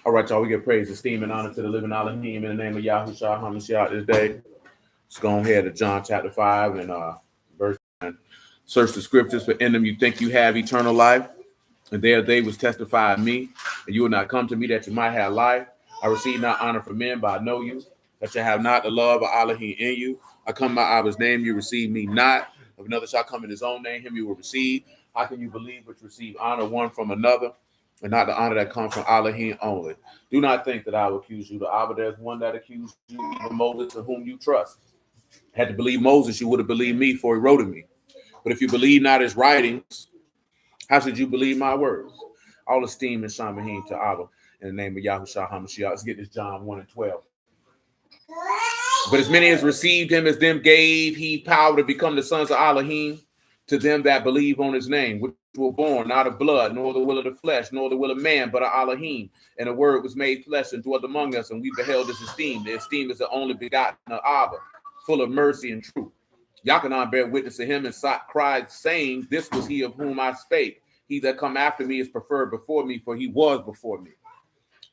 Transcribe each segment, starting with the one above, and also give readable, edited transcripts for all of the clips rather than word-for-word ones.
All right, y'all, we give praise, esteem, and honor to the living Elohim in the name of Yahusha HaMasiach this day. Let's go ahead to John chapter 5 and verse 9. Search the scriptures, for in them you think you have eternal life, and there they was testify of me, and you will not come to me that you might have life. I receive not honor from men, but I know you, that you have not the love of Elohim in you. I come by Abba's name, you receive me not. If another shall come in his own name, him you will receive. How can you believe which receive honor one from another, and not the honor that comes from Elohim only? Do not think that I will accuse you. The Abba, there's one that accused you, even Moses, in whom you trust. Had to believe Moses, you would have believed me, for he wrote of me. But if you believe not his writings, how should you believe my words? All esteem and shamahim to Abba in the name of Yahusha HaMasiach. Let's get this John 1 and 12. But as many as received him, as them gave he power to become the sons of Elohim, to them that believe on his name, which were born not of blood, nor the will of the flesh, nor the will of man, but of Elohim. And the word was made flesh and dwelt among us, and we beheld his esteem. The esteem is the only begotten of Abba, full of mercy and truth. Yachanan bear witness to him and cried, saying, this was he of whom I spake. He that come after me is preferred before me, for he was before me.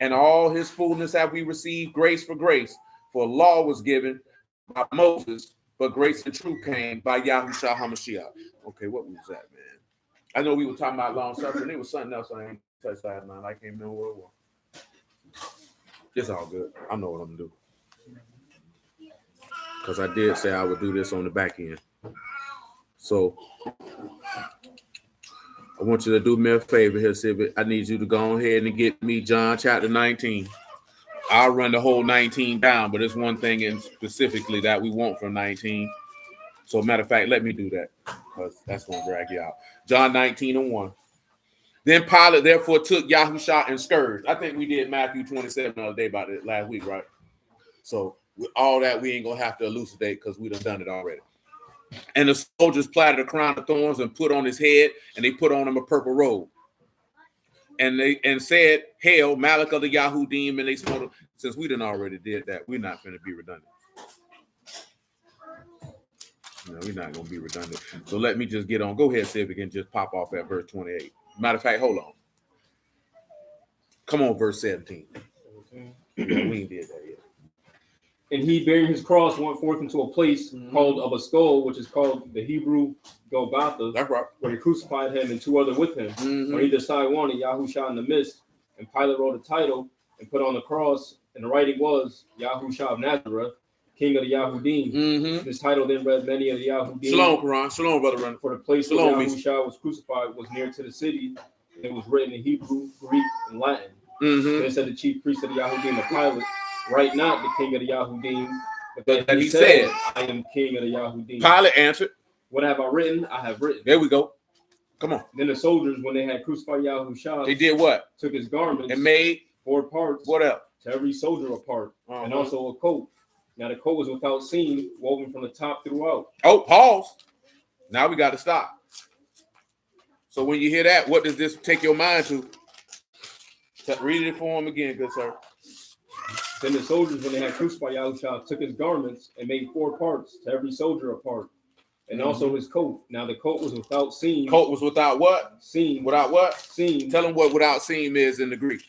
And all his fullness have we received grace for grace. For law was given by Moses, but grace and truth came by Yahusha HaMashiach. Okay, what was that, man? I know we were talking about long suffering. It was something else I ain't touched last night. I can't remember what it was. It's all good. I know what I'm going to do. Because I did say I would do this on the back end. So I want you to do me a favor here, Sibby. I need you to go ahead and get me John chapter 19. I'll run the whole 19 down, but there's one thing in specifically that we want from 19. So matter of fact, let me do that, because that's going to drag you out. John 19 and 1. Then Pilate therefore took Yahusha and scourged. I think we did Matthew 27 the other day about it last week, right? So with all that, we ain't going to have to elucidate because we done it already. And the soldiers platted a crown of thorns and put on his head, and they put on him a purple robe. And said, hail, Malach of the Yahudim, and they smote him. Since we done already did that, we're not going to be redundant. No, we're not going to be redundant. So let me just get on. Go ahead, Civic, and just pop off at verse 28. Matter of fact, hold on. Come on, verse 17. We ain't did that yet. And he, bearing his cross, went forth into a place called of a skull, which is called the Hebrew Golgotha. That's right. Where he crucified him and two other with him. On either side one, and Yahusha in the midst. And Pilate wrote a title and put on the cross, and the writing was Yahusha of Nazareth, King of the Yahudim. This title then read many of the Yahudim. Shalom, Quran. Shalom, brother. Run. For the place where Yahusha was crucified was near to the city. And it was written in Hebrew, Greek, and Latin. Then said the chief priest of the Yahudim of Pilate, write not the king of the Yahudim, but that he said, I am king of the Yahudim. Pilate answered, what have I written? I have written. There we go. Come on. Then the soldiers, when they had crucified Yahusha, they did what? Took his garments and made 4 parts. What else? To every soldier a part, and also a coat. Now the coat was without seam, woven from the top throughout. Oh, pause. Now we got to stop. So when you hear that, what does this take your mind to? Read it for him again, good sir. Then the soldiers, when they had crucified Yahusha, took his garments and made 4 parts, to every soldier a part, and also his coat. Now the coat was without seam. Coat was without what? Seam. Without what? Seam. Tell them what without seam is in the Greek.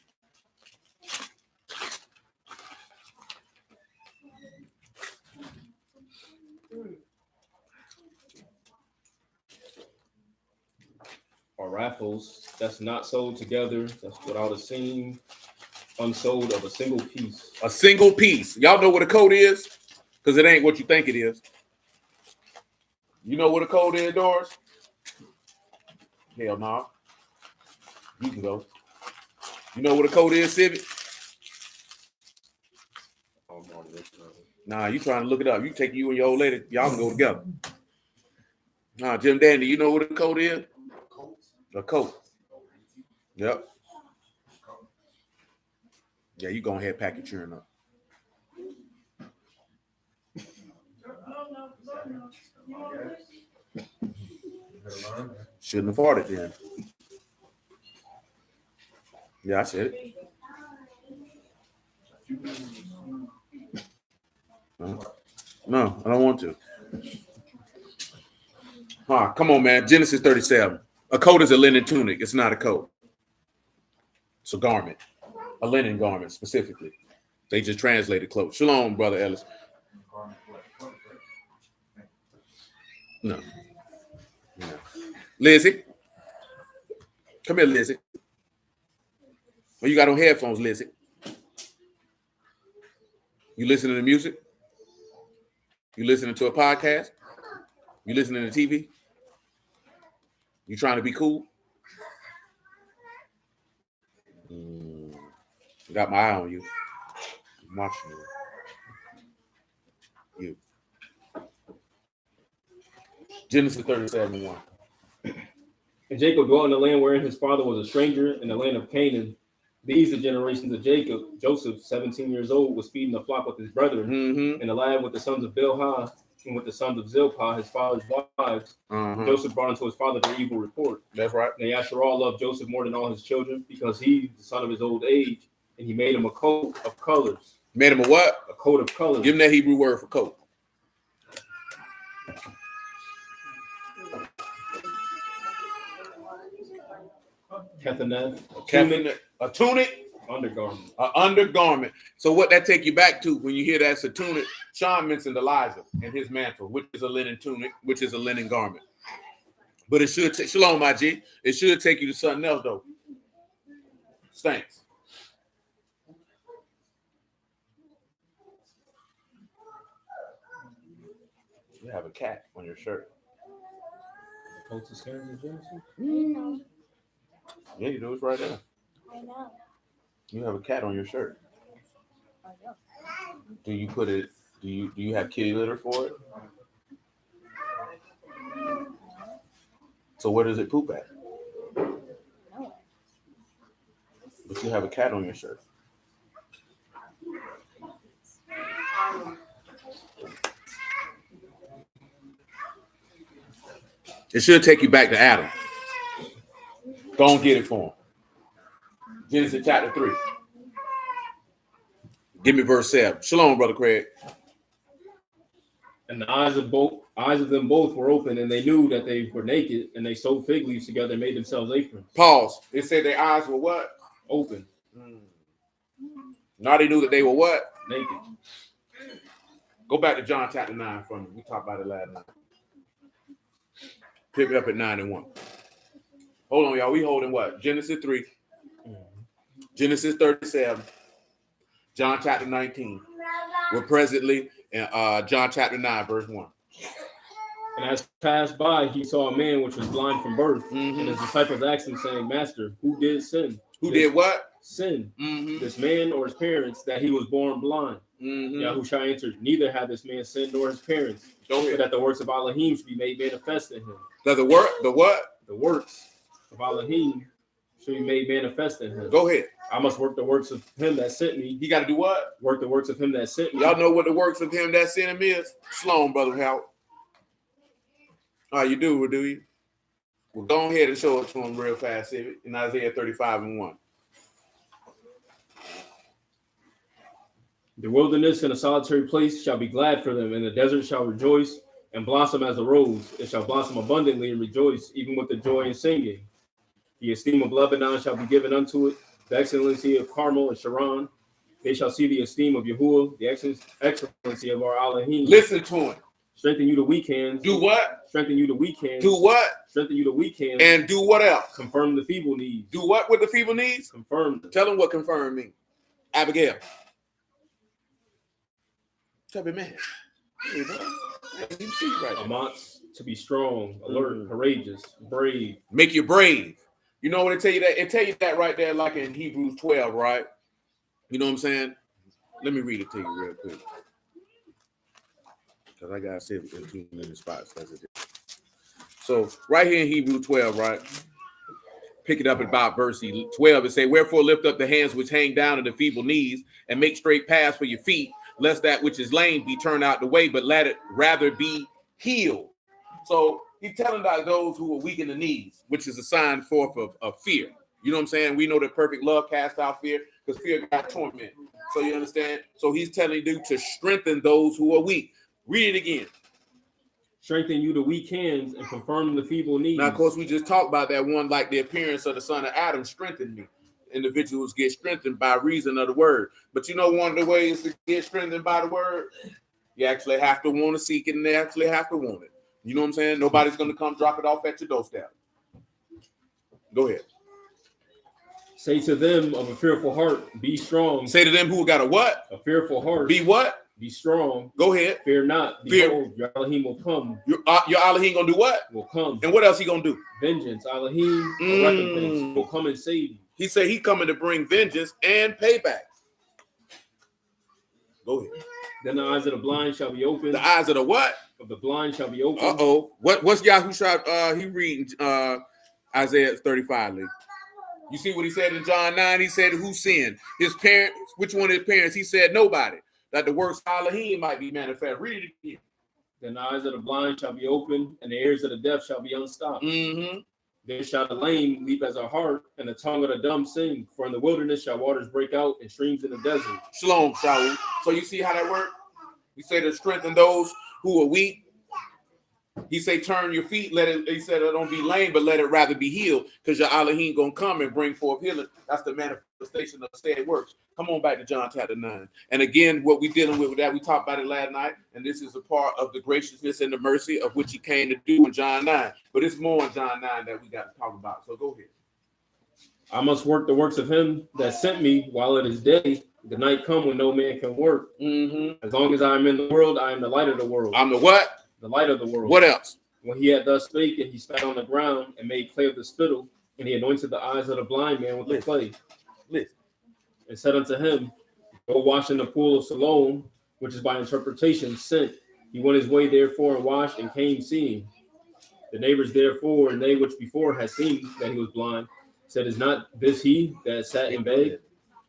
Or raffles, that's not sewed together, that's without a seam, unsold of a single piece. A single piece. Y'all know what a coat is? Because it ain't what you think it is. You know what a coat is, Doris? Hell no. You can go. You know what a coat is, Civic? Nah, you trying to look it up. You take you and your old lady, y'all can go together. Nah, Jim Dandy, you know what a coat is? A coat. Yep. Yeah, you go ahead, pack your churn up. Shouldn't have farted then. Yeah, I said it. No, I don't want to. Come on, man. Genesis 37. A coat is a linen tunic. It's not a coat. It's a garment. A linen garment specifically. They just translated clothes. Shalom, Brother Ellis. No. Lizzie. Come here, Lizzie. Oh, you got on headphones, Lizzie. You listening to music? You listening to a podcast? You listening to TV? You trying to be cool? Got my eye on you. I'm watching you. Genesis 37:1. And Jacob dwelt in the land wherein his father was a stranger, in the land of Canaan. These the generations of Jacob. Joseph, 17 years old, was feeding the flock with his brethren, and the lad with the sons of Bilhah and with the sons of Zilpah, his father's wives. Joseph brought unto his father their evil report. That's right. And Yasharal loved Joseph more than all his children, because he, the son of his old age, and he made him a coat of colors. Made him a what? A coat of colors. Give him that Hebrew word for coat. Kethaneth. A tunic. Undergarment. An undergarment. So what that take you back to when you hear that's a tunic? Sean mentioned Elijah and his mantle, which is a linen tunic, which is a linen garment. But it should take, shalom, my G. It should take you to something else, though. Stinks. You have a cat on your shirt. Coats of Scaring of Genesis? Yeah, you do. It's right there. I know. You have a cat on your shirt. I know. Do you put it? Do you have kitty litter for it? So where does it poop at? No. But you have a cat on your shirt. It should take you back to Adam. Go and get it for him. Genesis chapter 3. Give me verse 7. Shalom, Brother Craig. And the eyes of them both were open, and they knew that they were naked, and they sewed fig leaves together and made themselves aprons. Pause. It said their eyes were what? Open. Now they knew that they were what? Naked. Go back to John chapter 9 for me. We talked about it last night. Pick it up at 9:1. Hold on, y'all. We holding what? Genesis 3. Genesis 37. John chapter 19. We're presently in John chapter 9, verse 1. And as passed by, he saw a man which was blind from birth. And his disciples asked him, saying, Master, who did sin? Who did what? Sin. This man or his parents, that he was born blind? Yahusha answered, neither had this man sinned nor his parents, but that the works of Elohim should be made manifest in him. That the what? The works of Elohim should be made manifest in him. Go ahead. I must work the works of him that sent me. He got to do what? Work the works of him that sent me. Y'all know what the works of him that sent him is? Shalom, Brother Howard. You do you? Well, go ahead and show it to him real fast, Civic, in Isaiah 35:1. The wilderness and a solitary place shall be glad for them, and the desert shall rejoice and blossom as a rose. It shall blossom abundantly and rejoice, even with the joy and singing. The esteem of Lebanon shall be given unto it, the excellency of Carmel and Sharon. They shall see the esteem of Yahuwah, the excellency of our Elohim. Listen to him. Strengthen you the weak hands. Do what? Strengthen you the weak hands. Do what? Strengthen you the weak hands. And do what else? Confirm the feeble needs. Do what with the feeble needs? Confirm. Tell them what confirm means. Abigail. Tell me, man. Hey, you see right. Amounts to be strong, alert, courageous, brave. Make you brave. You know what it tell you that? It tell you that right there, like in Hebrews 12, right? You know what I'm saying? Let me read it to you real quick. Because I got to say it in 2 minute spots. So right here in Hebrews 12, right? Pick it up at about verse 12. It say, wherefore lift up the hands which hang down to the feeble knees, and make straight paths for your feet, lest that which is lame be turned out the way, but let it rather be healed. So he's telling those who are weak in the knees, which is a sign forth of fear. You know what I'm saying? We know that perfect love casts out fear, because fear got torment. So you understand? So he's telling you to strengthen those who are weak. Read it again. Strengthen you the weak hands and confirm the feeble knees. Now, of course, we just talked about that one, like the appearance of the son of Adam strengthened me. individuals get strengthened by reason of the word. But you know, one of the ways to get strengthened by the word, you actually have to want to seek it, and they actually have to want it. You know what I'm saying? Nobody's going to come drop it off at your doorstep. Go ahead. Say to them of a fearful heart, be strong. Say to them who got a what? A fearful heart. Be what? Be strong. Go ahead. Fear not. Behold, your Elohim will come. Your Elohim gonna do what? Will come. And what else he gonna do? Vengeance. Elohim, a recompense, will come and save you. He said he coming to bring vengeance and payback. Go ahead. Then the eyes of the blind shall be opened. The eyes of the what? Of the blind shall be opened. Uh-oh. What's Yahusha? He reading Isaiah 35, Lee. You see what he said in John 9? He said, who sinned? His parents. Which one of his parents? He said, nobody. That the works of Elohim might be manifest. Read it again. Then the eyes of the blind shall be opened, and the ears of the deaf shall be unstopped. Mm-hmm. Then shall the lame leap as a hart, and the tongue of the dumb sing. For in the wilderness shall waters break out, and streams in the desert. Shalom, Shaul. So you see how that works? He said to strengthen those who are weak. He say, turn your feet, let it, he said, don't be lame, but let it rather be healed, because your Elohim gonna come and bring forth healing. That's the manifestation of said works. Come on back to John chapter 9. And again, what we dealing with that, we talked about it last night, and this is a part of the graciousness and the mercy of which he came to do in John 9. But it's more in John 9 that we got to talk about. So go ahead. I must work the works of him that sent me while it is day. The night come when no man can work. Mm-hmm. As long as I am in the world, I am the light of the world. I'm the what? The light of the world. What else? When he had thus spoken, he spat on the ground and made clay of the spittle, and he anointed the eyes of the blind man with the clay. Listen. And said unto him, go wash in the pool of Siloam, which is by interpretation sent. He went his way therefore and washed and came seeing. The neighbors therefore, and they which before had seen that he was blind, said, is not this he that sat and begged?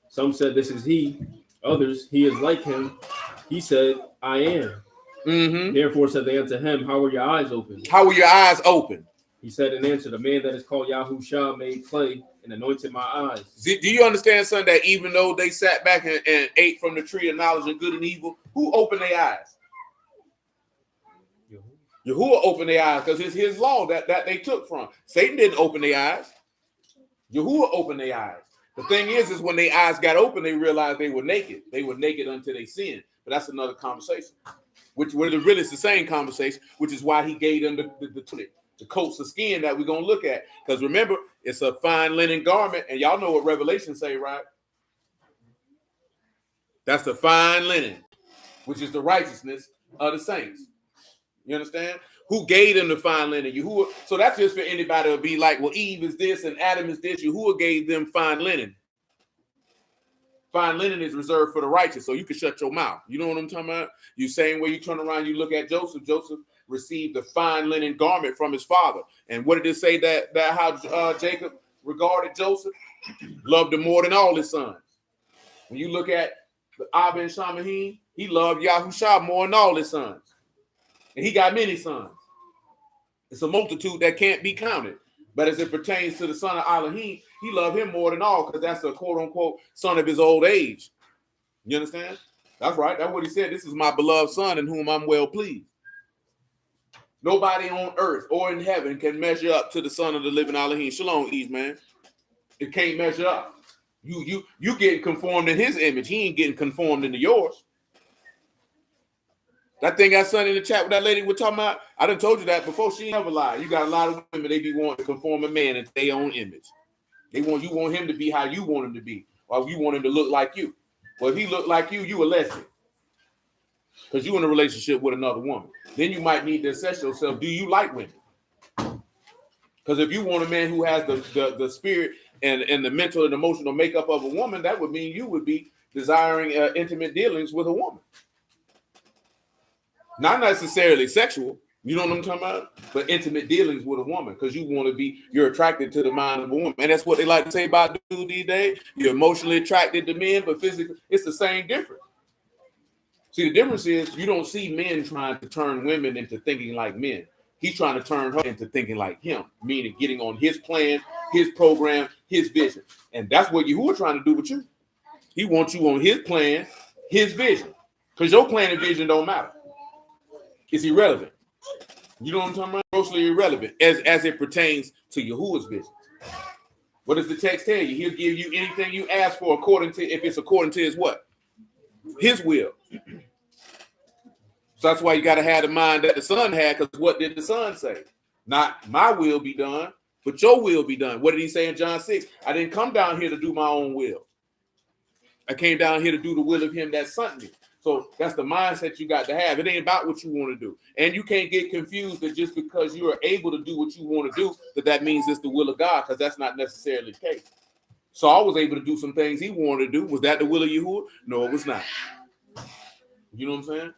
Some said, this is he. Others, he is like him. He said, I am. Mm-hmm. Therefore said they unto him, how were your eyes open? How were your eyes open? He said in answer, the man that is called Yahusha made clay and anointed my eyes. Do you understand, son, that even though they sat back and ate from the tree of knowledge of good and evil, who opened their eyes? Yahuwah opened their eyes, because it's his law that they took from. Satan didn't open their eyes. Yahuwah opened their eyes. The thing is when their eyes got open, they realized they were naked. They were naked until they sinned. But that's another conversation. Which really is the same conversation, which is why he gave them the coats of skin that we're going to look at. Because remember, it's a fine linen garment, and y'all know what Revelation say, right? That's the fine linen, which is the righteousness of the saints. You understand? Who gave them the fine linen? Yahuwah. So that's just for anybody to be like, well, Eve is this and Adam is this. Yahuwah gave them fine linen. Fine linen is reserved for the righteous, so you can shut your mouth. You know what I'm talking about? You same way you turn around, you look at Joseph. Joseph received the fine linen garment from his father. And what did it say that how Jacob regarded Joseph? Loved him more than all his sons. When you look at the Ab and Shamahim, he loved Yahusha more than all his sons. And he got many sons. It's a multitude that can't be counted. But as it pertains to the son of Elohim, he loved him more than all, because that's a quote-unquote son of his old age. You understand? That's right. That's what he said. This is my beloved son in whom I'm well pleased. Nobody on earth or in heaven can measure up to the son of the living Elohim. Shalom, Eve, man. It can't measure up. You getting conformed in his image. He ain't getting conformed into yours. That thing got son in the chat with that lady we're talking about. I done told you that before. She never lied. You got a lot of women, they be wanting to conform a man into their own image. You want him to be how you want him to be, or you want him to look like you. Well, if he look like you a lesbian, because you in a relationship with another woman. Then you might need to assess yourself. Do you like women? Because if you want a man who has the spirit and the mental and emotional makeup of a woman, that would mean you would be desiring intimate dealings with a woman. Not necessarily sexual, you know what I'm talking about? But intimate dealings with a woman, because you're attracted to the mind of a woman. And that's what they like to say about dudes these days. You're emotionally attracted to men, but physically, it's the same difference. See, the difference is you don't see men trying to turn women into thinking like men. He's trying to turn her into thinking like him, meaning getting on his plan, his program, his vision. And that's what Yahuwah trying to do with you. He wants you on his plan, his vision, because your plan and vision don't matter. It's irrelevant. You know what I'm talking about? Grossly irrelevant as it pertains to Yahuwah's vision. What does the text tell you? He'll give you anything you ask for if it's according to his what? His will. So that's why you got to have the mind that the Son had, because what did the Son say? Not my will be done, but your will be done. What did he say in John 6? I didn't come down here to do my own will. I came down here to do the will of him that sent me. So that's the mindset you got to have. It ain't about what you want to do. And you can't get confused that just because you are able to do what you want to do, that means it's the will of God, because that's not necessarily the case. Saul was able to do some things he wanted to do. Was that the will of Yahuwah? No, it was not. You know what I'm saying?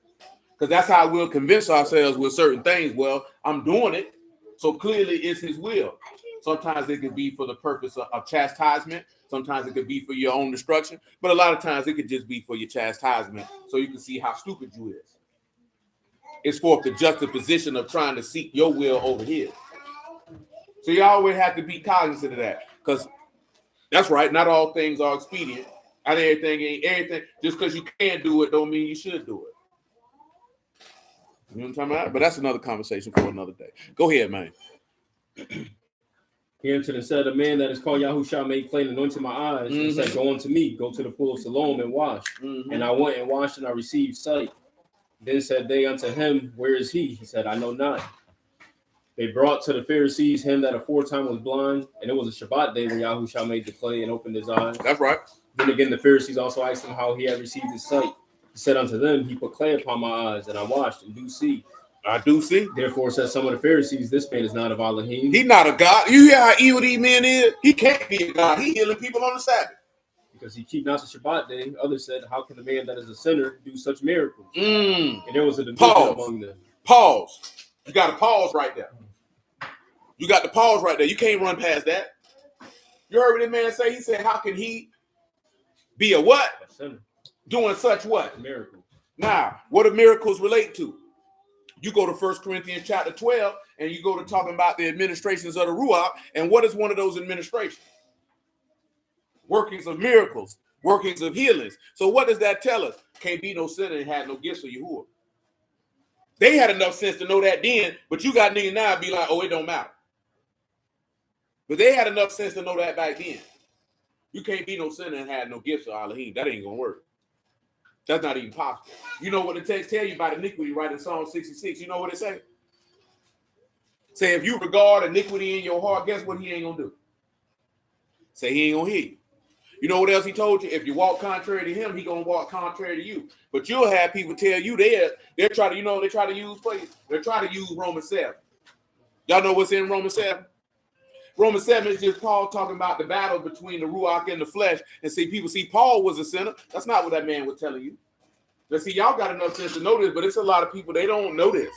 Because that's how we'll convince ourselves with certain things. Well, I'm doing it, so clearly it's his will. Sometimes it could be for the purpose of chastisement. Sometimes it could be for your own destruction. But a lot of times it could just be for your chastisement, so you can see how stupid you is. It's for the juxtaposition of trying to seek your will over his. So you always have to be cognizant of that, because that's right. Not all things are expedient. Not everything ain't everything. Just because you can do it don't mean you should do it. You know what I'm talking about? But that's another conversation for another day. Go ahead, man. He answered and said, a man that is called Yahusha made plain, anointed my eyes, and said, go unto me, go to the pool of Siloam and wash. And I went and washed, and I received sight. Then said they unto him, where is he? He said, I know not. They brought to the Pharisees him that aforetime was blind, and it was a Shabbat day when Yahusha made the clay and opened his eyes. That's right. Then again, the Pharisees also asked him how he had received his sight. He said unto them, he put clay upon my eyes, and I washed, and do see. I do see. Therefore said some of the Pharisees, this man is not of Elohim. He's not a God. You hear how evil these men is? He can't be a God. He healing people on the Sabbath. Because he keep not the Shabbat day. Others said, how can a man that is a sinner do such miracles? And there was a division among them. Pause. You got to pause right there. You got to pause right there. You can't run past that. You heard what that man say? He said, how can he be a what? A sinner. Doing such what? Miracles. Now, what do miracles relate to? You go to 1 Corinthians chapter 12, and you go to talking about the administrations of the Ruach, and what is one of those administrations? Workings of miracles, workings of healings. So what does that tell us? Can't be no sinner and had no gifts of Yahuwah. They had enough sense to know that then, but you got niggas now be like, oh, it don't matter. But they had enough sense to know that back then. You can't be no sinner and have no gifts of Elohim. That ain't going to work. That's not even possible. You know what the text tell you about iniquity, right? In Psalm 66, you know what it say? Say, if you regard iniquity in your heart, guess what he ain't going to do? Say he ain't going to hear you. You know what else he told you? If you walk contrary to him, he going to walk contrary to you. But you'll have people tell you they're trying to, they try to use places. They're trying to use Romans 7. Y'all know what's in Romans 7? Romans 7 is just Paul talking about the battle between the Ruach and the flesh. And see, people see Paul was a sinner. That's not what that man was telling you. But see, y'all got enough sense to know this, but it's a lot of people, they don't know this.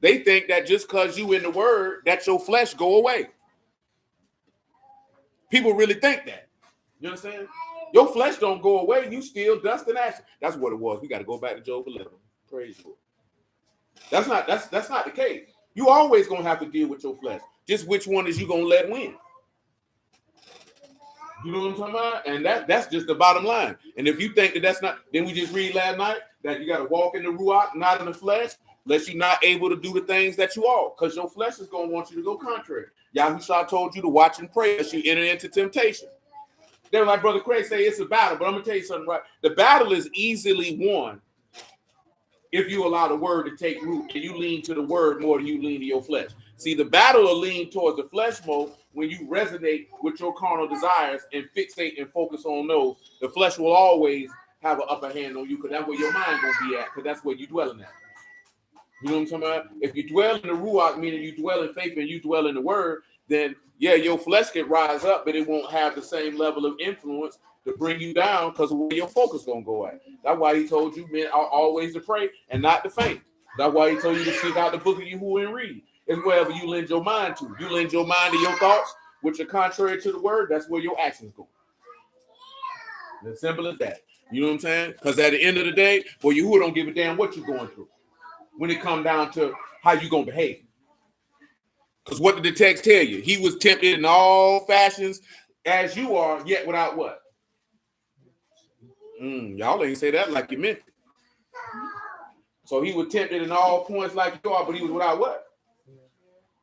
They think that just because you in the word, that your flesh go away. People really think that. You understand? Your flesh don't go away. You still dust and ashes. That's what it was. We got to go back to Job 11. Praise the Lord. That's not the case. You always going to have to deal with your flesh. Just which one is you going to let win? You know what I'm talking about? And that's just the bottom line. And if you think that that's not, then we just read last night that you got to walk in the Ruach, not in the flesh, unless you're not able to do the things that you are, because your flesh is going to want you to go contrary. Yahusha told you to watch and pray as you enter into temptation. Then like Brother Craig say, it's a battle, but I'm going to tell you something, right? The battle is easily won if you allow the word to take root and you lean to the word more than you lean to your flesh. See, the battle will lean towards the flesh more when you resonate with your carnal desires and fixate and focus on those. The flesh will always have an upper hand on you, because that's where your mind going to be at, because that's where you're dwelling at. You know what I'm talking about? If you dwell in the Ruach, meaning you dwell in faith and you dwell in the word, then yeah, your flesh can rise up, but it won't have the same level of influence to bring you down, because of where your focus going to go at. That's why he told you, men, are always to pray and not to faint. That's why he told you to seek out the book of Yahuwah and read. It's wherever you lend your mind to. You lend your mind to your thoughts, which are contrary to the word, that's where your actions go. As simple as that. You know what I'm saying? Because at the end of the day, well, Yahuwah don't give a damn what you're going through when it comes down to how you're going to behave. Because what did the text tell you? He was tempted in all fashions as you are, yet without what? Y'all ain't say that like you meant it. So he was tempted in all points like you are, but he was without what?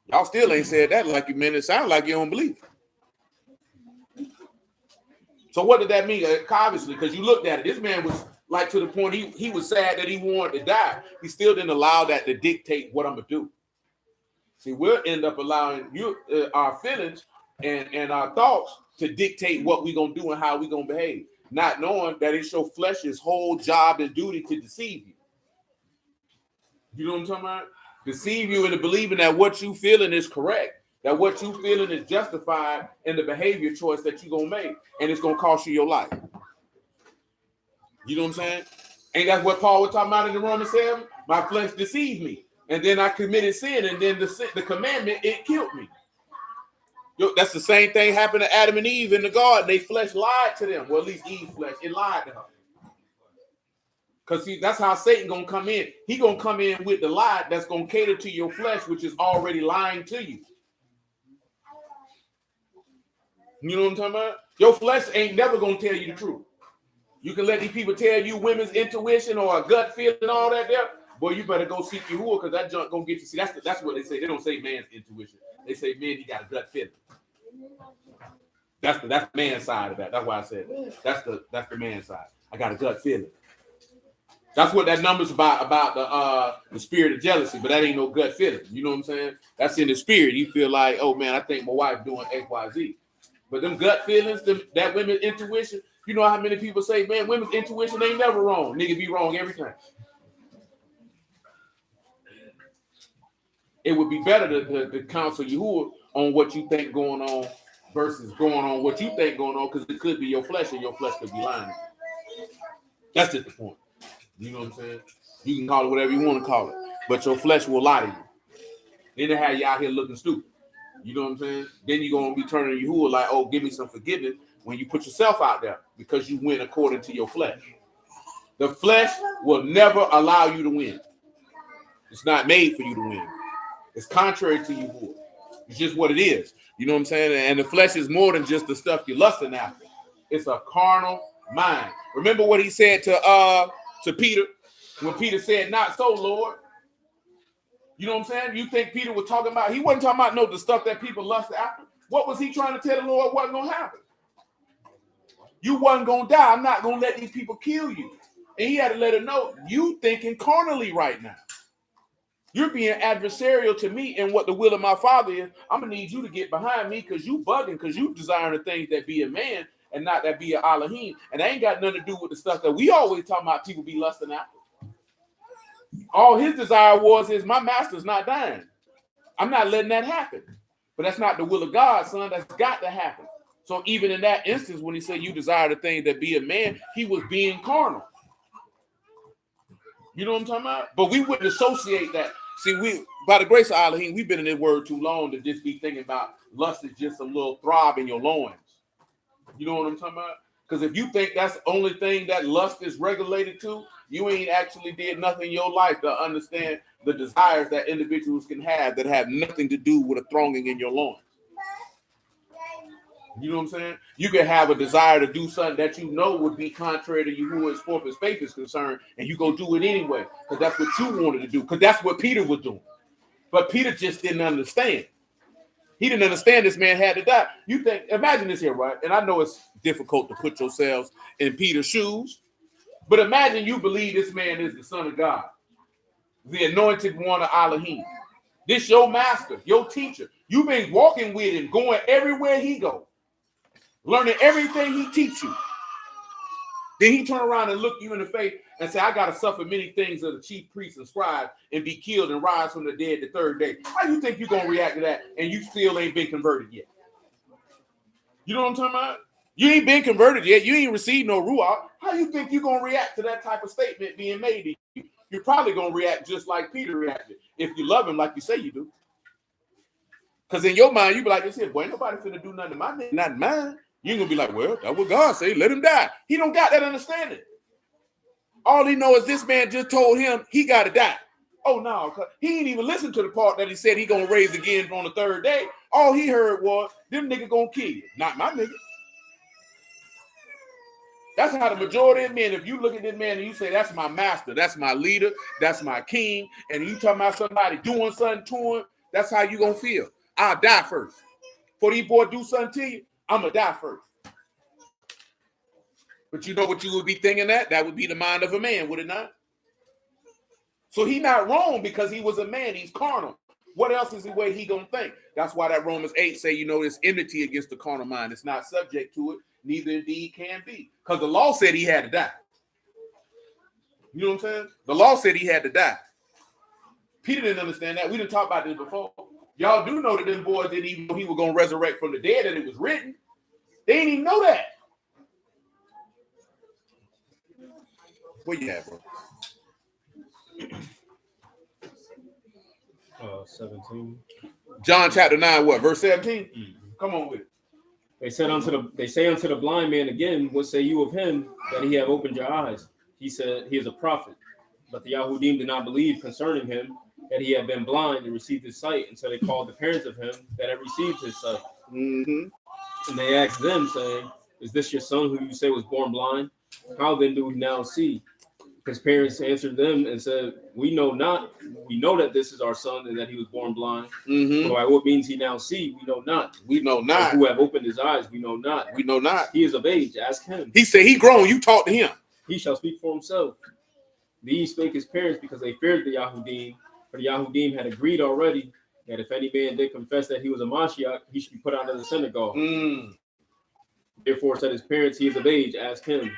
Y'all still ain't said that like you meant it. Sound like you don't believe it. So what did that mean? Obviously, because you looked at it, this man was like to the point he was sad that he wanted to die. He still didn't allow that to dictate what I'm gonna do. See, we'll end up allowing our feelings and our thoughts to dictate what we're gonna do and how we're gonna behave, not knowing that it's your flesh's whole job and duty to deceive you. You know what I'm talking about? Deceive you into believing that what you feeling is correct, that what you feeling is justified in the behavior choice that you're gonna make, and it's gonna cost you your life. You know what I'm saying? Ain't that what Paul was talking about in the Romans 7? My flesh deceived me, and then I committed sin, and then the commandment, it killed me. That's the same thing happened to Adam and Eve in the garden. Their flesh lied to them. Well, at least Eve's flesh, it lied to her. Because see, that's how Satan gonna come in. He gonna come in with the lie that's gonna cater to your flesh, which is already lying to you. You know what I'm talking about? Your flesh ain't never gonna tell you the truth. You can let these people tell you women's intuition or a gut feeling and all that there. Boy, you better go seek Yahuwah, because that junk gonna get you. See, that's what they say. They don't say man's intuition. They say man, he got a gut feeling. That's the man side of that. That's why I said that's the man side. I got a gut feeling. That's what that number's about the spirit of jealousy, but that ain't no gut feeling. You know what I'm saying? That's in the spirit. You feel like, oh man, I think my wife doing X, Y, Z. But them gut feelings, that women's intuition, you know how many people say, man, women's intuition ain't never wrong. Nigga be wrong every time. It would be better to counsel you on what you think going on versus going on what you think going on, because it could be your flesh and your flesh could be lying. That's just the point. You know what I'm saying? You can call it whatever you want to call it, but your flesh will lie to you. Then they have you out here looking stupid. You know what I'm saying? Then you're going to be turning to Yahuwah like, oh, give me some forgiveness when you put yourself out there because you went according to your flesh. The flesh will never allow you to win. It's not made for you to win. It's contrary to Yahuwah. It's just what it is. You know what I'm saying? And the flesh is more than just the stuff you're lusting after. It's a carnal mind. Remember what he said to Peter when Peter said, not so, Lord. You know what I'm saying? You think Peter was talking about, he wasn't talking about the stuff that people lust after. What was he trying to tell the Lord wasn't going to happen? You wasn't going to die. I'm not going to let these people kill you. And he had to let him know, you thinking carnally right now. You're being adversarial to me and what the will of my Father is. I'm going to need you to get behind me because you bugging, because you desiring the things that be a man and not that be an Elohim. And that ain't got nothing to do with the stuff that we always talk about people be lusting after. All his desire is my master's not dying. I'm not letting that happen. But that's not the will of God, son. That's got to happen. So even in that instance, when he said you desire the things that be a man, he was being carnal. You know what I'm talking about? But we wouldn't associate that. See, we, by the grace of Elohim, we've been in this word too long to just be thinking about lust is just a little throb in your loins. You know what I'm talking about? Because if you think that's the only thing that lust is regulated to, you ain't actually did nothing in your life to understand the desires that individuals can have that have nothing to do with a thronging in your loins. You know what I'm saying? You can have a desire to do something that you know would be contrary to you who as far as faith is concerned, and you go do it anyway, because that's what you wanted to do, because that's what Peter was doing. But Peter just didn't understand. He didn't understand this man had to die. You think, imagine this here, right? And I know it's difficult to put yourselves in Peter's shoes, but imagine you believe this man is the Son of God, the anointed one of Elohim. This your master, your teacher. You've been walking with him, going everywhere he goes, learning everything he teach you. Then he turn around and look you in the face and say, I got to suffer many things of the chief priests and scribes and be killed and rise from the dead the third day. How you think you're going to react to that and you still ain't been converted yet? You know what I'm talking about? You ain't been converted yet. You ain't received no ruach. How you think you're going to react to that type of statement being made to you? You're probably going to react just like Peter reacted if you love him like you say you do. Because in your mind, you be like, this here, boy, ain't nobody finna do nothing to my name, not mine. You ain't gonna be like, well, that's what God say, let him die. He don't got that understanding. All he knows is this man just told him he got to die. Oh, no, he ain't even listened to the part that he said he gonna raise again on the third day. All he heard was, them niggas gonna kill you, not my nigga. That's how the majority of men, if you look at this man and you say, that's my master, that's my leader, that's my king, and you talking about somebody doing something to him, that's how you gonna feel. I'll die first. Before these boys do something to you, I'm gonna die first. But you know what you would be thinking that? That would be the mind of a man, would it not? So he not wrong because he was a man. He's carnal. What else is the way he gonna think? That's why that Romans 8 say, it's enmity against the carnal mind. It's not subject to it, neither indeed can be. Because the law said he had to die. You know what I'm saying? The law said he had to die. Peter didn't understand that. We didn't talk about this before. Y'all do know that them boys didn't even know he was gonna resurrect from the dead, and it was written. They didn't even know that. Where you at, bro? 17. John chapter 9, what? Verse 17? Mm-hmm. Come on with it. They say unto the blind man again, what say you of him that he have opened your eyes? He said, he is a prophet. But the Yahudim did not believe concerning him that he had been blind and received his sight until they called the parents of him that had received his sight. Mm-hmm. And they asked them, saying, is this your son who you say was born blind? How then do we now see? His parents answered them and said, we know not. We know that this is our son and that he was born blind. Mm-hmm. But by what means he now see, we know not. We know not. Who have opened his eyes, we know not. We know not. He is of age, ask him. He said he grown, you talk to him. He shall speak for himself. These spake his parents because they feared the Yahudim, for the Yahudim had agreed already that if any man did confess that he was a Mashiach, he should be put out of the synagogue. Therefore said his parents, he is of age, ask him.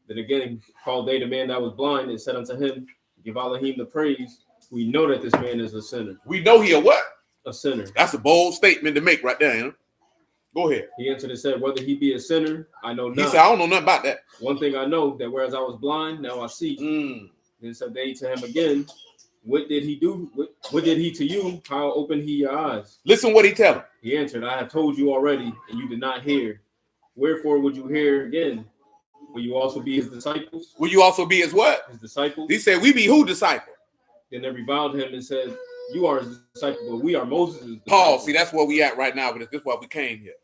Then again called they the man that was blind and said unto him, give Elohim the praise. We know that this man is a sinner. We know he a what? A sinner. That's a bold statement to make right there. Go ahead. He answered and said, whether he be a sinner, I know not. He said, I don't know nothing about that. One thing I know, that whereas I was blind, now I see. Then said they to him again, what did he do? What did he to you? How opened he your eyes? Listen what he tell him. He answered, I have told you already, and you did not hear. Wherefore would you hear again? Will you also be his disciples? Will you also be his what? His disciples. He said, we be who disciple? Then they reviled him and said, you are his disciple, but we are Moses' disciples. Paul, see, that's where we at right now, but this is why we came here.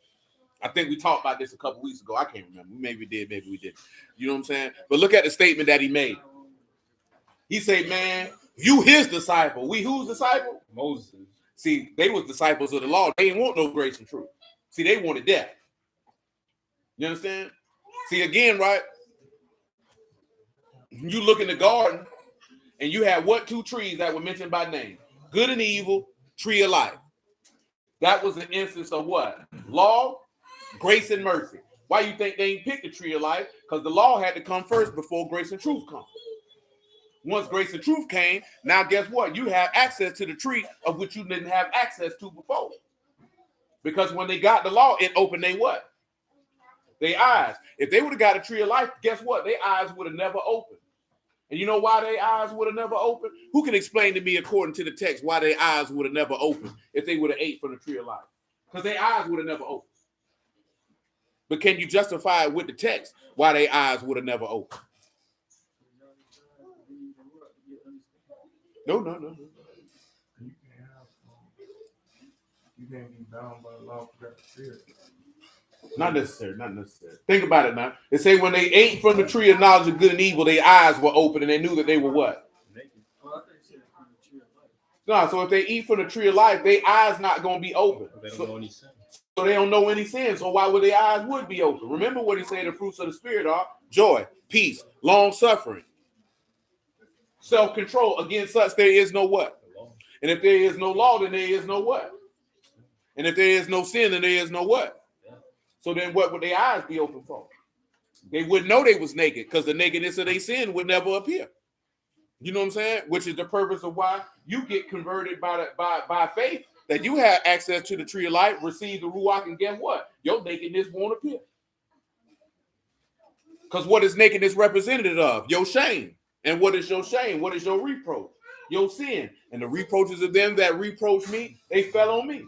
I think we talked about this a couple weeks ago. I can't remember. Maybe we did, maybe we didn't. You know what I'm saying? But look at the statement that he made. He said, man, you his disciple. We whose disciple? Moses. See, they was disciples of the law. They didn't want no grace and truth. See, they wanted death. You understand? See, again, right? You look in the garden, and you had what? Two trees that were mentioned by name. Good and evil, tree of life. That was an instance of what? Law, grace, and mercy. Why you think they didn't pick the tree of life? Because the law had to come first before grace and truth come. Once grace and truth came, now guess what? You have access to the tree of which you didn't have access to before. Because when they got the law, it opened their what? Their eyes. If they would have got a tree of life, guess what? Their eyes would have never opened. And you know why their eyes would have never opened? Who can explain to me, according to the text, why their eyes would have never opened if they would have ate from the tree of life? Because their eyes would have never opened. But can you justify it with the text why their eyes would have never opened? No. You can't be bound by the law of the spirit. Not necessary. Think about it now. They say when they ate from the tree of knowledge of good and evil, their eyes were open and they knew that they were what? No, so if they eat from the tree of life, their eyes not going to be open. They don't know any sin. So they don't know any sin. So why would their eyes would be open? Remember what he said the fruits of the spirit are: joy, peace, long suffering, self-control. Against such there is no what? And if there is no law, then there is no what? And if there is no sin, then there is no what? So then what would their eyes be open for? They wouldn't know they was naked because the nakedness of their sin would never appear. You know what I'm saying? Which is the purpose of why you get converted by faith, that you have access to the tree of life, receive the Ruach, and guess what? Your nakedness won't appear. Because what is nakedness representative of? Your shame. And what is your shame? What is your reproach? Your sin. And the reproaches of them that reproach me, they fell on me.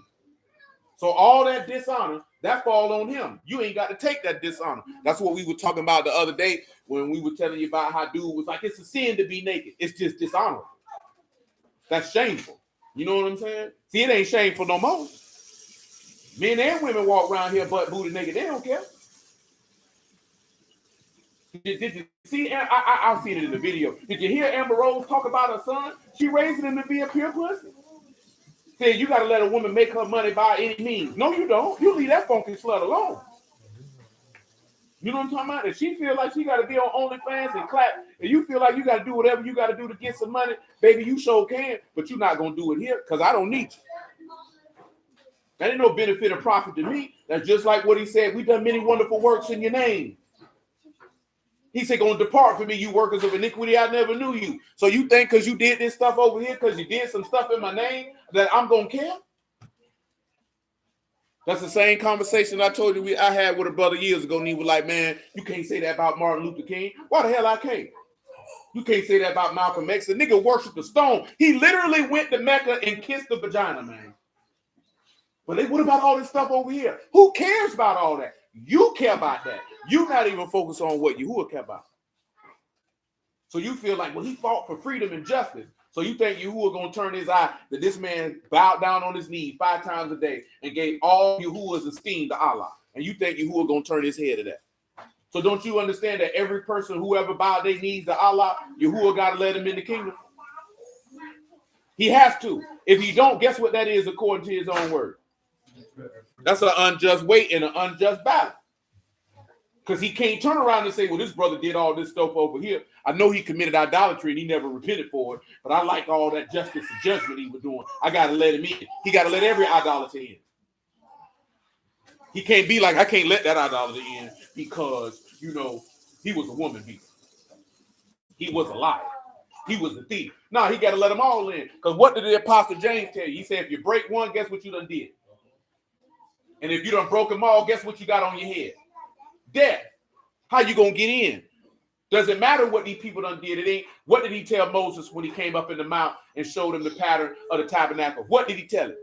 So all that dishonor, that fall on him. You ain't got to take that dishonor. That's what we were talking about the other day when we were telling you about how dude was like, it's a sin to be naked. It's just dishonorable. That's shameful. You know what I'm saying? See, it ain't shameful no more. Men and women walk around here butt booty naked. They don't care. Did you see? I'll see it in the video. Did you hear Amber Rose talk about her son? She raising him to be a pure pussy. Said you got to let a woman make her money by any means. No, you don't. You leave that funky slut alone. You know what I'm talking about? If she feel like she got to be on OnlyFans and clap, and you feel like you got to do whatever you got to do to get some money, baby, you sure can, but you're not going to do it here because I don't need you. That ain't no benefit or profit to me. That's just like what he said. We've done many wonderful works in your name. He said, going to depart from me, you workers of iniquity, I never knew you. So you think because you did this stuff over here, because you did some stuff in my name, that I'm going to care? That's the same conversation I told you I had with a brother years ago, and he was like, man, you can't say that about Martin Luther King. Why the hell I can't? You can't say that about Malcolm X. The nigga worshiped the stone. He literally went to Mecca and kissed the vagina, man. But what about all this stuff over here? Who cares about all that? You care about that. You're not even focused on what Yahuwah care about. So you feel like, well, he fought for freedom and justice. So you think Yahuwah going to turn his eye that this man bowed down on his knees 5 times a day and gave all Yahuwah's esteem to Allah. And you think Yahuwah going to turn his head to that. So don't you understand that every person who ever bowed their knees to Allah, Yahuwah got to let him in the kingdom? He has to. If he don't, guess what that is according to his own word? That's an unjust weight and an unjust battle. Because he can't turn around and say, well, this brother did all this stuff over here. I know he committed idolatry and he never repented for it, but I like all that justice and judgment he was doing. I got to let him in. He got to let every idolater in. He can't be like, I can't let that idolater in because, you know, he was a woman beater. He was a liar. He was a thief. No, he got to let them all in. Because what did the Apostle James tell you? He said, if you break one, guess what you done did? And if you done broke them all, guess what you got on your head? Death. How you gonna get in? Doesn't matter what these people done did. It ain't. What did he tell Moses when he came up in the mount and showed him the pattern of the tabernacle? What did he tell him?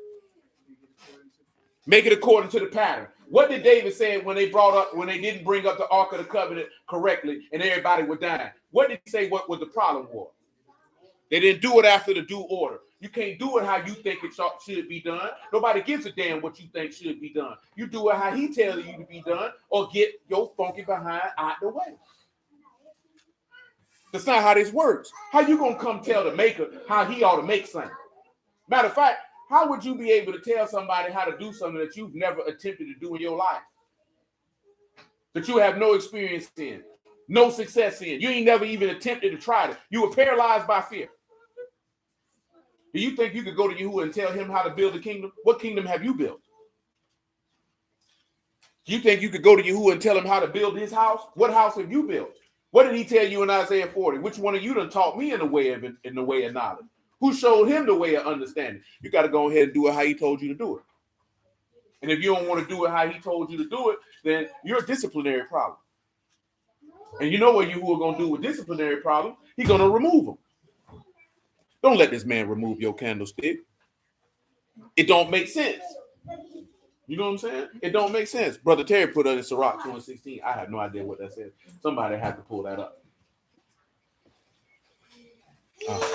Make it according to the pattern. What did David say when they didn't bring up the Ark of the Covenant correctly and everybody was dying? What did he say? What was the problem was? They didn't do it after the due order. You can't do it how you think it should be done. Nobody gives a damn what you think should be done. You do it how he tells you to be done or get your funky behind out the way. That's not how this works. How you going to come tell the maker how he ought to make something? Matter of fact, how would you be able to tell somebody how to do something that you've never attempted to do in your life? That you have no experience in, no success in. You ain't never even attempted to try it. You were paralyzed by fear. Do you think you could go to Yahuwah and tell him how to build a kingdom? What kingdom have you built? Do you think you could go to Yahuwah and tell him how to build his house? What house have you built? What did he tell you in Isaiah 40? Which one of you done taught me in the way of knowledge? Who showed him the way of understanding? You got to go ahead and do it how he told you to do it. And if you don't want to do it how he told you to do it, then you're a disciplinary problem. And you know what Yahuwah going to do with disciplinary problem? He's going to remove them. Don't let this man remove your candlestick. It don't make sense. You know what I'm saying? It don't make sense. Brother Terry put it in Sirach 2:16. I have no idea what that says. Somebody had to pull that up.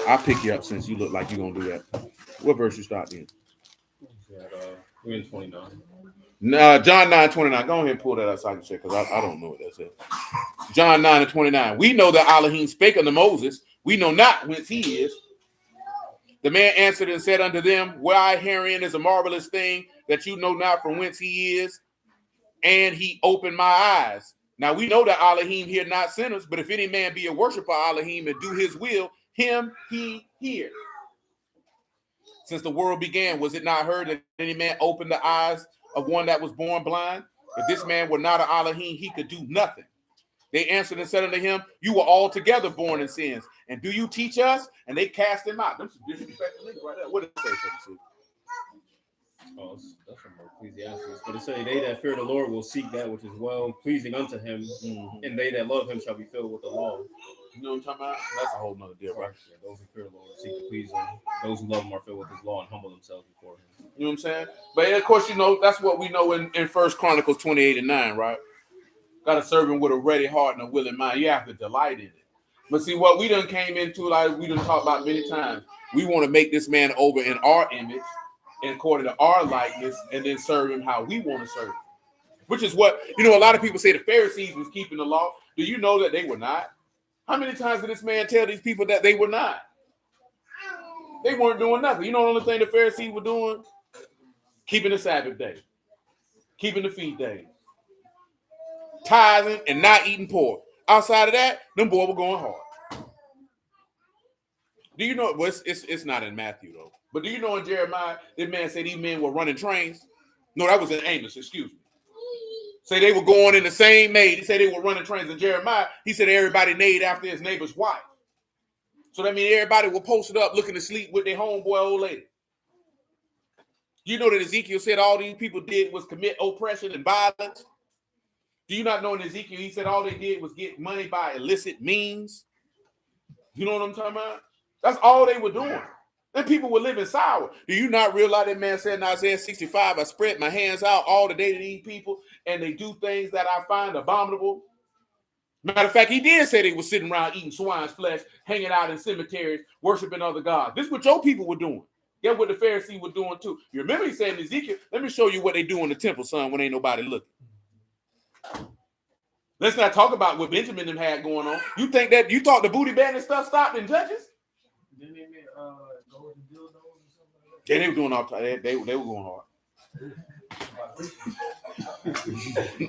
I'll pick you up since you look like you're going to do that. What verse you start in? We're in 29. No, John 9:29. Go ahead and pull that up so I can check because I don't know what that says. John 9:29. We know that Elohim spake unto Moses. We know not whence he is. The man answered and said unto them, why herein is a marvelous thing that you know not from whence he is. And he opened my eyes. Now we know that Elohim hear not sinners, but if any man be a worshiper of Elohim and do his will, him he hear. Since the world began, was it not heard that any man opened the eyes of one that was born blind? If this man were not an Elohim, he could do nothing. They answered and said unto him, you were altogether born in sins, and do you teach us? And they cast him out. That's disrespectful right there. What did it say for the Oh, that's from Ecclesiastes. But it say, they that fear the Lord will seek that which is well pleasing unto him, and they that love him shall be filled with the law. You know what I'm talking about? That's a whole nother deal, right? Yeah, those who fear the Lord seek to please him. Those who love him are filled with his law and humble themselves before him. You know what I'm saying? But of course, you know, that's what we know in 1 Chronicles 28:9, right? Got to serve him with a ready heart and a willing mind. You have to delight in it. But see, what we done came into, like we done talked about many times, we want to make this man over in our image and according to our likeness and then serve him how we want to serve him. Which is what, you know, a lot of people say the Pharisees was keeping the law. Do you know that they were not? How many times did this man tell these people that they were not? They weren't doing nothing. You know the only thing the Pharisees were doing? Keeping the Sabbath day. Keeping the feast day. tithing, and not eating pork. Outside of that, them boys were going hard. Do you know? Well, it's not in Matthew though. But do you know in Jeremiah, this man said these men were running trains? No, that was in Amos. Excuse me. Say they were going in the same maid. He said they were running trains in Jeremiah. He said everybody neighed after his neighbor's wife. So that means everybody were posted up looking to sleep with their homeboy old lady. You know that Ezekiel said all these people did was commit oppression and violence? Do you not know in Ezekiel he said all they did was get money by illicit means? You know what I'm talking about? That's all they were doing. And people were living sour. Do you not realize that man said in Isaiah 65, I spread my hands out all the day to these people, and they do things that I find abominable? Matter of fact, he did say they were sitting around eating swine's flesh, hanging out in cemeteries, worshiping other gods. This is what your people were doing. Get what the Pharisees were doing too. You remember he said in Ezekiel, let me show you what they do in the temple, son, when ain't nobody looking. Let's not talk about what Benjamin them had going on. You thought the booty band and stuff stopped in Judges? Didn't they make golden dildos or something like that? Yeah, they were doing all they were going hard.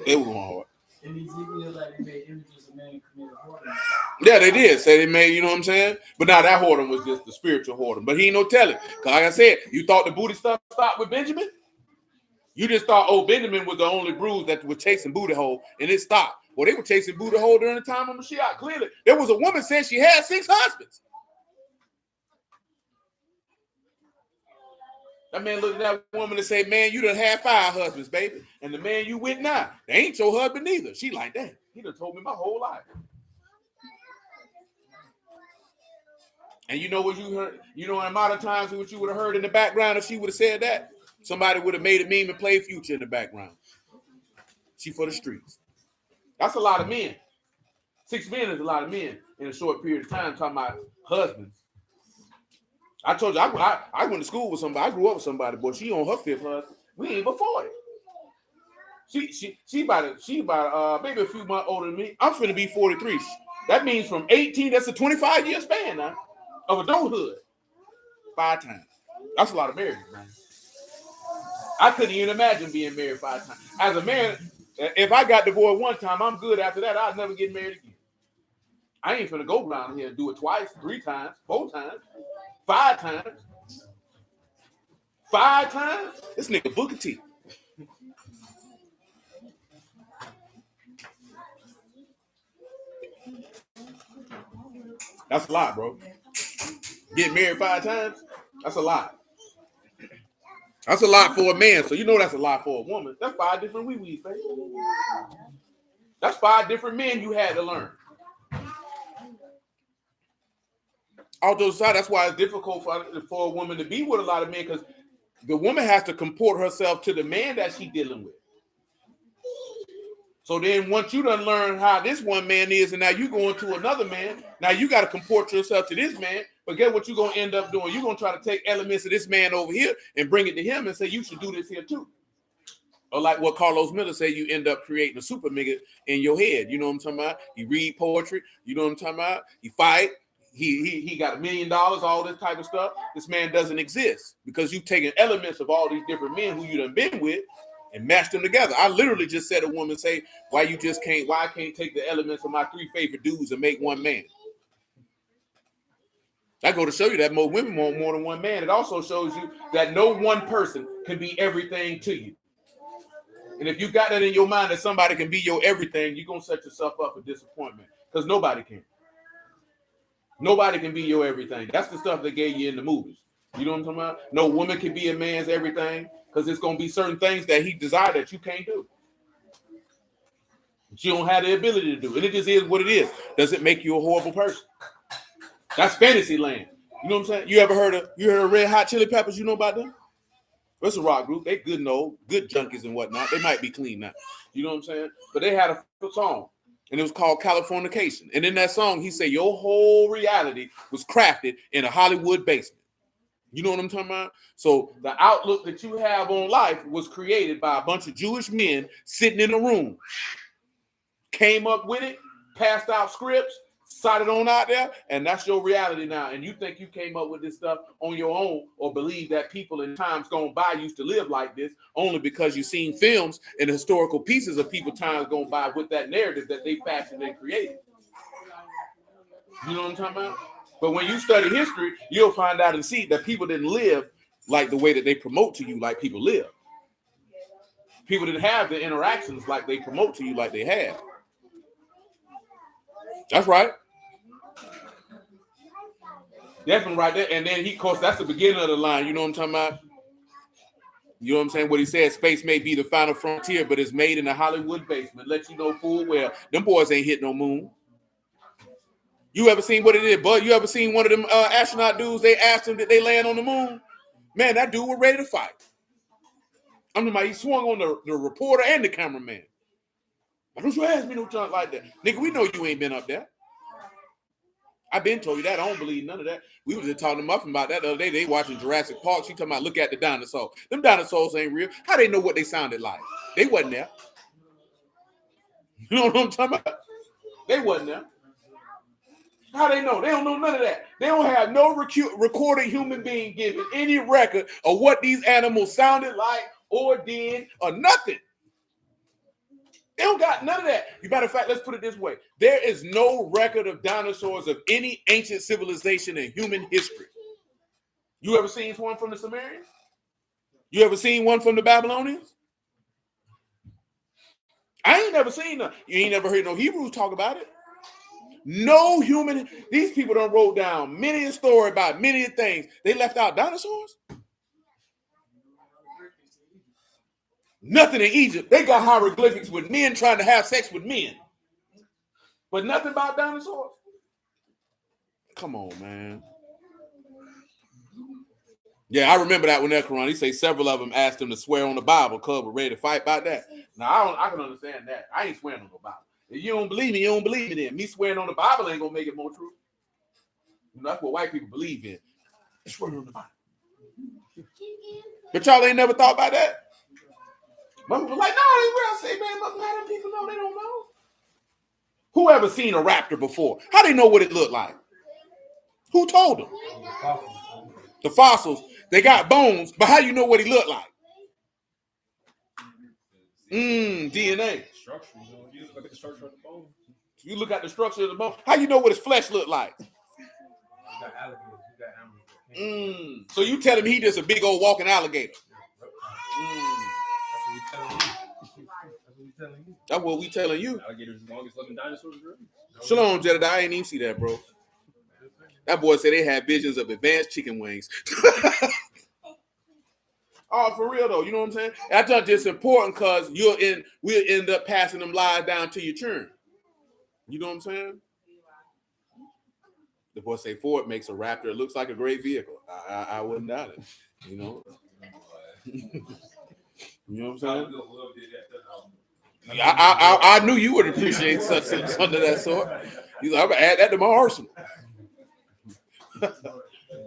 They were going hard. In Ezekiel, like they made images of men committed whoredom. Yeah, they did. Say they made, you know what I'm saying? But now that whoredom was just the spiritual whoredom. But he ain't no telling. Because like I said, you thought the booty stuff stopped with Benjamin? You just thought, oh, Benjamin was the only bruise that was chasing booty hole, and it stopped. Well, they were chasing booty hole during the time of Mashiach. Clearly, there was a woman saying she had 6 husbands. That man looked at that woman and said, man, you done had 5 husbands, baby. And the man you with now, they ain't your husband either. She like that. He done told me my whole life. And you know what you heard? You know, in modern times, what you would have heard in the background if she would have said that? Somebody would have made a meme and played Future in the background. She for the streets. That's a lot of men. 6 men is a lot of men in a short period of time talking about husbands. I told you, I went to school with somebody. I grew up with somebody, boy. She on her 5th husband. We ain't even 40. She about maybe a few months older than me. I'm finna be 43. That means from 18, that's a 25-year span now of adulthood. 5 times. That's a lot of marriages, man. I couldn't even imagine being married 5 times. As a man, if I got divorced 1 time, I'm good. After that, I'll never get married again. I ain't finna go around here and do it twice, 3 times, 4 times, 5 times. 5 times? This nigga Booker T. That's a lot, bro. Get married 5 times? That's a lot. That's a lot for a man, so you know that's a lot for a woman. That's 5 different wee-wees, baby. That's 5 different men you had to learn. Although that's why it's difficult for a woman to be with a lot of men, because the woman has to comport herself to the man that she's dealing with. So then once you done learn how this one man is, and now you going to another man, now you got to comport yourself to this man. But guess what you're going to end up doing? You're going to try to take elements of this man over here and bring it to him and say, you should do this here too. Or like what Carlos Miller said, you end up creating a super nigga in your head. You know what I'm talking about? He read poetry. You know what I'm talking about? He fight. He got $1 million, all this type of stuff. This man doesn't exist because you've taken elements of all these different men who you done been with and mashed them together. I literally just said a woman say, why I can't take the elements of my 3 favorite dudes and make one man. I go to show you that more women want more than one man. It also shows you that no one person can be everything to you. And if you got that in your mind that somebody can be your everything, you're going to set yourself up for disappointment because nobody can. Nobody can be your everything. That's the stuff they gave you in the movies. You know what I'm talking about? No woman can be a man's everything because it's going to be certain things that he desires that you can't do. That you don't have the ability to do. And it just is what it is. Does it make you a horrible person? That's fantasy land. You know what I'm saying? You ever heard of Red Hot Chili Peppers? You know about them? That's a rock group. They good and old, good junkies and whatnot. They might be clean now. You know what I'm saying? But they had a song, and it was called Californication. And in that song, he said your whole reality was crafted in a Hollywood basement. You know what I'm talking about? So the outlook that you have on life was created by a bunch of Jewish men sitting in a room. Came up with it, passed out scripts, decided on out there, and that's your reality now. And you think you came up with this stuff on your own, or believe that people in times gone by used to live like this only because you've seen films and historical pieces of people times gone by with that narrative that they fashioned and created. You know what I'm talking about? But when you study history, you'll find out and see that people didn't live like the way that they promote to you like people live. People didn't have the interactions like they promote to you like they have. That's right. Definitely right there. And then of course, that's the beginning of the line. You know what I'm talking about? You know what I'm saying? What he said, space may be the final frontier, but it's made in a Hollywood basement. Let you know full well, them boys ain't hit no moon. You ever seen what it is, bud? You ever seen one of them astronaut dudes? They asked him, did they land on the moon? Man, that dude was ready to fight. I'm talking about he swung on the reporter and the cameraman. Why don't you ask me no junk like that? Nigga, we know you ain't been up there. I've been told you that. I don't believe none of that. We was just talking to Muffin about that the other day. They watching Jurassic Park. She talking about, look at the dinosaurs. Them dinosaurs ain't real. How they know what they sounded like? They wasn't there. You know what I'm talking about? They wasn't there. How they know? They don't know none of that. They don't have no recorded human being giving any record of what these animals sounded like or did or nothing. They don't got none of that. As a matter of fact, let's put it this way. There is no record of dinosaurs of any ancient civilization in human history. You ever seen one from the Sumerians? You ever seen one from the Babylonians? I ain't never seen none. You ain't never heard no Hebrews talk about it. No human. These people done wrote down many a story about many things. They left out dinosaurs. Nothing in Egypt. They got hieroglyphics with men trying to have sex with men. But nothing about dinosaurs. Come on, man. Yeah, I remember that when they're Quran. He say several of them asked him to swear on the Bible because we're ready to fight about that. Now, I can understand that. I ain't swearing on the Bible. If you don't believe me, you don't believe me then. Me swearing on the Bible ain't going to make it more true. You know, that's what white people believe in. Swearing on the Bible. But y'all ain't never thought about that? Most people like, no, they real. Say, man, a lot of people know they don't know. Who ever seen a raptor before? How they know what it looked like? Who told them? The fossils. They got bones, but how you know what he looked like? DNA. You look at the structure of the bone. You look at the structure of the bone. How you know what his flesh looked like? You got alligators. You got animals. So you telling me he just a big old walking alligator? That's what we telling you. Alligators are the longest living dinosaurs, really. Shalom, Jedediah. I ain't even see that, bro. That boy said they had visions of advanced chicken wings. Oh, for real though, you know what I'm saying? I thought it's important because we'll end up passing them lies down to your children. You know what I'm saying? The boy say Ford makes a Raptor. It looks like a great vehicle. I wouldn't doubt it. You know. You know what I'm saying? I knew you would appreciate something of that sort. He's like, I'm gonna add that to my arsenal.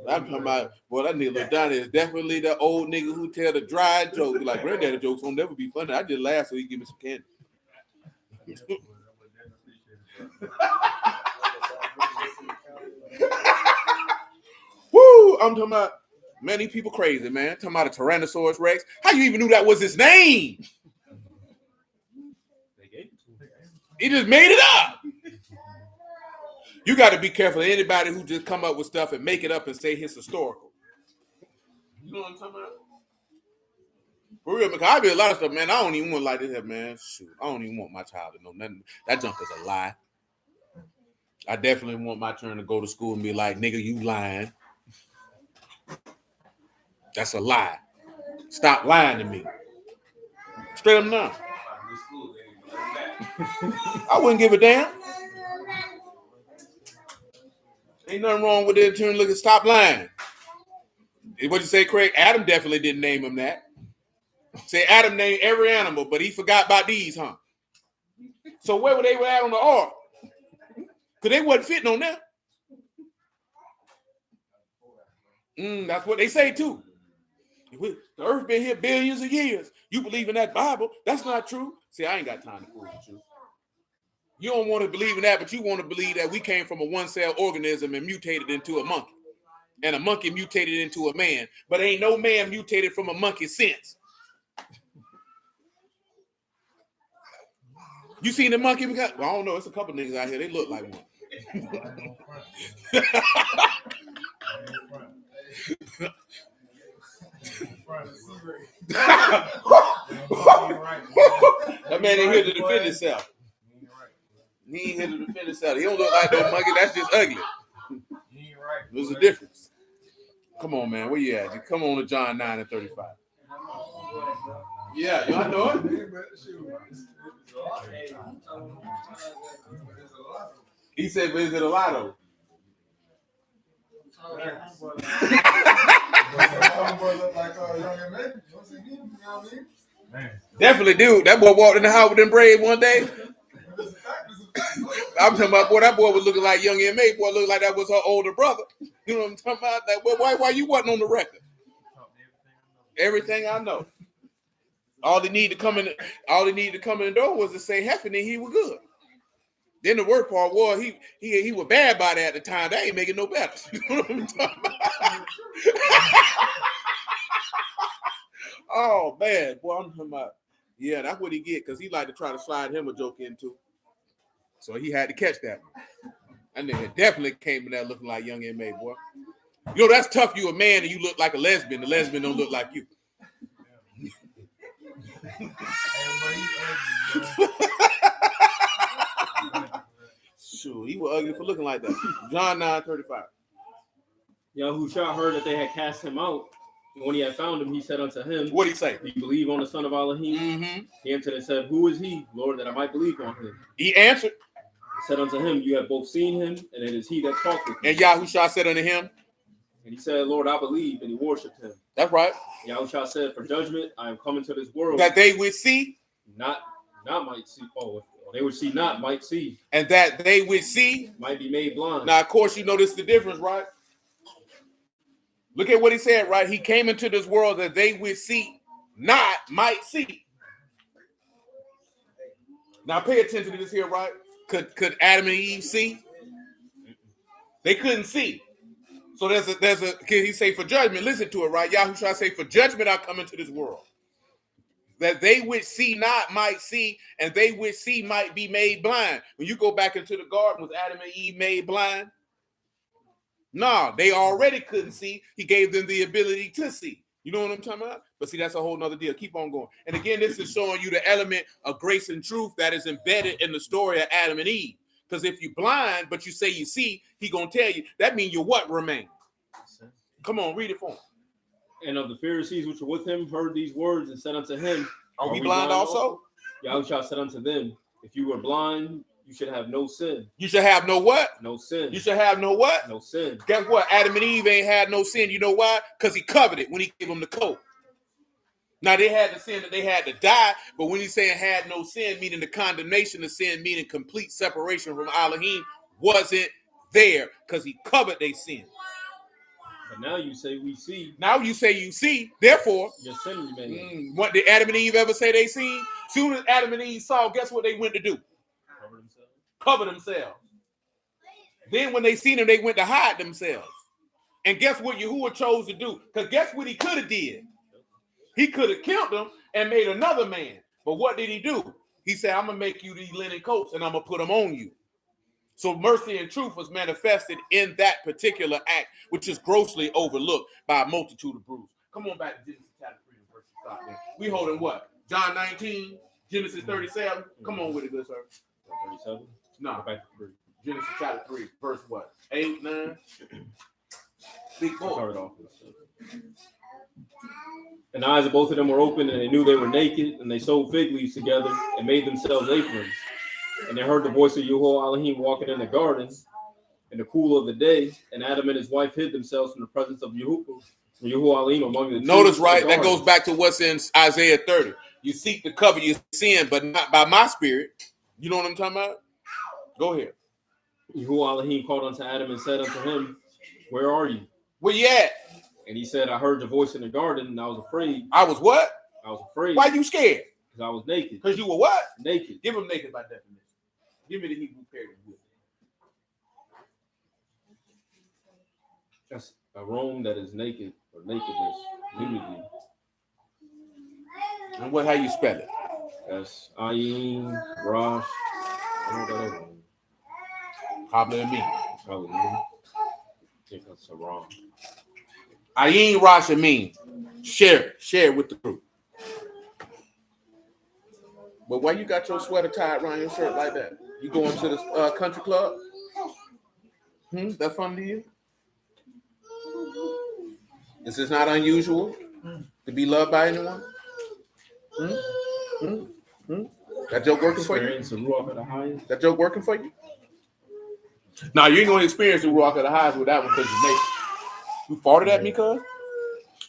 I'm talking about, boy, that nigga look down there is definitely the old nigga who tell the dry joke. Like, granddaddy jokes won't never be funny. I just laugh so he give me some candy. Woo! I'm talking about, man, these people crazy, man. Talking about a Tyrannosaurus Rex. How you even knew that was his name? He just made it up. You got to be careful of anybody who just come up with stuff and make it up and say it's historical. You know what I'm talking about? For real, because I be a lot of stuff, man. I don't even want like this, man. Shoot, I don't even want my child to know nothing. That junk is a lie. I definitely want my turn to go to school and be like, nigga, you lying. That's a lie. Stop lying to me. Straight up now. I wouldn't give a damn. Ain't nothing wrong with it. Turn, look, and stop lying. What you say, Craig? Adam definitely didn't name him that. Say Adam named every animal, but he forgot about these, huh? So where were they at on the ark? Because they wasn't fitting on that. That's what they say too. The earth been here billions of years. You believe in that Bible? That's not true. See, I ain't got time to fool with you. You don't want to believe in that, but you want to believe that we came from a one-cell organism and mutated into a monkey. And a monkey mutated into a man. But ain't no man mutated from a monkey since. You seen the monkey? Well, I don't know. It's a couple niggas out here. They look like one. That man ain't here to defend himself. He ain't here to defend himself. He don't look like no monkey. That's just ugly. There's a difference. Come on, man. Where you at? Come on to John 9 and 35. Yeah, y'all know it. He said, but is it a lotto? Definitely do. That boy walked in the house with them braids one day. I'm talking about, boy, that boy was looking like young M.A. Boy, looked like that was her older brother. You know what I'm talking about? That boy, why you wasn't on the record? Everything I know. All they need to come in the door was to say Heffin, and he was good. Then the worst part was he was bad by that at the time. That ain't making no better. You know what I'm talking about? Oh man, boy, I'm talking about. Yeah, that's what he get because he like to try to slide him a joke into. So he had to catch that one. And then definitely came in there looking like young M.A., boy. You know, that's tough. You a man and you look like a lesbian. The lesbian don't look like you. Sure, he was ugly for looking like that. John 9:35. Yahusha heard that they had cast him out. And when he had found him, he said unto him, What did he say? Do you believe on the Son of Elohim? Mm-hmm. He answered and said, Who is he, Lord, that I might believe on him? He answered. He said unto him, You have both seen him, and it is he that talked with you. And Yahusha said unto him, and he said, Lord, I believe, and he worshipped him. That's right. Yahusha said, For judgment I am come into this world. That they would see. Not might see. Oh, they would see not, might see. And that they would see. Might be made blind. Now, of course, you notice the difference, right? Look at what he said, right? He came into this world that they would see, not might see. Now, pay attention to this here, right? Could Adam and Eve see? They couldn't see. So there's a. Can he say for judgment? Listen to it, right? Yahusha say for judgment I come into this world. That they which see not might see, and they which see might be made blind. When you go back into the garden, was Adam and Eve made blind? No, they already couldn't see. He gave them the ability to see. You know what I'm talking about? But see, that's a whole nother deal. Keep on going. And again, this is showing you the element of grace and truth that is embedded in the story of Adam and Eve. Because if you're blind, but you say you see, he gonna tell you, that means you what remain? Come on, read it for him. And of the Pharisees which were with him heard these words and said unto him, Are we blind also? Yahusha said unto them, If you were blind, you should have no sin. You should have no what? No sin. You should have no what? No sin. Guess what? Adam and Eve ain't had no sin. You know why? Because he covered it when he gave them the coat. Now, they had the sin that they had to die, but when he's saying had no sin, meaning the condemnation of sin, meaning complete separation from Elohim, wasn't there because he covered their sin. But now you say we see. Now you say you see, therefore. Your sin remains. What did Adam and Eve ever say they seen? Soon as Adam and Eve saw, guess what they went to do? Cover themselves. Then when they seen him, they went to hide themselves. And guess what Yahuwah chose to do? Because guess what he could have did? He could have killed them and made another man. But what did he do? He said, I'm going to make you these linen coats and I'm going to put them on you. So mercy and truth was manifested in that particular act, which is grossly overlooked by a multitude of brews. Come on back to Genesis chapter 3 and verse 5. We holding what? John 19, Genesis 37. Come on with it, good sir. 37? No, back to 3. Genesis chapter 3, verse what? 8, 9? Big boy. And the eyes of both of them were open, and they knew they were naked, and they sewed fig leaves together and made themselves aprons. And they heard the voice of Yahuwah Elohim walking in the garden in the cool of the day, and Adam and his wife hid themselves from the presence of Yahuwah Elohim among the Notice, right, that goes back to what's in Isaiah 30. You seek to cover your sin, but not by my spirit. You know what I'm talking about? Go ahead. Yahuwah Elohim called unto Adam and said unto him, Where are you? Where you at? And he said, I heard your voice in the garden, and I was afraid. I was what? I was afraid. Why you scared? Because I was naked. Because you were what? Naked. Give them naked by definition. Give me the Hebrew period. That's a room that is naked or nakedness, nudity. And how you spell it? That's Ayin, Rosh. I don't know that other one. Probably me. Probably me. I think that's wrong. Ayin, Rosh, and me. Share with the group. But why you got your sweater tied around your shirt like that? You going to the country club? That's fun to you? This is not unusual to be loved by anyone? That joke working for you? Experience the Ruach of the highest. That joke working for you? Now you ain't gonna experience the Ruach of the highest with that one because you're naked. You farted at me, cuz?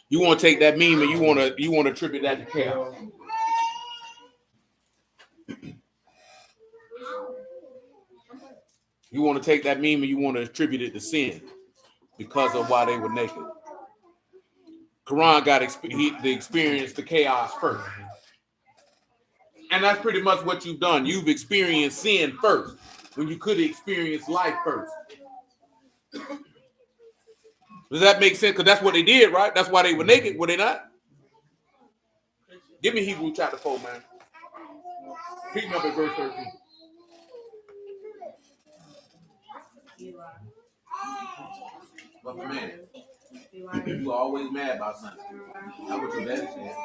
You want to take that meme and you want to attribute that to chaos. You want to take that meme and you want to attribute it to sin because of why they were naked. Quran got the experience the chaos first. And that's pretty much what you've done. You've experienced sin first when you could have experienced life first. Does that make sense? Because that's what they did, right? That's why they were naked, were they not? Give me Hebrew chapter 4, man. Pick me up at verse 13. But man, you always mad about something. That's what your daddy said.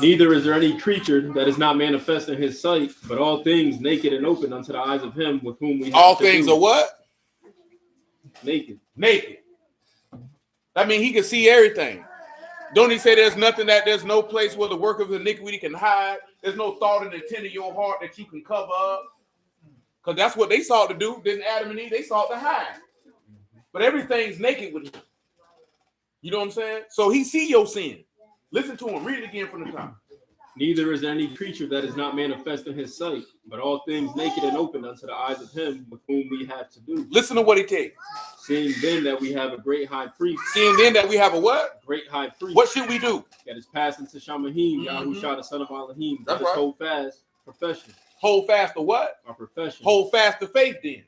Neither is there any creature that is not manifest in his sight, but all things naked and open unto the eyes of him with whom we have all to things do. are what? Naked. Naked. That means he can see everything. Don't he say there's no place where the work of iniquity can hide? There's no thought and intent in your heart that you can cover up. Because that's what they sought to do. Didn't Adam and Eve? They sought to hide. But everything's naked with him. You know what I'm saying? So he see your sin. Listen to him. Read it again from the top. Neither is there any creature that is not manifest in his sight, but all things naked and open unto the eyes of him with whom we have to do. Listen to what he takes. Seeing then that we have a great high priest. Seeing then that we have a what? Great high priest. What should we do? That is passing to Shamahim, Yahusha, the son of Elohim. That's Let us right. hold fast profession. Hold fast to what? Our profession. Hold fast to faith then.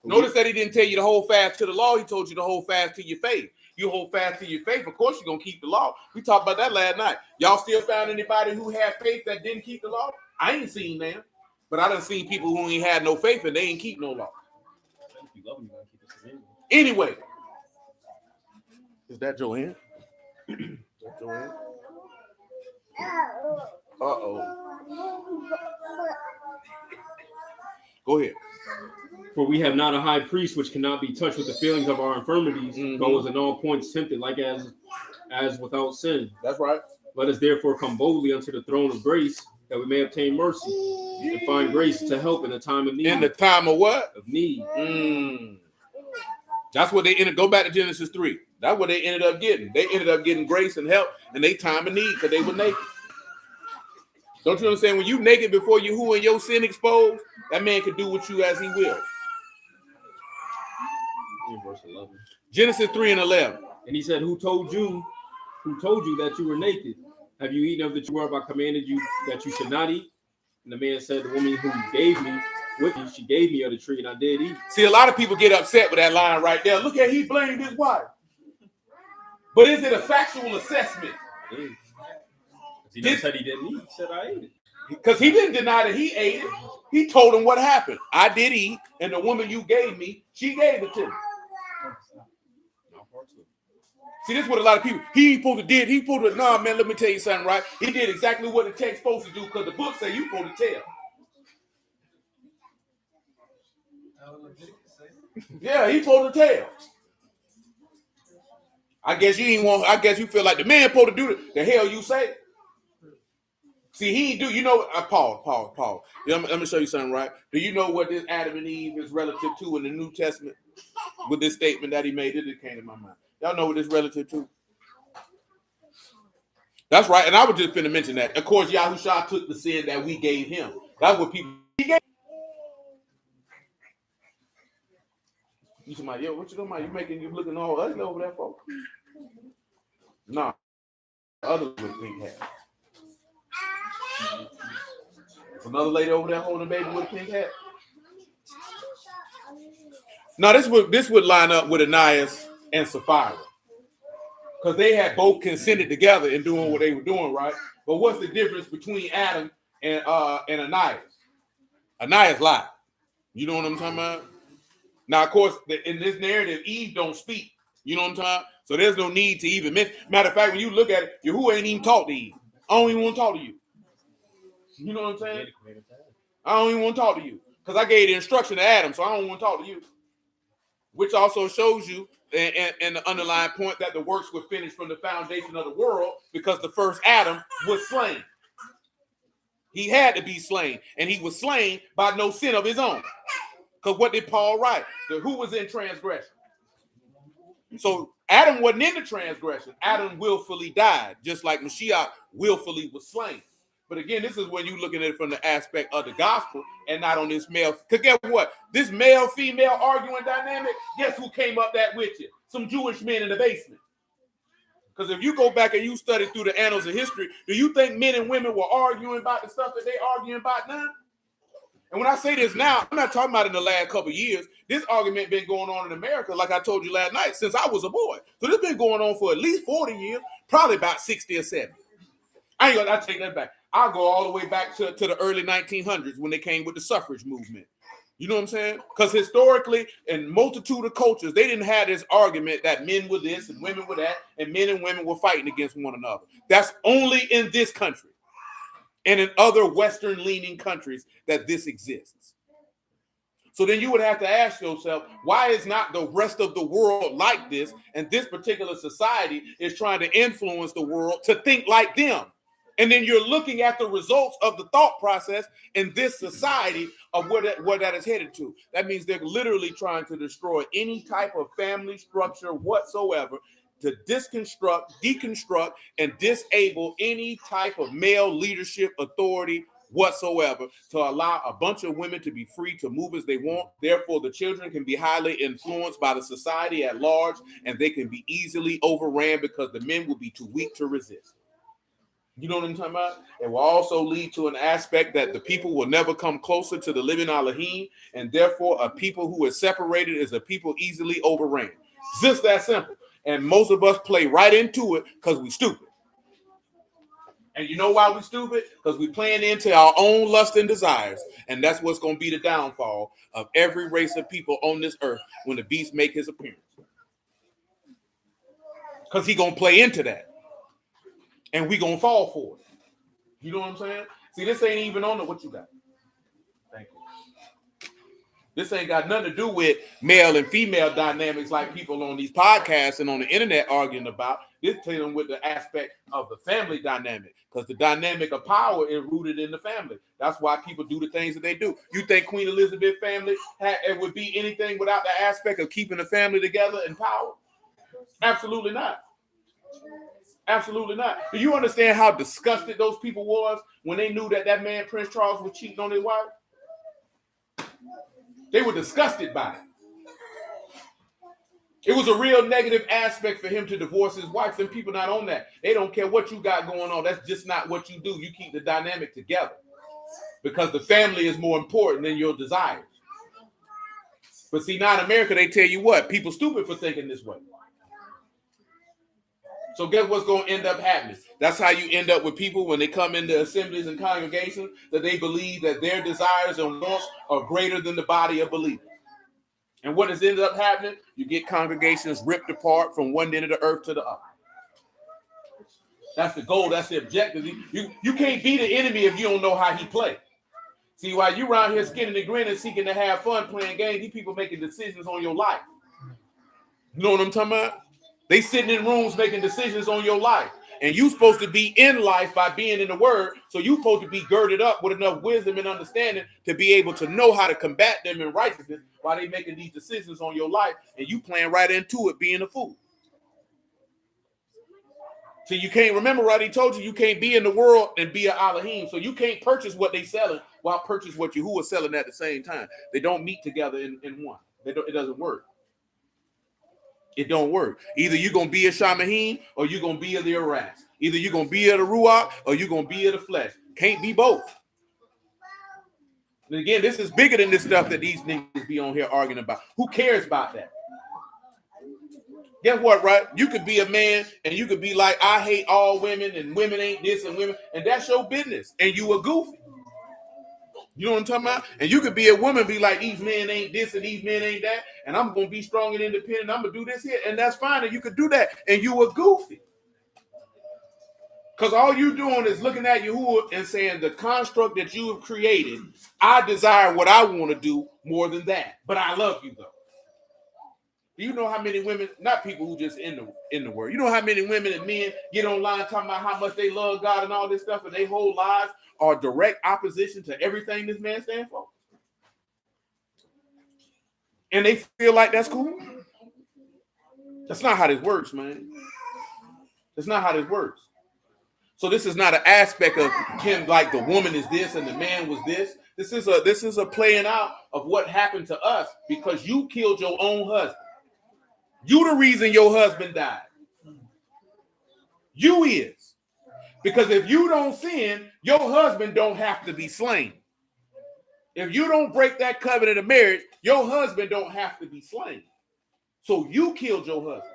Notice that he didn't tell you to hold fast to the law. He told you to hold fast to your faith. You hold fast to your faith. Of course, you're going to keep the law. We talked about that last night. Y'all still found anybody who had faith that didn't keep the law? I ain't seen them. But I done seen people who ain't had no faith and they ain't keep no law. Anyway. Is that Joanne? Joanne? Uh-oh. Go ahead. For we have not a high priest which cannot be touched with the feelings of our infirmities, but was in all points tempted, like as without sin. That's right. Let us therefore come boldly unto the throne of grace, that we may obtain mercy and find grace to help in the time of need. In the time of what? Of need. That's what they ended. Go back to Genesis 3. That's what they ended up getting. They ended up getting grace and help in their time of need because they were naked. Don't you understand? When you naked before you who and your sin exposed, that man can do with you as he will. Verse 11. Genesis 3 and 11. And he said, Who told you that you were naked? Have you eaten of the tree whereof I commanded you that you should not eat? And the man said, The woman who gave me with you, she gave me of the tree, and I did eat. See, a lot of people get upset with that line right there. Look at he blamed his wife. But is it a factual assessment? It is. He just said he didn't eat. He said I ate it. Because he didn't deny that he ate it. He told him what happened. I did eat, and the woman you gave me, she gave it to me. See, this is what a lot of people, he supposed to, nah, man, let me tell you something, right? He did exactly what the text supposed to do because the book say you supposed to tell. Yeah, he supposed to tell. I guess you feel like the man supposed to do the hell you say. See, he do, you know, Paul. Let me show you something, right? Do you know what this Adam and Eve is relative to in the New Testament? With this statement that he made, it came to my mind. Y'all know what it's relative to? That's right, and I was just finna mention that. Of course, Yahusha took the sin that we gave him. That's what people gave. You somebody, yo, what you doing? You looking all ugly over there, folks? Nah, others would think that. Another lady over there holding a baby with a pink hat. Now this would line up with Ananias and Sapphira, because they had both consented together in doing what they were doing, right? But what's the difference between Adam and Ananias? Ananias lied. You know what I'm talking about? Now, of course, in this narrative, Eve don't speak. You know what I'm talking about? So there's no need to even mention. Matter of fact, when you look at it, Yahuwah ain't even talk to Eve. I don't even want to talk to you. You know what I'm saying? I don't even want to talk to you, because I gave the instruction to Adam, so I don't want to talk to you. Which also shows you, and the underlying point, that the works were finished from the foundation of the world, because the first Adam was slain. He had to be slain, and he was slain by no sin of his own. Because what did Paul write? Who was in transgression? So Adam wasn't in the transgression. Adam willfully died, just like Mashiach willfully was slain. But again, this is when you're looking at it from the aspect of the gospel and not on this male. Because guess what? This male-female arguing dynamic, guess who came up that with you? Some Jewish men in the basement. Because if you go back and you study through the annals of history, do you think men and women were arguing about the stuff that they arguing about now? And when I say this now, I'm not talking about in the last couple of years. This argument been going on in America, like I told you last night, since I was a boy. So this been going on for at least 40 years, probably about 60 or 70. I take that back. I'll go all the way back to the early 1900s when they came with the suffrage movement. You know what I'm saying? Because historically, in multitude of cultures, they didn't have this argument that men were this and women were that, and men and women were fighting against one another. That's only in this country and in other Western-leaning countries that this exists. So then you would have to ask yourself, why is not the rest of the world like this, and this particular society is trying to influence the world to think like them? And then you're looking at the results of the thought process in this society of where that is headed to. That means they're literally trying to destroy any type of family structure whatsoever, to deconstruct, and disable any type of male leadership authority whatsoever, to allow a bunch of women to be free to move as they want. Therefore, the children can be highly influenced by the society at large, and they can be easily overran because the men will be too weak to resist. You know what I'm talking about? It will also lead to an aspect that the people will never come closer to the living Elohim, and therefore a people who is separated is a people easily overran. Just that simple. And most of us play right into it because we stupid. And you know why we stupid? Because we playing into our own lust and desires. And that's what's going to be the downfall of every race of people on this earth when the beast make his appearance. Because he going to play into that. And we going to fall for it. You know what I'm saying? See, this ain't even on the what you got. Thank you. This ain't got nothing to do with male and female dynamics like people on these podcasts and on the internet arguing about. This dealing with the aspect of the family dynamic, because the dynamic of power is rooted in the family. That's why people do the things that they do. You think Queen Elizabeth's family it would be anything without the aspect of keeping the family together and power? Absolutely not. Absolutely not. Do you understand how disgusted those people was when they knew that man Prince Charles was cheating on his wife? They were disgusted by it. It was a real negative aspect for him to divorce his wife. And people not on that. They don't care what you got going on. That's just not what you do. You keep the dynamic together because the family is more important than your desires. But see, now in America, they tell you what? People stupid for thinking this way. So guess what's going to end up happening? That's how you end up with people when they come into assemblies and congregations, that they believe that their desires and wants are greater than the body of believers. And what has ended up happening? You get congregations ripped apart from one end of the earth to the other. That's the goal. That's the objective. You can't be the enemy if you don't know how he plays. See, while you around here skinning and grinning, seeking to have fun, playing games, these people making decisions on your life. You know what I'm talking about? They sitting in rooms making decisions on your life. And you supposed to be in life by being in the word. So you supposed to be girded up with enough wisdom and understanding to be able to know how to combat them in righteousness while they making these decisions on your life. And you playing right into it, being a fool. So you can't, remember what he told you, you can't be in the world and be an Elohim. So you can't purchase what they selling while purchase what Yahuwah selling at the same time. They don't meet together in one. It doesn't work. It don't work. Either you're going to be a Shamahim or you're going to be of the Aras. Either you're going to be of the Ruach or you're going to be of the flesh. Can't be both. And again, this is bigger than this stuff that these niggas be on here arguing about. Who cares about that? Guess what, right? You could be a man and you could be like, I hate all women and women ain't this and women, and that's your business. And you a goofy. You know what I'm talking about? And you could be a woman, be like, these men ain't this and these men ain't that, and I'm gonna be strong and independent. I'm gonna do this here, and that's fine. And you could do that, and you a goofy. Because all you doing is looking at Yahuwah and saying the construct that you have created, I desire what I want to do more than that. But I love you though. Do you know how many women, not people who just in the word, you know how many women and men get online talking about how much they love God and all this stuff, and their whole lives are direct opposition to everything this man stands for? And they feel like that's cool? That's not how this works, man. That's not how this works. So this is not an aspect of him like the woman is this and the man was this. This is a playing out of what happened to us because you killed your own husband. You the reason your husband died. You is. Because if you don't sin, your husband don't have to be slain. If you don't break that covenant of marriage, your husband don't have to be slain. So you killed your husband.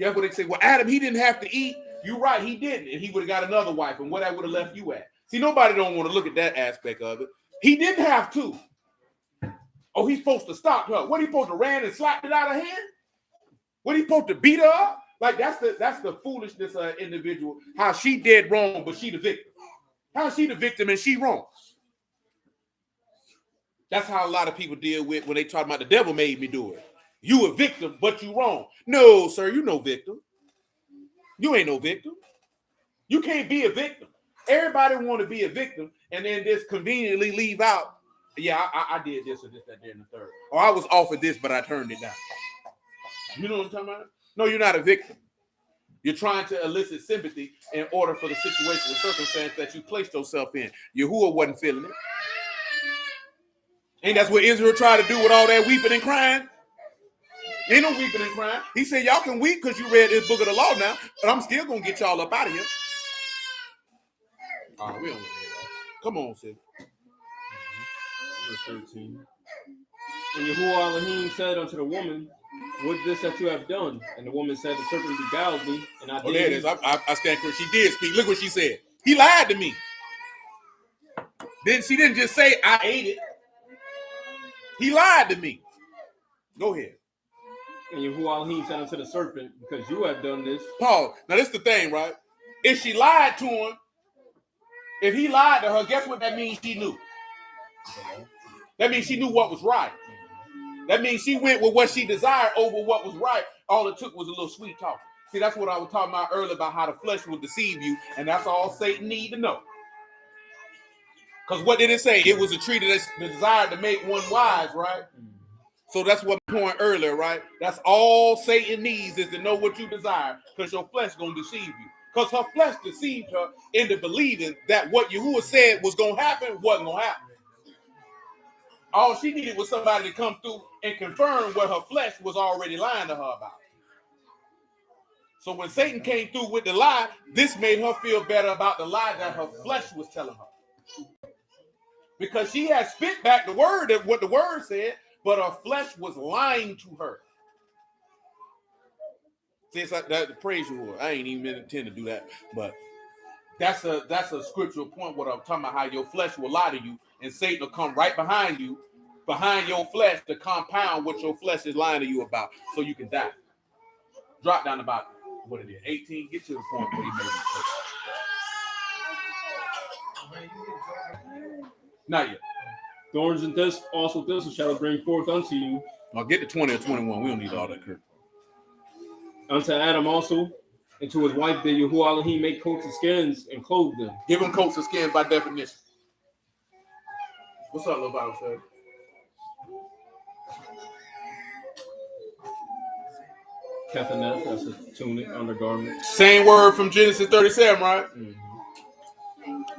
That's what they say. Well, Adam, he didn't have to eat. You're right, he didn't. And he would have got another wife. And what that would have left you at. See, nobody don't want to look at that aspect of it. He didn't have to. Oh, he's supposed to stop her. What, he supposed to ran and slapped it out of hand? What, he supposed to beat her up? Like, that's the foolishness of an individual. How she did wrong, but she the victim. How is she the victim and she wrong? That's how a lot of people deal with when they talk about the devil made me do it. You a victim, but you wrong. No, sir, you no victim. You ain't no victim. You can't be a victim. Everybody want to be a victim and then just conveniently leave out. Yeah, I did this or this, that, there, and the third. Or I was offered this, but I turned it down. You know what I'm talking about? No, you're not a victim. You're trying to elicit sympathy in order for the situation or circumstance that you placed yourself in. Yahuwah wasn't feeling it. Ain't that's what Israel tried to do with all that weeping and crying? Ain't no weeping and crying. He said, y'all can weep because you read this book of the law now, but I'm still going to get y'all up out of here. Oh, we don't want to hear that. Come on, sis. Verse 13. And Yahuwah Elohim said unto the woman, what is this that you have done? And the woman said, the serpent beguiled me, and I did. Oh, there it is. I stand corrected. She did speak. Look what she said. He lied to me. She didn't just say, I ate it. He lied to me. Go ahead. And Yahuwah Elohim said unto the serpent, because you have done this. Paul, now this is the thing, right? If she lied to him, if he lied to her, guess what that means she knew? That means she knew what was right. That means she went with what she desired over what was right. All it took was a little sweet talk. See, that's what I was talking about earlier about how the flesh will deceive you, and that's all Satan need to know. Because what did it say? It was a tree that desired to make one wise, right? So that's what I'm point earlier, right? That's all Satan needs is to know what you desire, because your flesh going to deceive you. Because her flesh deceived her into believing that what Yahuwah said was going to happen wasn't going to happen. All she needed was somebody to come through and confirm what her flesh was already lying to her about. So when Satan came through with the lie, this made her feel better about the lie that her flesh was telling her. Because she had spit back the word of what the word said, but her flesh was lying to her. See, it's like that, praise you. I ain't even intend to do that, but that's a scriptural point. What I'm talking about, how your flesh will lie to you, and Satan will come right behind you, behind your flesh, to compound what your flesh is lying to you about, so you can die. Drop down about what it is, 18. Get to the point where he made it. Not yet. Thorns and thistles shall it bring forth unto you. I'll get to 20 or 21. We don't need all that, Kurt. Unto Adam also, and to his wife did Yahuwah Elohim make coats of skins and clothe them. Give them coats of skins by definition. What's up, little Bible said? Kephaneth, that's a tunic, undergarment. Same word from Genesis 37, right? Mm-hmm.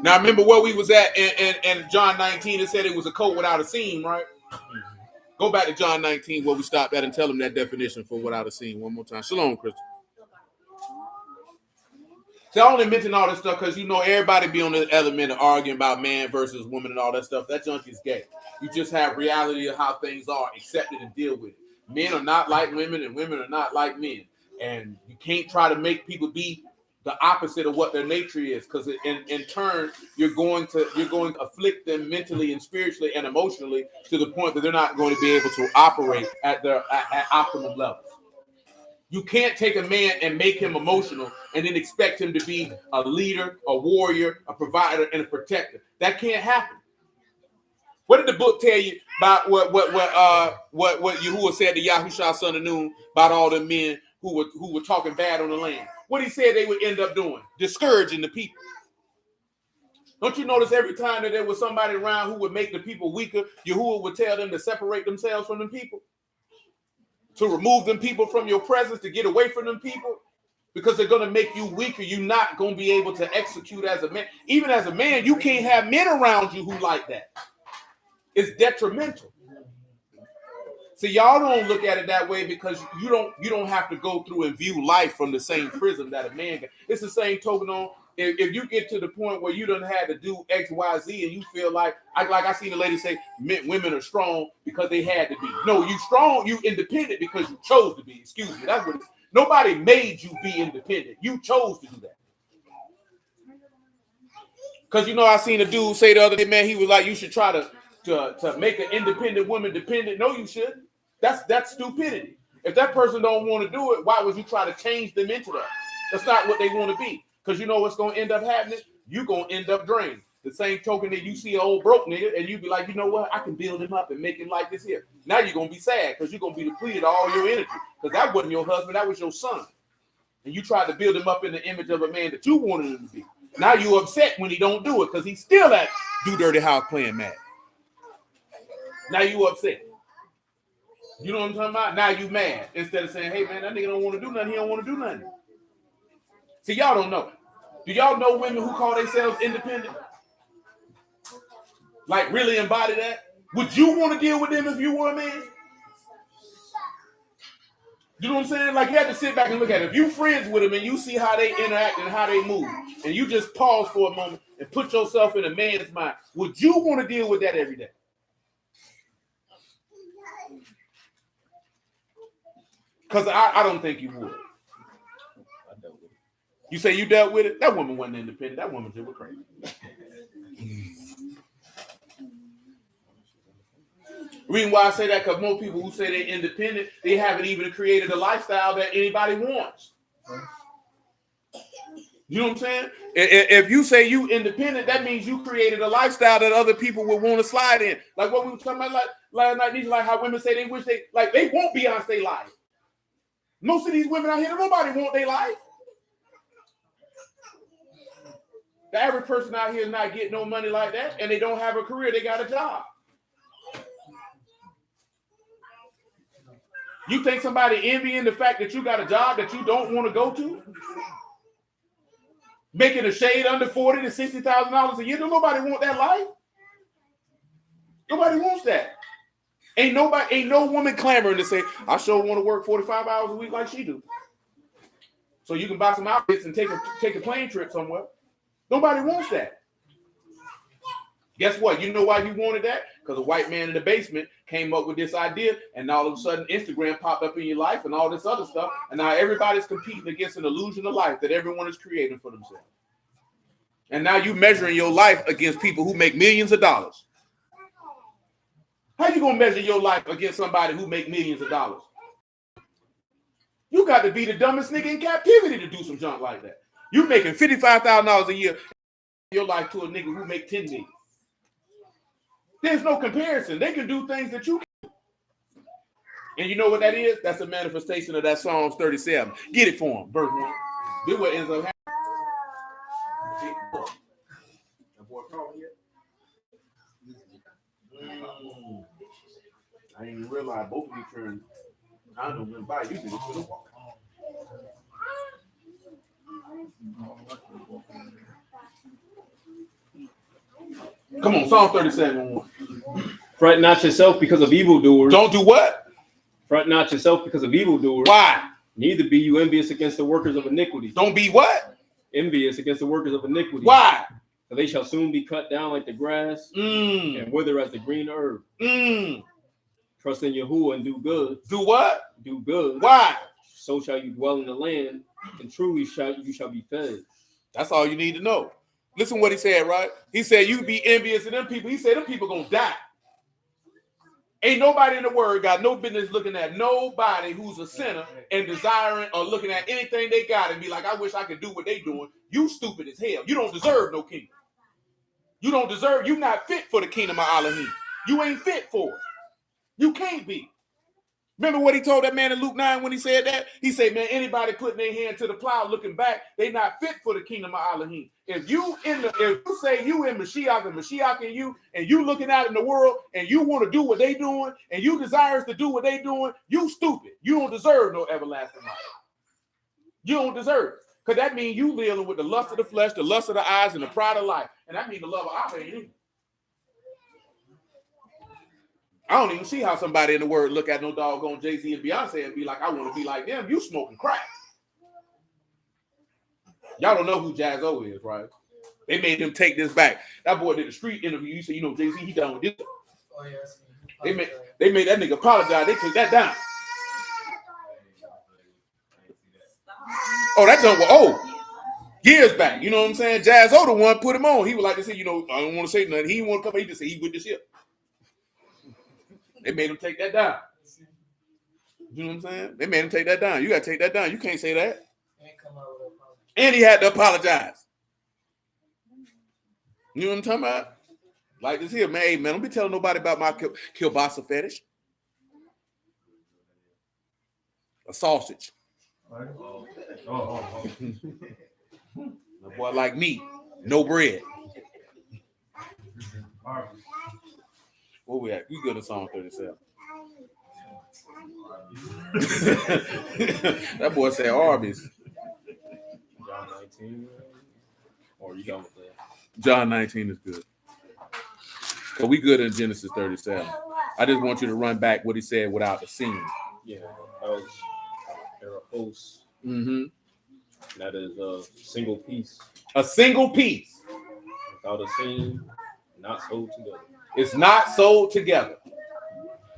Now remember where we was at in John 19. It said it was a coat without a seam, right? Mm-hmm. Go back to John 19 where we stopped at and tell them that definition for without a seam one more time. Shalom, Crystal. So I only mention all this stuff because you know everybody be on the element of arguing about man versus woman and all that stuff. That junk is gay. You just have reality of how things are, accept it and deal with it. Men are not like women and women are not like men. And you can't try to make people be the opposite of what their nature is, because in turn you're going to afflict them mentally and spiritually and emotionally to the point that they're not going to be able to operate at their at optimum levels. You can't take a man and make him emotional and then expect him to be a leader, a warrior, a provider, and a protector. That can't happen. What did the book tell you about what Yahuwah said to Yahusha, son of Nun, about all the men who were talking bad on the land? What he said they would end up doing? Discouraging the people. Don't you notice every time that there was somebody around who would make the people weaker, Yahuwah would tell them to separate themselves from the people? To remove them people from your presence, to get away from them people? Because they're going to make you weaker. You're not going to be able to execute as a man. Even as a man, you can't have men around you who like that. It's detrimental. See, y'all don't look at it that way because you don't have to go through and view life from the same prism that a man can. It's the same token on if you get to the point where you done had to do X, Y, Z, and you feel like I seen a lady say women are strong because they had to be. No, you strong, you independent because you chose to be. Excuse me. That's what it is. Nobody made you be independent. You chose to do that. Because you know, I seen a dude say the other day, man, he was like, you should try to make an independent woman dependent. No, you shouldn't. That's stupidity. If that person don't want to do it, why would you try to change them into that? That's not what they want to be. Because you know what's going to end up happening? You're going to end up drained. The same token that you see an old broke nigga and you be like, you know what? I can build him up and make him like this here. Now you're going to be sad because you're going to be depleted of all your energy. Because that wasn't your husband. That was your son. And you tried to build him up in the image of a man that you wanted him to be. Now you're upset when he don't do it because he's still at Do Dirty House playing mad. Now you upset. You know what I'm talking about? Now you mad. Instead of saying, hey, man, that nigga don't want to do nothing. He don't want to do nothing. See, y'all don't know. Do y'all know women who call themselves independent? Like really embody that? Would you want to deal with them if you were a man? You know what I'm saying? Like you have to sit back and look at it. If you friends with them and you see how they interact and how they move, and you just pause for a moment and put yourself in a man's mind, would you want to deal with that every day? Because I don't think you would. You say you dealt with it? That woman wasn't independent. That woman just was crazy. The reason why I say that, because most people who say they're independent, they haven't even created a lifestyle that anybody wants. You know what I'm saying? If you say you independent, that means you created a lifestyle that other people would want to slide in. Like what we were talking about last night, like how women say they wish they want Beyonce life. Most of these women out here, nobody want their life. The average person out here is not getting no money like that, and they don't have a career. They got a job. You think somebody envying the fact that you got a job that you don't want to go to? Making a shade under $40,000 to $60,000 a year? Don't nobody want that life. Nobody wants that. Ain't no woman clamoring to say, I sure want to work 45 hours a week like she do. So you can buy some outfits and take a plane trip somewhere. Nobody wants that. Guess what? You know why you wanted that? Because a white man in the basement came up with this idea, and all of a sudden Instagram popped up in your life and all this other stuff, and now everybody's competing against an illusion of life that everyone is creating for themselves. And now you measuring your life against people who make millions of dollars. How you gonna measure your life against somebody who make millions of dollars? You got to be the dumbest nigga in captivity to do some junk like that. You making $55,000 a year your life to a nigga who make $10 million. There's no comparison. They can do things that you can. And you know what that is? That's a manifestation of that Psalms 37. Get it for him, verse 1. This is what ends up happening. That boy called yet? I didn't even realize both of you turned. I don't know by you did it to the wall. Come on, Psalm 37:1. Fret not yourself because of evildoers. Don't do what? Fret not yourself because of evildoers. Why? Neither be you envious against the workers of iniquity. Don't be what? envious against the workers of iniquity. Why? For they shall soon be cut down like the grass and wither as the green herb. Trust in Yahuwah and do good. Do what? Do good. Why? So shall you dwell in the land, and truly you shall be fed. That's all you need to know. Listen what he said, right? He said, you be envious of them people. He said, them people gonna die. Ain't nobody in the word got no business looking at nobody who's a sinner and desiring or looking at anything they got and be like, I wish I could do what they doing. You stupid as hell. You don't deserve no kingdom. You don't deserve, you not fit for the kingdom of Elohim. You ain't fit for it. You can't be. Remember what he told that man in Luke 9 when he said that? He said, man, anybody putting their hand to the plow looking back, they not fit for the kingdom of Elohim. If you say you in Mashiach and Mashiach in you, and you looking out in the world and you want to do what they doing, and you desires to do what they doing, you stupid. You don't deserve no everlasting life. You don't deserve it. Because that means you dealing with the lust of the flesh, the lust of the eyes, and the pride of life. And that means the love of Allah ain't in you. I don't even see how somebody in the word look at no doggone Jay-Z and Beyonce and be like, I want to be like them. You smoking crack. Y'all don't know who Jazzo is, right? They made him take this back. That boy did a street interview. You said, you know, Jay-Z, he done with this. Oh, yes. They made that nigga apologize. They took that down. Oh, that's years back. You know what I'm saying? Jazzo the one put him on. He would like to say, you know, I don't want to say nothing. He didn't want to come. He just said he with this shit. They made him take that down. You know what I'm saying? They made him take that down. You got to take that down. You can't say that. And he had to apologize. You know what I'm talking about? Like this here, man. Hey, man, don't be telling nobody about my kielbasa fetish. A sausage. A boy like me, no bread. Where we at? We good at Psalm 37. That boy said Arby's. John 19. Or you done with that? John 19 is good. So we good in Genesis 37. I just want you to run back what he said without the scene. Yeah, that was Eros. Mm-hmm. That is a single piece. A single piece. Without a scene, not sold together. It's not sold together.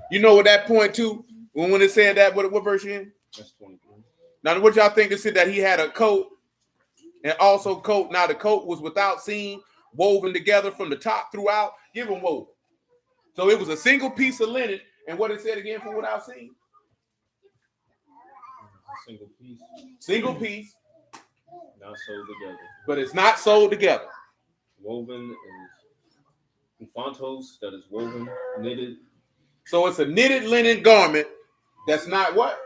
You know what that point to? When it said that, what verse you in? That's 23. Now, what y'all think? They said that he had a coat and also coat. Now, the coat was without seam, woven together from the top throughout. Give him woven. So it was a single piece of linen. And what it said again for without seam? Single piece. Single piece. Not sold together. But it's not sold together. Woven is infantos, that is woven, knitted. So it's a knitted linen garment that's not what?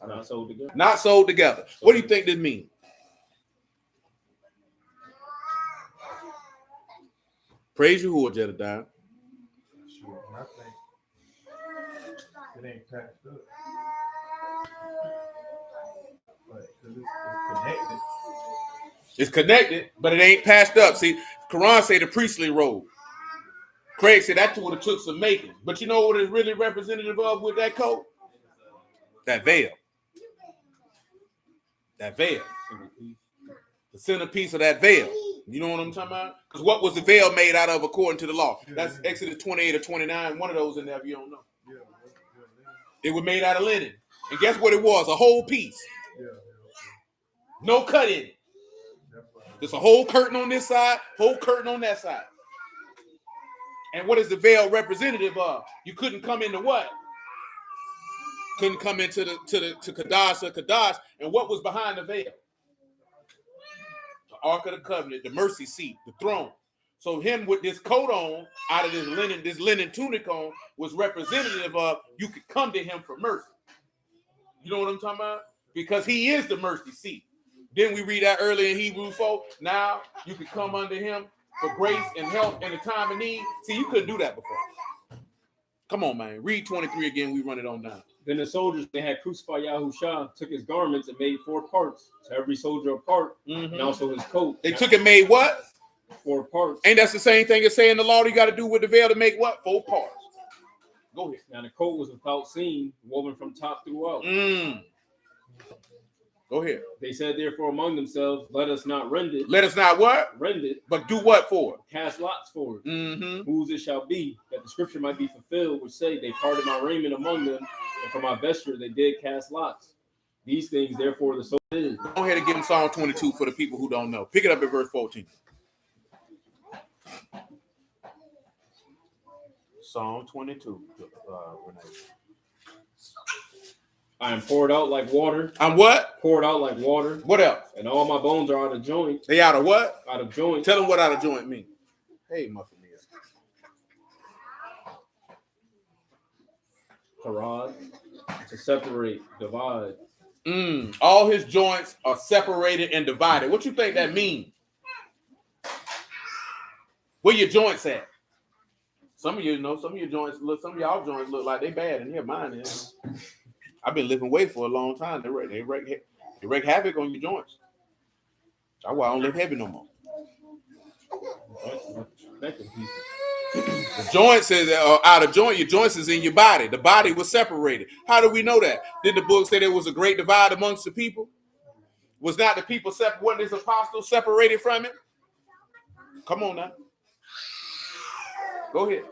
Not sold together. Not sold together. What do you think this means? Praise Yahuwah, Jedediah. Sure, I think it ain't patched up. But it's connected. It's connected, but it ain't patched up. See, Quran say the priestly robe. Craig said that would have took some making. But you know what it's really representative of with that coat? That veil. That veil. The centerpiece of that veil. You know what I'm talking about? Because what was the veil made out of according to the law? That's Exodus 28 or 29. One of those in there if you don't know. It was made out of linen. And guess what it was? A whole piece. No cut in it. There's a whole curtain on this side, whole curtain on that side. And what is the veil representative of? You couldn't come into what? Couldn't come into to Kadash or Kadash. And what was behind the veil? The Ark of the Covenant, the mercy seat, the throne. So him with this coat on, out of this linen tunic on, was representative of you could come to him for mercy. You know what I'm talking about? Because he is the mercy seat. Then we read that earlier in Hebrews 4. Now you can come under him for grace and help in a time of need. See, you couldn't do that before. Come on, man. Read 23 again. We run it on down. Then the soldiers, they had crucified Yahusha, took his garments and made 4 parts. To every soldier a part, and also his coat. They took and made what? 4 parts. Ain't that's the same thing as saying the law you got to do with the veil to make what? 4 parts. Go ahead. Now the coat was without seam, woven from top throughout. Go ahead. They said therefore among themselves, let us not rend it. Let us not what? Rend it. But do what for it? Cast lots for it. Mm-hmm. Whose it shall be, that the scripture might be fulfilled, which say, they parted my raiment among them, and for my vesture they did cast lots. These things, therefore, the soul is. Go ahead and give them Psalm 22 for the people who don't know. Pick it up at verse 14. Psalm 22. Renee. I am poured out like water. I'm what? Poured out like water. What else? And all my bones are out of joint. They out of what? Out of joint. Tell them what out of joint mean. Hey, muffin meal. Harad. To separate, divide. All his joints are separated and divided. What you think that means? Where your joints at? Some of you know, some of your joints look, some of y'all joints look like they bad, and here mine is. I've been lifting weight for a long time. They wreak havoc on your joints. That's why I don't lift heavy no more. The joints is out of joint. Your joints is in your body. The body was separated. How do we know that? Did the book say there was a great divide amongst the people? Was not the people separate? Wasn't his apostles separated from it? Come on now. Go ahead.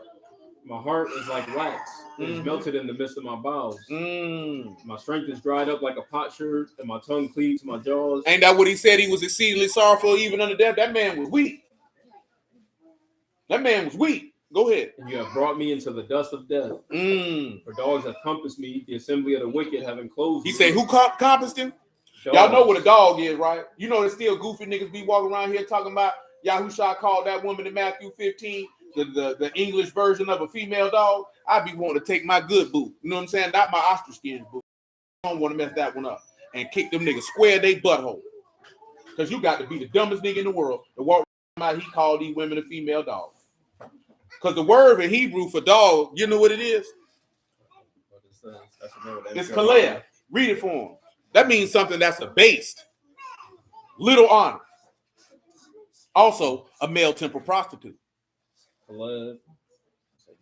My heart is like wax. It is melted in the midst of my bowels. My strength is dried up like a potsherd, and my tongue cleaves to my jaws. Ain't that what he said? He was exceedingly sorrowful even unto death. That man was weak. That man was weak. Go ahead. And you have brought me into the dust of death. For dogs have compassed me, the assembly of the wicked have enclosed me. He said, who compassed him? Dogs. Y'all know what a dog is, right? You know there's still goofy niggas be walking around here talking about Yahusha called that woman in Matthew 15 the English version of a female dog. I be wanting to take my good boot. You know what I'm saying? Not my ostrich skin boot. I don't want to mess that one up. And kick them niggas square they butthole. Because you got to be the dumbest nigga in the world to walk around he called these women a female dog. Because the word in Hebrew for dog, you know what it is? It's kaleh. Read it for him. That means something that's abased. Little honor. Also, a male temple prostitute. Kaleh, a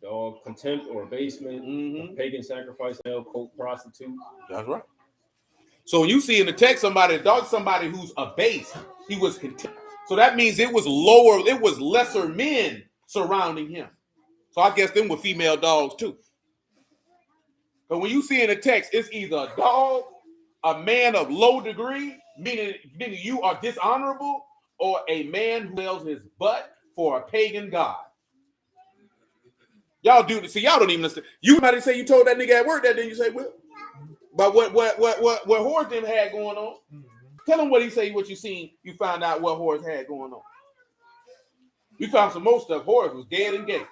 dog, contempt or abasement, pagan sacrifice, male cult prostitute. That's right. So when you see in the text somebody who's abased, he was contempt. So that means it was lower, it was lesser men surrounding him. So I guess them were female dogs too. But when you see in the text, it's either a dog, a man of low degree, meaning you are dishonorable, or a man who sells his butt for a pagan god. Y'all do this. See, y'all don't even understand. You might say you told that nigga at work that, then you say, well, but what Horace them had going on. Tell him what he say, what you seen, you found out what Horace had going on. We found some more stuff. Horace was dead and gay.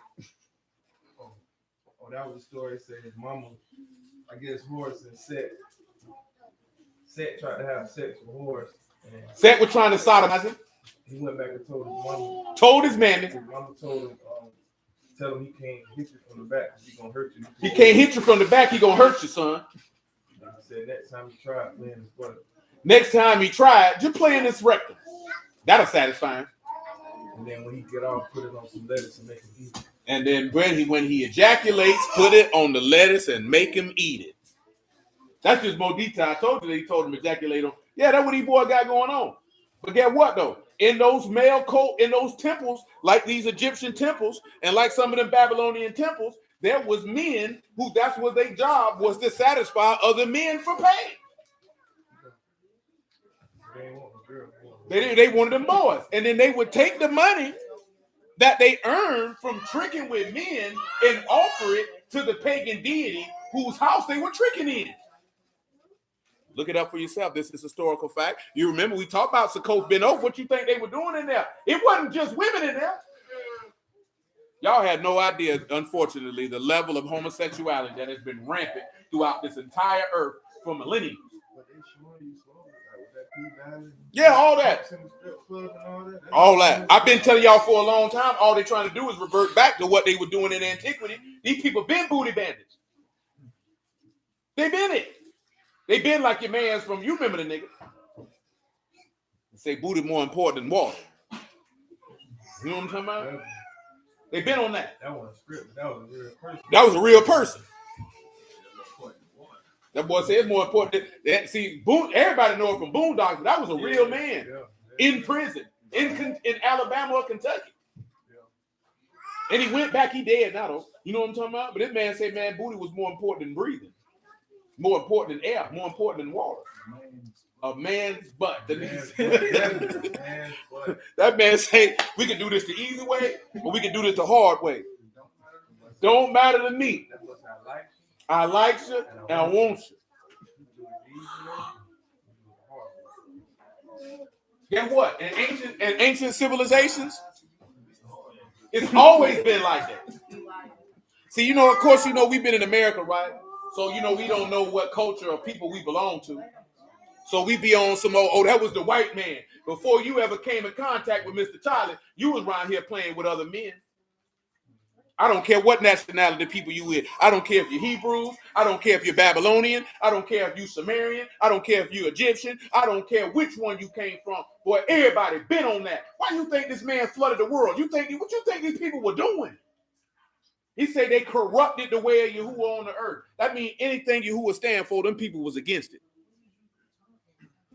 Oh, that was the story. Said his mama, I guess Horace and Seth tried to have sex with Horace. Seth was trying to sodomize him. He went back and told his mama. Told his mammy. His mama told him, tell him he can't hit you from the back. He gonna hurt you. He can't hit you from the back. He gonna hurt you, son. He said next time he tried playing his butt. Next time he tried, just play in his rectum. That'll satisfy him. And then when he get off, put it on some lettuce and make him eat it. And then when he ejaculates, put it on the lettuce and make him eat it. That's just more detail. I told you that he told him ejaculate on. Yeah, that's what these boy got going on. But get what though? In those male cult, in those temples, like these Egyptian temples, and like some of them Babylonian temples, there was men who that's what their job was to satisfy other men for pay. They wanted them boys, and then they would take the money that they earned from tricking with men and offer it to the pagan deity whose house they were tricking in. Look it up for yourself. This is historical fact. You remember we talked about Succoth Ben Oath. What you think they were doing in there? It wasn't just women in there. Y'all had no idea, unfortunately, the level of homosexuality that has been rampant throughout this entire earth for millennia. Yeah, all that. All that. I've been telling y'all for a long time, all they're trying to do is revert back to what they were doing in antiquity. These people been booty bandits. They been it. They been like your man's from, you remember the nigga. Say booty more important than water. You know what I'm talking about? They been on that. That wasn't a script. That was a real person. That was a real person. That boy said it's more important. See, everybody know it from Boondocks, but that was a real man in prison in Alabama or Kentucky. And he went back, he dead now though. You know what I'm talking about? But this man said, man, booty was more important than breathing. More important than air, more important than water. A man's butt. That man say, we can do this the easy way, or we can do this the hard way. Don't matter to me. I like you and I want you. Guess what? In ancient civilizations, it's always been like that. See, you know, of course, you know, we've been in America, right? So, you know, we don't know what culture or people we belong to. So we be on some old, oh, that was the white man. Before you ever came in contact with Mr. Tyler, you was around here playing with other men. I don't care what nationality people you with. I don't care if you're Hebrew. I don't care if you're Babylonian. I don't care if you're Sumerian. I don't care if you're Egyptian. I don't care which one you came from. Boy, everybody been on that. Why you think this man flooded the world? What you think these people were doing? He said they corrupted the way of Yahuwah on the earth. That means anything Yahuwah stand for, them people was against it.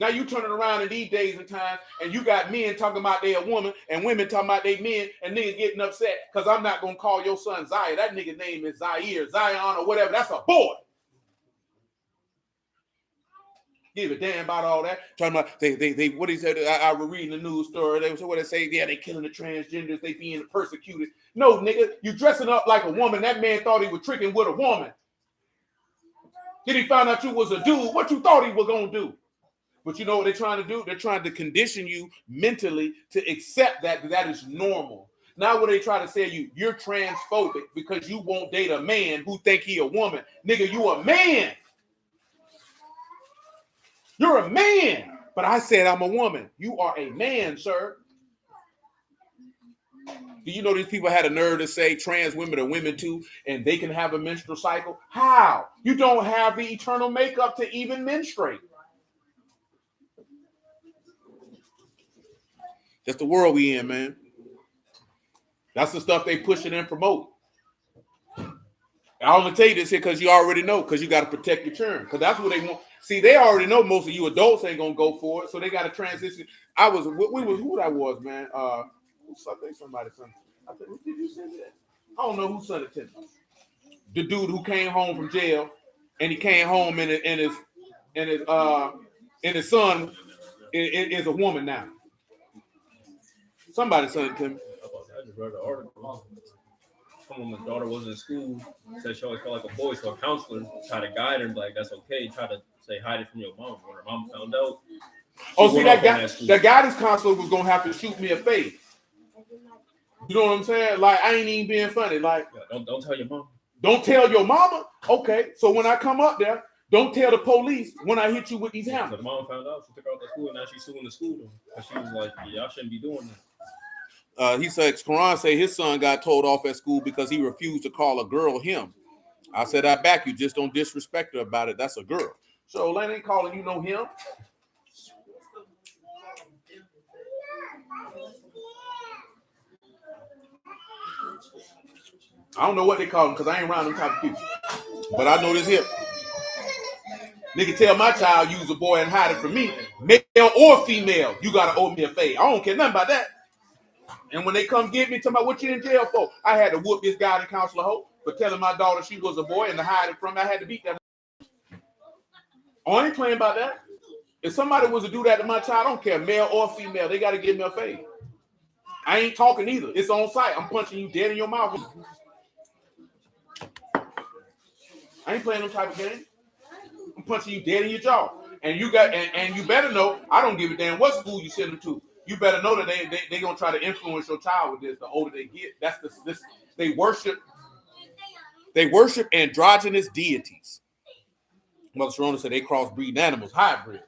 Now you turning around in these days and times, and you got men talking about they a woman, and women talking about they men, and niggas getting upset because I'm not gonna call your son Zaire. That nigga name is Zaire, Zion, or whatever. That's a boy. Give a damn about all that. Talking about they what he said. I was reading the news story. They what they say. Yeah, they killing the transgenders. They being persecuted. No, nigga, you dressing up like a woman. That man thought he was tricking with a woman. Then he found out you was a dude. What you thought he was gonna do? But you know what they're trying to do? They're trying to condition you mentally to accept that is normal. Now what they try to say you're transphobic because you won't date a man who think he a woman. Nigga, you a man. You're a man. But I said I'm a woman. You are a man, sir. Do you know these people had a nerve to say trans women are women too, and they can have a menstrual cycle? How? You don't have the eternal makeup to even menstruate. That's the world we in, man. That's the stuff they pushing and promote. I'm gonna tell you this here because you already know, because you got to protect your children. Because that's what they want. See, they already know most of you adults ain't gonna go for it, so they got to transition. Who that was, man. Somebody sent. Did you send that? I don't know who sent it to me. The dude who came home from jail, and he came home and his son is a woman now. Somebody sent it to me. I just read the article. Someone's daughter was in school, said she always felt like a boy, so a counselor tried to guide her, like, that's okay. Try to say, hide it from your mom. When her mom found out. Oh, see, that guidance counselor was going to have to shoot me a face. You know what I'm saying? Like, I ain't even being funny. Like, yeah, don't tell your mom. Don't tell your mama? Okay, so when I come up there, don't tell the police when I hit you with these hammers. So the mom found out, she took her out to school, and now she's suing the school. Because she was like, yeah, y'all shouldn't be doing that. He said, Quran say his son got told off at school because he refused to call a girl him. I said, I back you. Just don't disrespect her about it. That's a girl. So Lane ain't calling you no him. I don't know what they call him because I ain't around them type of people. But I know this here. Nigga tell my child use a boy and hide it from me. Male or female, you got to owe me a favor. I don't care nothing about that. And when they come get me, talking about what you in jail for, I had to whoop this guidance counselor hoe for telling my daughter she was a boy and to hide it from me. I had to beat that. Oh, I ain't playing about that. If somebody was to do that to my child, I don't care, male or female, they got to give me a favor. I ain't talking either. It's on site. I'm punching you dead in your mouth. I ain't playing no type of game. I'm punching you dead in your jaw. And you got and you better know, I don't give a damn what school you send them to. You better know that they gonna try to influence your child with this. The older they get, they worship androgynous deities. Mother Sharona said they crossbreed animals, hybrid.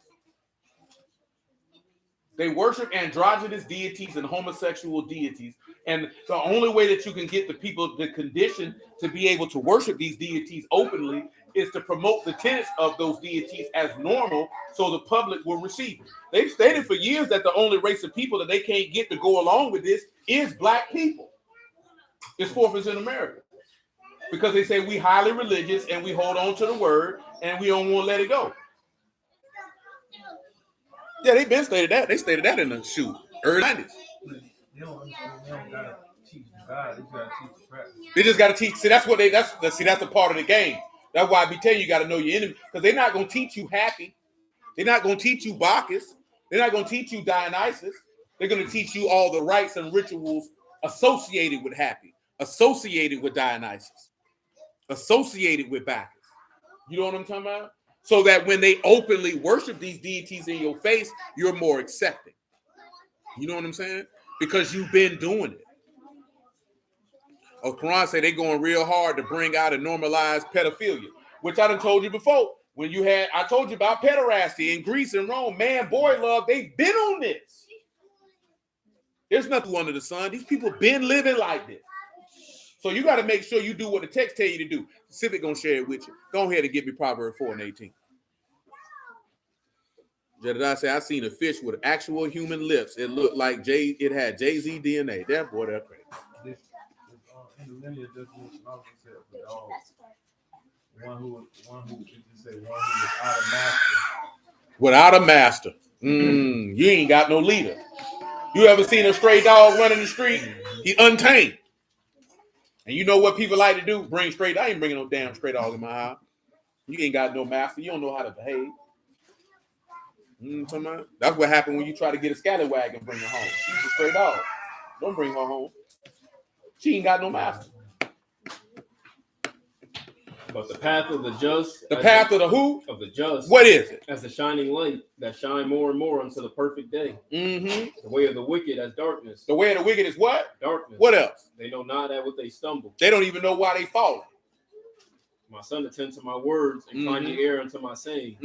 They worship androgynous deities and homosexual deities. And the only way that you can get the people, the condition to be able to worship these deities openly is to promote the tenets of those deities as normal so the public will receive it. They've stated for years that the only race of people that they can't get to go along with this is black people. It's 4% in America. Because they say we highly religious and we hold on to the word and we don't want to let it go. Yeah, they've been stated that. They stated that in the early 90s. They don't gotta teach God. They gotta teach the practice. They just got to teach. See, that's the part of the game. That's why I be telling you, got to know your enemy, because they're not going to teach you happy. They're not going to teach you Bacchus. They're not going to teach you Dionysus. They're going to teach you all the rites and rituals associated with happy, associated with Dionysus, associated with Bacchus. You know what I'm talking about? So that when they openly worship these deities in your face, you're more accepting. You know what I'm saying? Because you've been doing it. Quran say they going real hard to bring out and normalize pedophilia, which I done told you before. I told you about pederasty in Greece and Rome. Man, boy love, they've been on this. There's nothing under the sun. These people been living like this. So you got to make sure you do what the text tell you to do. Civic gonna share it with you. Go ahead and give me Proverbs 4:18. Jedediah say, I seen a fish with actual human lips. It looked like it had Jay-Z DNA. That boy, that crazy. This in the lineage just also said for the dog. One who just say one who is out of master. Without a master. You ain't got no leader. You ever seen a stray dog running the street? He untamed. And you know what people like to do? Bring straight. I ain't bringing no damn stray dog in my house. You ain't got no master. You don't know how to behave. That's what happened when you try to get a scallywag and bring her home. She's a stray dog. Don't bring her home. She ain't got no master. But the path of the just. The path of the who? Of the just. What is it? As the shining light that shine more and more until the perfect day. Mm-hmm. The way of the wicked as darkness. The way of the wicked is what? Darkness. What else? They know not at what they stumble. They don't even know why they fall. My son, attend to my words and find your ear unto my saying.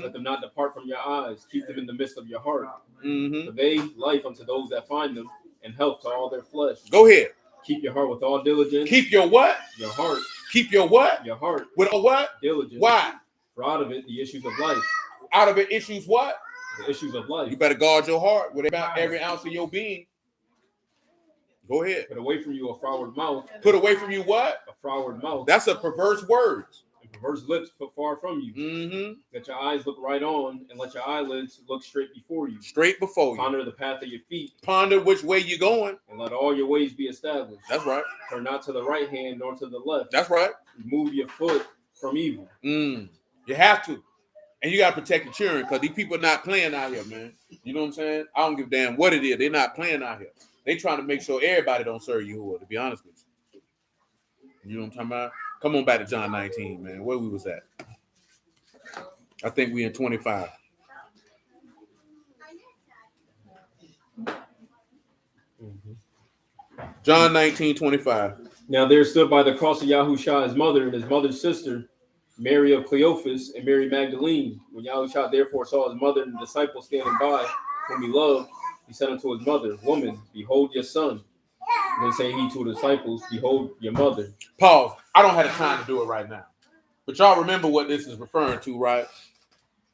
Let them not depart from your eyes. Keep them in the midst of your heart. For they life unto those that find them, and health to all their flesh. Go ahead. Keep your heart with all diligence. Keep your what? Your heart. Keep your what? Your heart. With a what? Diligence. Why? For out of it, the issues of life. Out of it, issues what? The issues of life. You better guard your heart with about every ounce of your being. Go ahead. Put away from you a froward mouth. Put away from you what? A froward mouth. That's a perverse word. And perverse lips put far from you. Let your eyes look right on, and let your eyelids look straight before you. Straight before you. Ponder the path of your feet. Ponder which way you're going. And let all your ways be established. That's right. Turn not to the right hand nor to the left. That's right. Remove your foot from evil. You have to. And you got to protect your children, because these people are not playing out here, man. You know what I'm saying? I don't give a damn what it is. They're not playing out here. They trying to make sure everybody don't serve Yahuwah, to be honest with you. You know what I'm talking about? Come on back to John 19, man. Where we was at? I think we in 25. John 19:25. Now there stood by the cross of Yahusha his mother and his mother's sister, Mary of Cleophas and Mary Magdalene. When Yahusha therefore saw his mother and the disciples standing by, whom he loved, he said unto his mother, Woman, behold your son. And then said he to the disciples, Behold your mother. Pause. I don't have the time to do it right now. But y'all remember what this is referring to, right?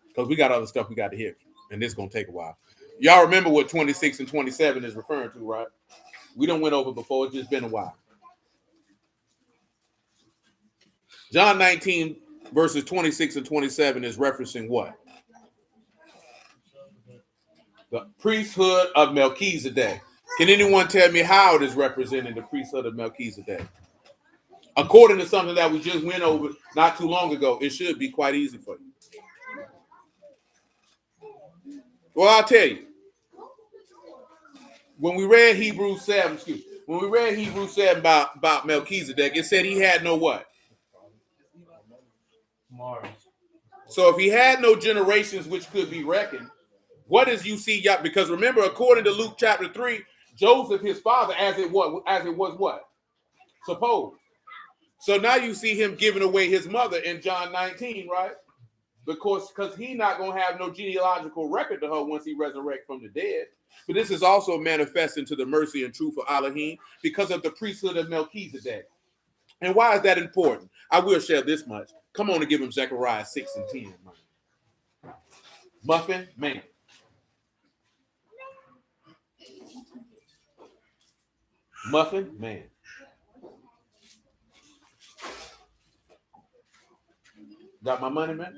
Because we got other stuff we got to hit. And this is going to take a while. Y'all remember what 26 and 27 is referring to, right? We done went over before. It's just been a while. John 19 verses 26 and 27 is referencing what? The priesthood of Melchizedek. Can anyone tell me how it is representing the priesthood of Melchizedek? According to something that we just went over not too long ago, it should be quite easy for you. Well, I'll tell you. When we read Hebrews 7 about Melchizedek, it said he had no what? Mars. So if he had no generations which could be reckoned, what is you see? Because remember, according to Luke chapter 3, Joseph, his father, as it was what? Supposed. So now you see him giving away his mother in John 19, right? Because he not going to have no genealogical record to her once he resurrects from the dead. But this is also manifesting to the mercy and truth of Elohim because of the priesthood of Melchizedek. And why is that important? I will share this much. Come on and give him Zechariah 6 and 10. Man. Muffin man. Muffin man. Got my money, man?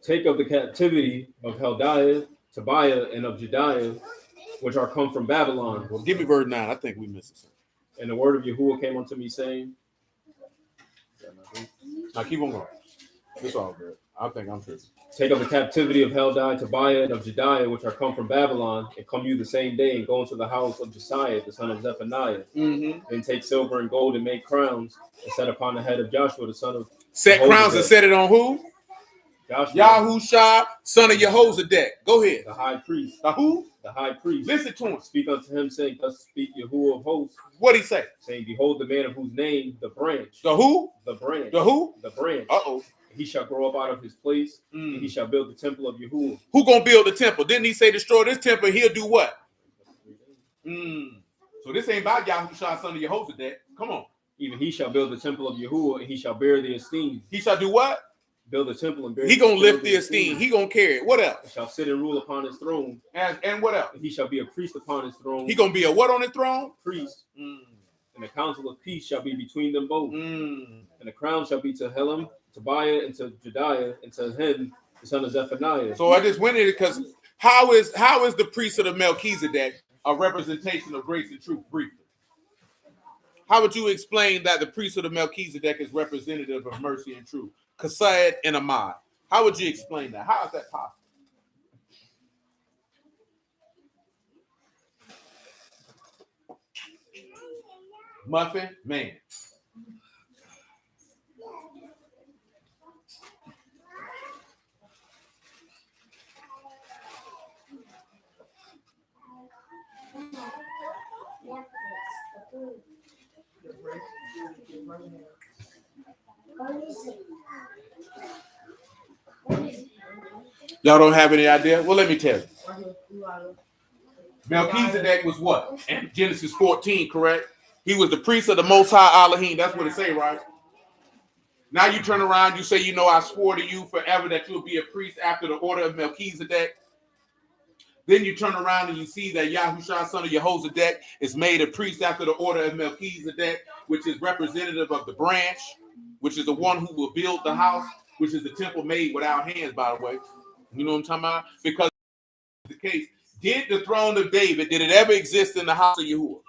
Take of the captivity of Heldiah, Tobiah, and of Jediah, which are come from Babylon. Well, give me verse 9. I think we missed something. And the word of Yahuwah came unto me, saying, Now keep on going. It's all good. I think I'm tripping. Take of the captivity of Heldiah, Tobiah, and of Jediah, which are come from Babylon, and come you the same day, and go into the house of Josiah, the son of Zephaniah. Mm-hmm. Then take silver and gold and make crowns, and set upon the head of Joshua, the son of Set crowns and set it on who? Joshua, Yahusha, son of Jehozadak. Go ahead. the high priest. The who? The high priest. Listen to him. Speak unto him, saying, thus speak Yahuwah of hosts, What'd he say? saying, behold the man of whose name, the branch. The who? The branch. The who? The branch. Uh-oh. He shall grow up out of his place, and he shall build the temple of Yahuwah. Who gonna build the temple? Didn't he say destroy this temple? He'll do what? So this ain't about Yahusha, son of Jehozadak. Come on. Even he shall build the temple of Yahuwah, and he shall bear the esteem. He shall do what? Build the temple and bear. He gonna lift build the esteem. He gonna carry it. What else? And shall sit and rule upon his throne. And what else? And he shall be a priest upon his throne. He gonna be a what on his throne? Priest. And the council of peace shall be between them both. And the crown shall be to Helam, Tobiah, and to Jediah, and to him, the son of Zephaniah. So I just went in it because how is the priesthood of Melchizedek a representation of grace and truth? Briefly, how would you explain that the priesthood of Melchizedek is representative of mercy and truth? Kased and Ahmad. How would you explain that? How is that possible? Muffin man. Y'all don't have any idea? Well, let me tell you. Melchizedek was what? In Genesis 14, correct? He was the priest of the Most High Elohim. That's what it say, right? Now you turn around, you say, you know, I swore to you forever that you'll be a priest after the order of Melchizedek. Then you turn around and you see that Yahusha, son of Jehozadak, is made a priest after the order of Melchizedek, which is representative of the branch, which is the one who will build the house, which is the temple made without hands, by the way. You know what I'm talking about? Because the case, did the throne of David, did it ever exist in the house of Yahuwah?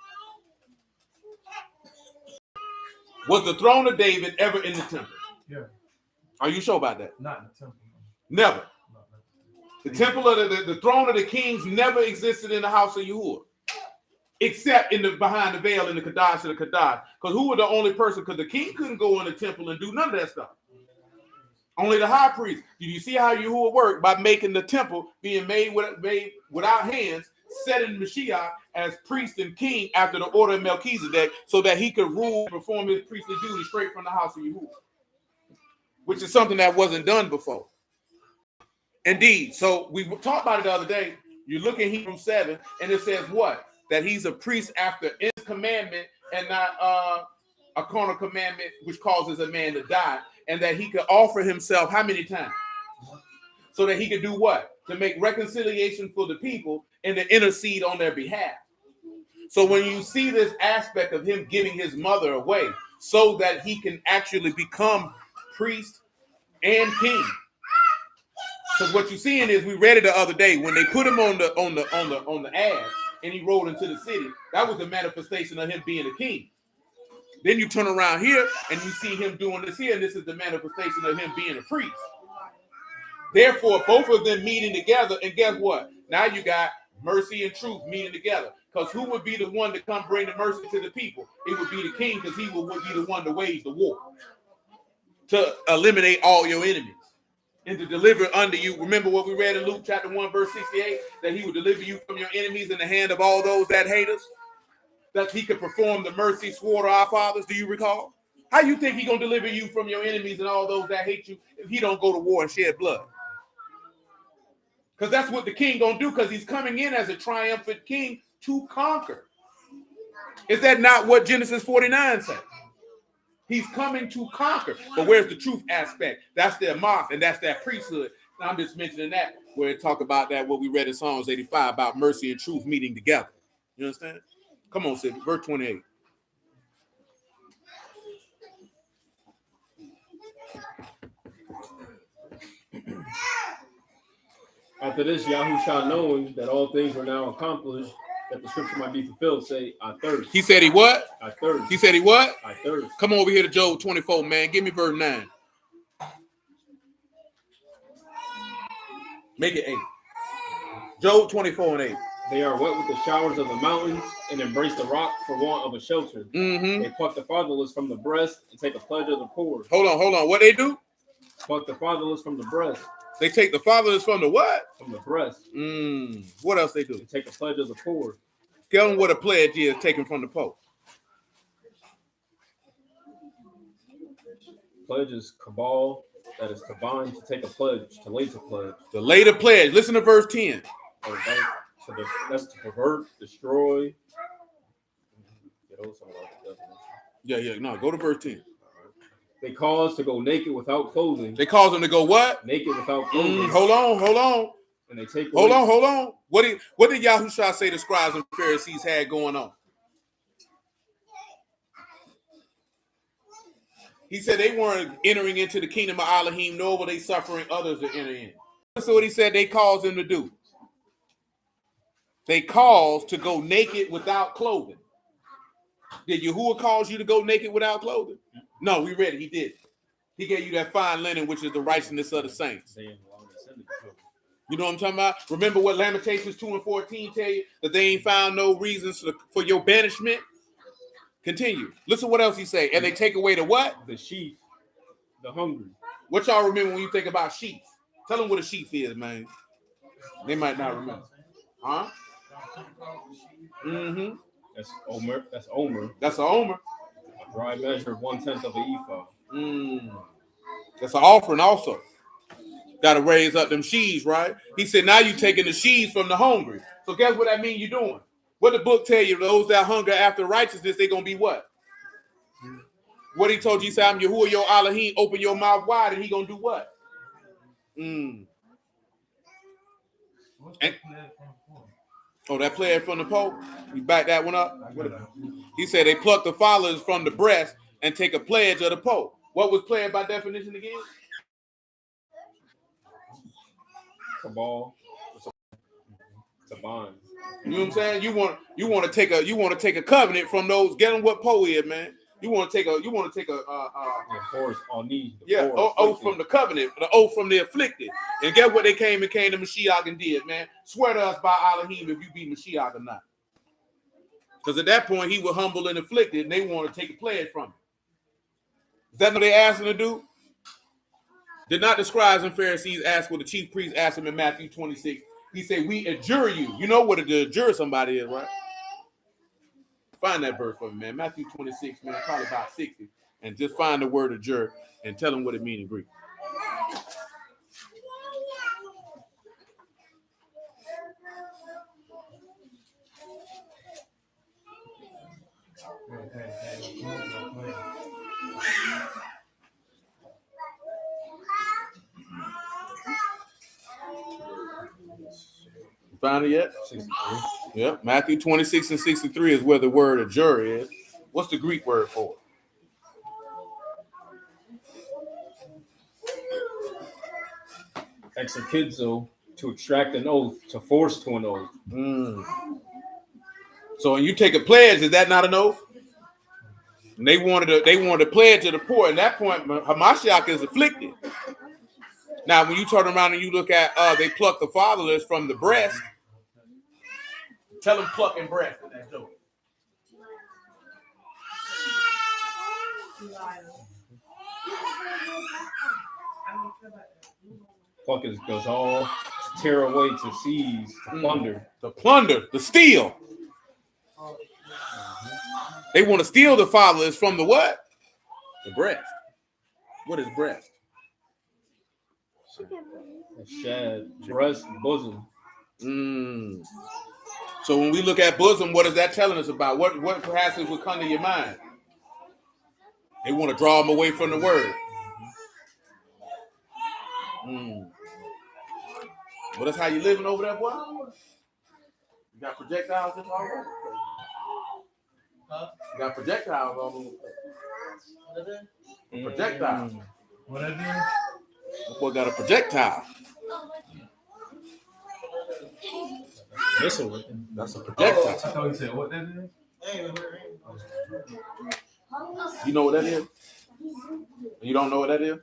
Was the throne of David ever in the temple? Yeah. Are you sure about that? Not in the temple. Never. The temple of the throne of the kings never existed in the house of Yahuwah, except in the behind the veil in the Kadash of the Kadash. Because who were the only person? Because the king couldn't go in the temple and do none of that stuff. Only the high priest. Did you see how Yahuwah worked by making the temple being made without hands, setting Mashiach as priest and king after the order of Melchizedek, so that he could rule and perform his priestly duty straight from the house of Yahuwah, which is something that wasn't done before. Indeed. So we talked about it the other day. You look at Hebrews 7, and it says what? That he's a priest after his commandment and not a carnal commandment, which causes a man to die, and that he could offer himself how many times? So that he could do what? To make reconciliation for the people and to intercede on their behalf. So when you see this aspect of him giving his mother away so that he can actually become priest and king. Because what you're seeing is, we read it the other day, when they put him on the ass and he rode into the city, that was the manifestation of him being a king. Then you turn around here and you see him doing this here, and this is the manifestation of him being a priest. Therefore, both of them meeting together, and guess what? Now you got mercy and truth meeting together. Because who would be the one to come bring the mercy to the people? It would be the king, because he would be the one to wage the war, to eliminate all your enemies and to deliver unto you. Remember what we read in Luke chapter 1, verse 68, that he would deliver you from your enemies in the hand of all those that hate us, that he could perform the mercy swore to our fathers. Do you recall? How you think he gonna deliver you from your enemies and all those that hate you if he don't go to war and shed blood? Because that's what the king gonna do, because he's coming in as a triumphant king to conquer. Is that not what Genesis 49 says? He's coming to conquer. But where's the truth aspect? That's their moth, and that's that priesthood. And I'm just mentioning that where it talk about that, what we read in Psalms 85 about mercy and truth meeting together. You understand? Come on, Sid, verse 28. After this, Yahusha, knowing that all things were now accomplished, that the scripture might be fulfilled, say, I thirst. He said he what? I thirst. He said he what? I thirst. Come over here to Job 24, man. Give me verse 9. Make it 8. Job 24 and 8. They are wet with the showers of the mountains and embrace the rock for want of a shelter. Mm-hmm. They pluck the fatherless from the breast and take a pledge of the poor. Hold on. What they do? Pluck the fatherless from the breast. They take the fatherless from the what? From the breast. What else they do? They take a pledge of the poor. Tell them what a pledge is taken from the Pope. Pledge is cabal, that is to bind, to take a pledge, to lay to pledge. The later pledge. Listen to verse 10. That's to pervert, destroy. Yeah. No, go to verse 10. They cause to go naked without clothing. They cause them to go what? Naked without clothing. Hold on. And they take Hold on. What did Yahusha say the scribes and Pharisees had going on? He said they weren't entering into the kingdom of Elohim, nor were they suffering others to enter in. That's what he said they caused them to do. They caused to go naked without clothing. Did Yahuwah cause you to go naked without clothing? No, we read it. He did. He gave you that fine linen, which is the righteousness of the saints. You know what I'm talking about? Remember what Lamentations 2 and 14 tell you? That they ain't found no reasons for your banishment? Continue. Listen what else he say. And they take away the what? The sheep, the hungry. What y'all remember when you think about sheep? Tell them what a sheep is, man. They might not remember. Huh? Mm-hmm. That's Omer. That's Omer. That's an Omer. A dry measure of 1/10 of an ephah. That's an offering also. Got to raise up them sheaves, right? He said, now you taking the sheaves from the hungry. So guess what that means you're doing? What the book tell you? Those that hunger after righteousness, they going to be what? What he told you, he said, I'm Yahuwah, your Elohim, open your mouth wide, and he going to do what? Oh, that player from the Pope? You back that one up? He said they pluck the fathers from the breast and take a pledge of the Pope. What was pledge by definition again? Cabal. It's a bond. You know what I'm saying? You want to take a covenant from those. Get them what Poe is, man. You want to take a force on knees. Oath from the covenant, the oath from the afflicted. And get what they came to Mashiach and did, man. Swear to us by Elohim if you be Mashiach or not. Because at that point he was humble and afflicted, and they want to take a pledge from him. Is that what they asked him to do? Did not the scribes and Pharisees ask what the chief priest asked him in Matthew 26? He said, we adjure you. You know what to adjure somebody is, right? Find that verse for me, man. Matthew 26, man, probably about 60. And just find the word adjure and tell them what it means in Greek. Found it yet? 63. Yep. Matthew 26 and 63 is where the word adjure is. What's the Greek word for it? Exekizo, to extract an oath, to force to an oath. So when you take a pledge, is that not an oath? And they wanted to pledge to the poor. At that point, HaMasiach is afflicted. Now, when you turn around and you look at they pluck the fatherless from the breast, tell them pluck and breast in that joke. Pluck is goes all to tear away, to seize, to plunder. To plunder, to steal. They want to steal the fatherless from the what? The breast. What is breast? Shad, breast, bosom. So when we look at bosom, what is that telling us about? What perhaps would come to your mind? They want to draw them away from the word. But that's how you living over there, boy? You got projectiles all over the place. Huh? You got projectiles all over the place. Projectiles. What I do? That boy got a projectile. Missile weapon. That's a projectile. I thought you said what that is? You know what that is? You don't know what that is?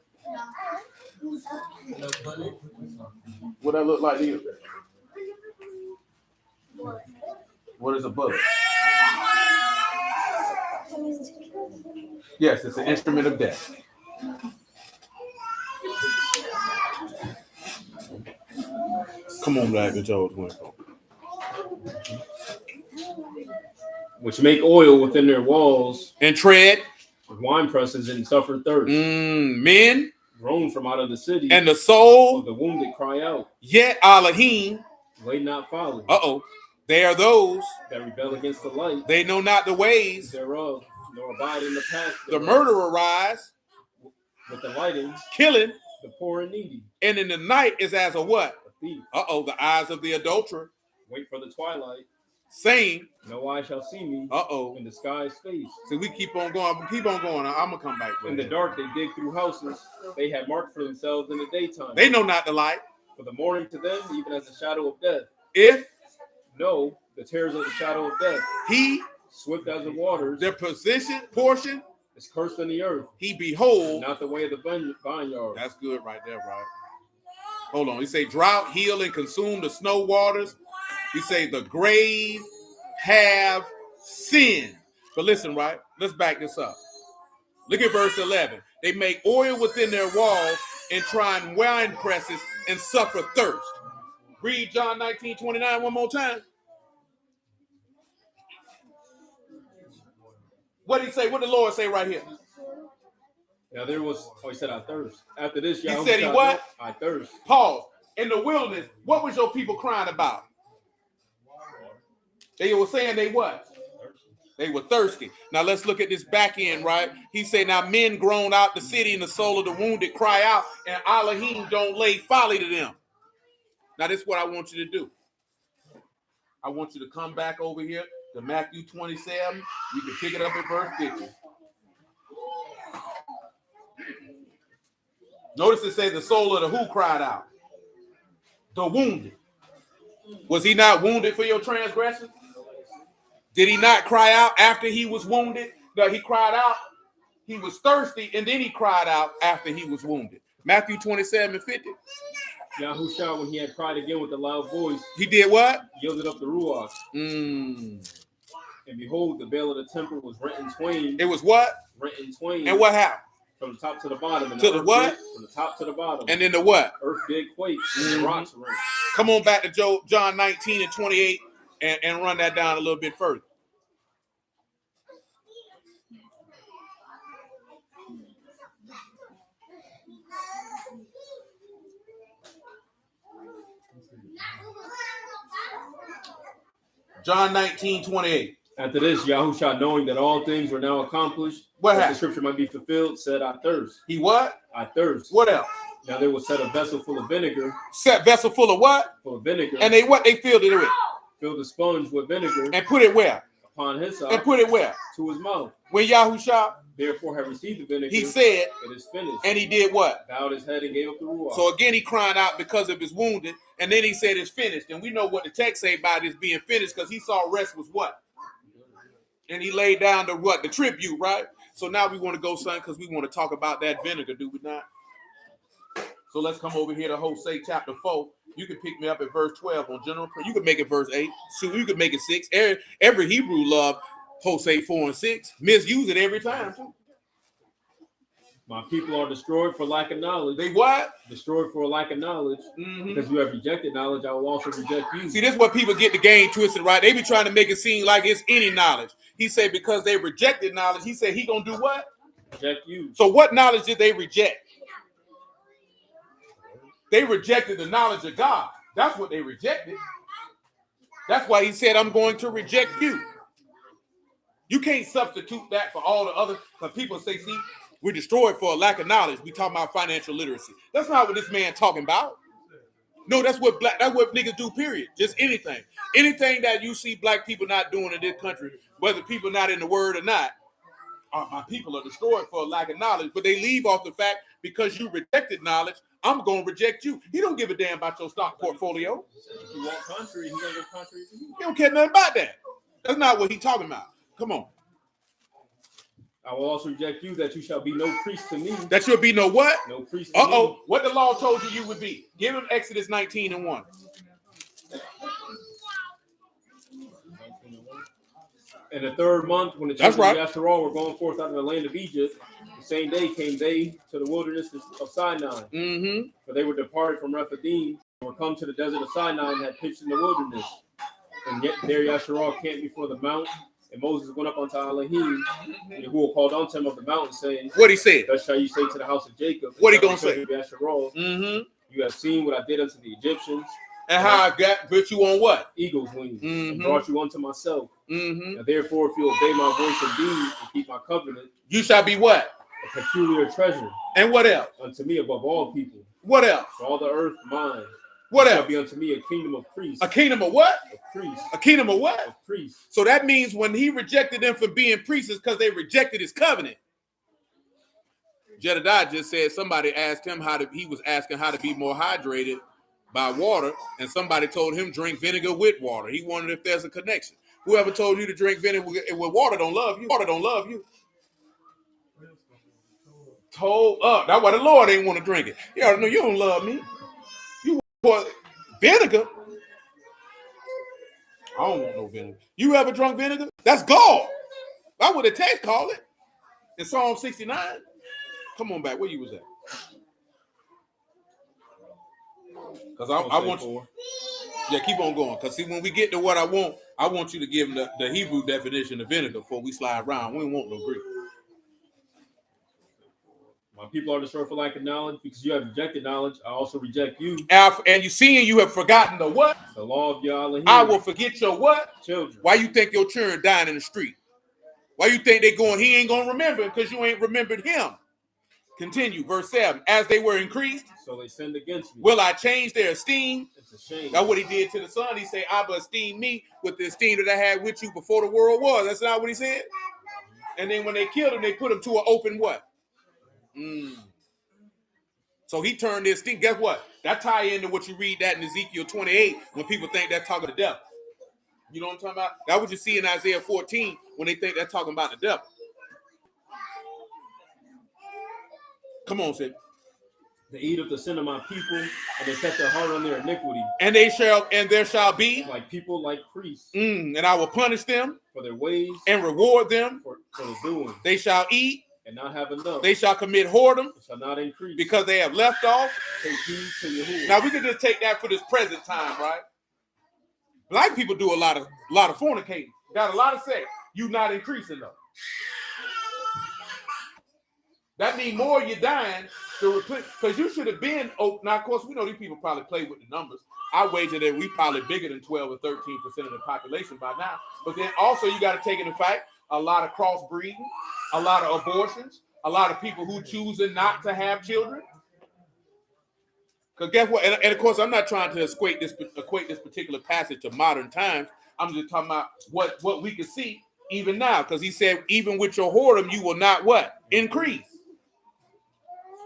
What that look like to you? What is a bullet? Yes, it's an instrument of death. Come on, Black, get your old phone. Which make oil within their walls And tread. wine presses and suffer thirst. Men. Groan from out of the city. And the soul. Of the wounded cry out. Yet Elohim. Lay not folly. They are those that rebel against the light. They know not the ways thereof, nor abide in the path. The murderer rise. With the lighting. Killing. The poor and needy. And in the night is as a what? A thief. The eyes of the adulterer. Wait for the twilight. Saying, no eye shall see me. In the sky's face. So we keep on going. I'm gonna come back. In the dark they dig through houses. They have marked for themselves in the daytime. They know not the light. For the morning to them, even as the shadow of death. If no, the terrors of the shadow of death. He swift as the waters. Their portion is cursed in the earth. He behold not the way of the vineyard. That's good right there, right? Hold on. He say drought, heal, and consume the snow waters. He say the grave have sinned. But listen, right? Let's back this up. Look at verse 11. They make oil within their walls and trying wine presses and suffer thirst. Read John 19:29 one more time. What did he say? What did the Lord say right here? Now there was, he said, I thirst. After this, he said he what? I thirst. Pause. In the wilderness, what was your people crying about? They were saying they what? They were thirsty. Now let's look at this back end, right? He said, now men groan out the city and the soul of the wounded cry out, and Elohim don't lay folly to them. Now this is what I want you to do. I want you to come back over here to Matthew 27. You can pick it up at verse 50. Notice it says the soul of the who cried out? The wounded. Was he not wounded for your transgression? Did he not cry out after he was wounded? No, he cried out. He was thirsty, and then he cried out after he was wounded. Matthew 27:50. Yahusha, when he had cried again with a loud voice, he did what? Yielded up the ruach. And behold, the veil of the temple was rent in twain. It was what? Rent in twain. And what happened? From the top to the bottom. And to the what? From the top to the bottom. And then the what? Earth did quake. And the rocks rent. Come on back to John 19:28 and run that down a little bit further. John 19:28. After this, Yahusha, knowing that all things were now accomplished, what that happened? The scripture might be fulfilled, said, I thirst. He what? I thirst. What else? Now there was set a vessel full of vinegar. Set vessel full of what? Full of vinegar. And they what? They filled it with? Filled the sponge with vinegar. And put it where? Upon his side. And put it where? To his mouth. When Yahusha therefore have received the vinegar, he said, it is finished. And he did what? Bowed his head and gave up the ruach. So again, he crying out because of his wounded, and then he said it's finished. And we know what the text say about this being finished, because he saw rest was what? And he laid down the what? The tribute, right? So now we want to go, son, because we want to talk about that vinegar, do we not? So let's come over here to Hosea chapter 4. You can pick me up at verse 12 on general prayer. You can make it verse 8. So you can make it 6. Every Hebrew loved Hosea 4 and 6. Misuse it every time, too. My people are destroyed for lack of knowledge. They what? Destroyed for lack of knowledge. Because you have rejected knowledge, I will also reject you. See, this is what people get the game twisted, right? They be trying to make it seem like it's any knowledge. He said because they rejected knowledge, he said he gonna do what? Reject you. So what knowledge did they reject? They rejected the knowledge of God. That's what they rejected. That's why he said, I'm going to reject you. You can't substitute that for all the other, because people say, see, we're destroyed for a lack of knowledge. We talking about financial literacy. That's not what this man talking about. No, that's what niggas do, period. Just anything. Anything that you see black people not doing in this country, whether people not in the word or not, my people are destroyed for a lack of knowledge. But they leave off the fact because you rejected knowledge, I'm going to reject you. He don't give a damn about your stock portfolio. If you want contrary, he's going to go contrary to you. He don't care nothing about that. That's not what he's talking about. Come on. I will also reject you that you shall be no priest to me. That you'll be no what? No priest to me. What the law told you would be. Give him Exodus 19:1. In the third month, when the children of Yasharal were going forth out of the land of Egypt, the same day came they to the wilderness of Sinai. Mm-hmm. For they were departed from Rephidim and were come to the desert of Sinai and had pitched in the wilderness. And yet there Yasharal camped before the mount. And Moses went up unto Elohim, and Yahuwah called unto him of the mountain, saying, What he said? Thus shall you say to the house of Jacob, what he gonna say? Mm-hmm. You have seen what I did unto the Egyptians, and how I put you on what? Eagle's wings, and brought you unto myself. And therefore, if you obey my voice indeed and keep my covenant, you shall be what? A peculiar treasure. And what else? Unto me above all people. What else? For all the earth mine. What else? Shall be unto me a kingdom of priests. A kingdom of what? Of priests. A kingdom of what? Of priests. So that means when he rejected them for being priests, it's because they rejected his covenant. Jedediah just said somebody asked him he was asking how to be more hydrated by water, and somebody told him drink vinegar with water. He wondered if there's a connection. Whoever told you to drink vinegar with water don't love you. Water don't love you. Told up. That's why the Lord ain't want to drink it. You already know you don't love me. You want vinegar? I don't want no vinegar. You ever drunk vinegar? That's gall. That's what the text call it. In Psalm 69. Come on back. Where you was at? Because I want you. Yeah, keep on going. Because see, when we get to what I want you to give them the Hebrew definition of vinegar before we slide around. We don't want no Greek. My people are destroyed for lack of knowledge, because you have rejected knowledge. I also reject you. And you see, and you have forgotten the what? The law of Yahweh. I will forget your what? Children. Why you think your children dying in the street? Why you think they going? He ain't gonna remember because you ain't remembered him. Continue, verse 7. As they were increased, so they sinned against me. Will I change their esteem? It's a shame. That's what he did to the son. He said, Abba, esteem me with the esteem that I had with you before the world was. That's not what he said. And then when they killed him, they put him to an open what? So he turned this thing. Guess what? That tie into what you read that in Ezekiel 28 when people think they're talking to the devil. You know what I'm talking about? That's what you see in Isaiah 14 when they think they're talking about the devil. Come on, Sid. They eat of the sin of my people, and they set their heart on their iniquity. And there shall be like people, like priests. And I will punish them for their ways and reward them for the doing. They shall eat and not have enough. They shall commit whoredom. It shall not increase because they have left off. Take heed to Yahuwah. Now we can just take that for this present time, right? Black people do a lot of fornicating. Got a lot of sex. You not increasing though. That means more you're dying to replace, because you should have been. Oh, now of course we know these people probably play with the numbers. I wager that we probably bigger than 12 or 13% of the population by now. But then also you got to take into fact a lot of crossbreeding, a lot of abortions, a lot of people who choosing not to have children. Because guess what? And of course I'm not trying to equate this particular passage to modern times. I'm just talking about what we can see even now. Because he said, even with your whoredom, you will not what? Increase.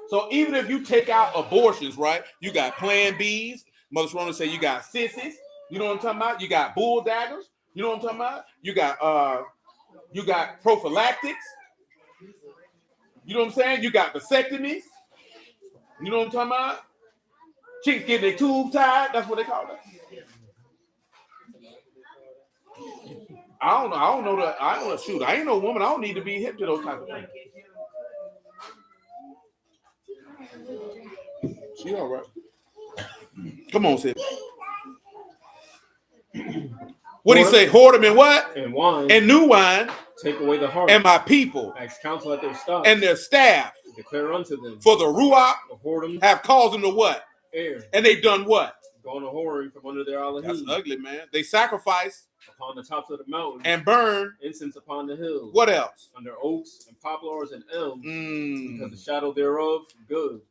So even if you take out abortions, right? You got Plan Bs. Mother Rona say you got sissies. You know what I'm talking about? You got bull daggers. You know what I'm talking about? You got prophylactics. You know what I'm saying? You got vasectomies. You know what I'm talking about? Chicks getting their tube tied. That's what they call it. I don't know. Shoot, I ain't no woman. I don't need to be hip to those type of things. She all right. Come on, Sid. What do you say? Whoredom and what? And wine. And new wine. Take away the heart. And my people. Ask counsel at their staff. And their staff. Declare unto them. For the Ruach. The whoredom. Have caused them to what? Err. And they done what? Gone a whoring from under their Elohim. That's ugly, man. They sacrifice. Upon the tops of the mountains. And burn. Incense upon the hills. What else? Under oaks and poplars and elms. Because the shadow thereof, good.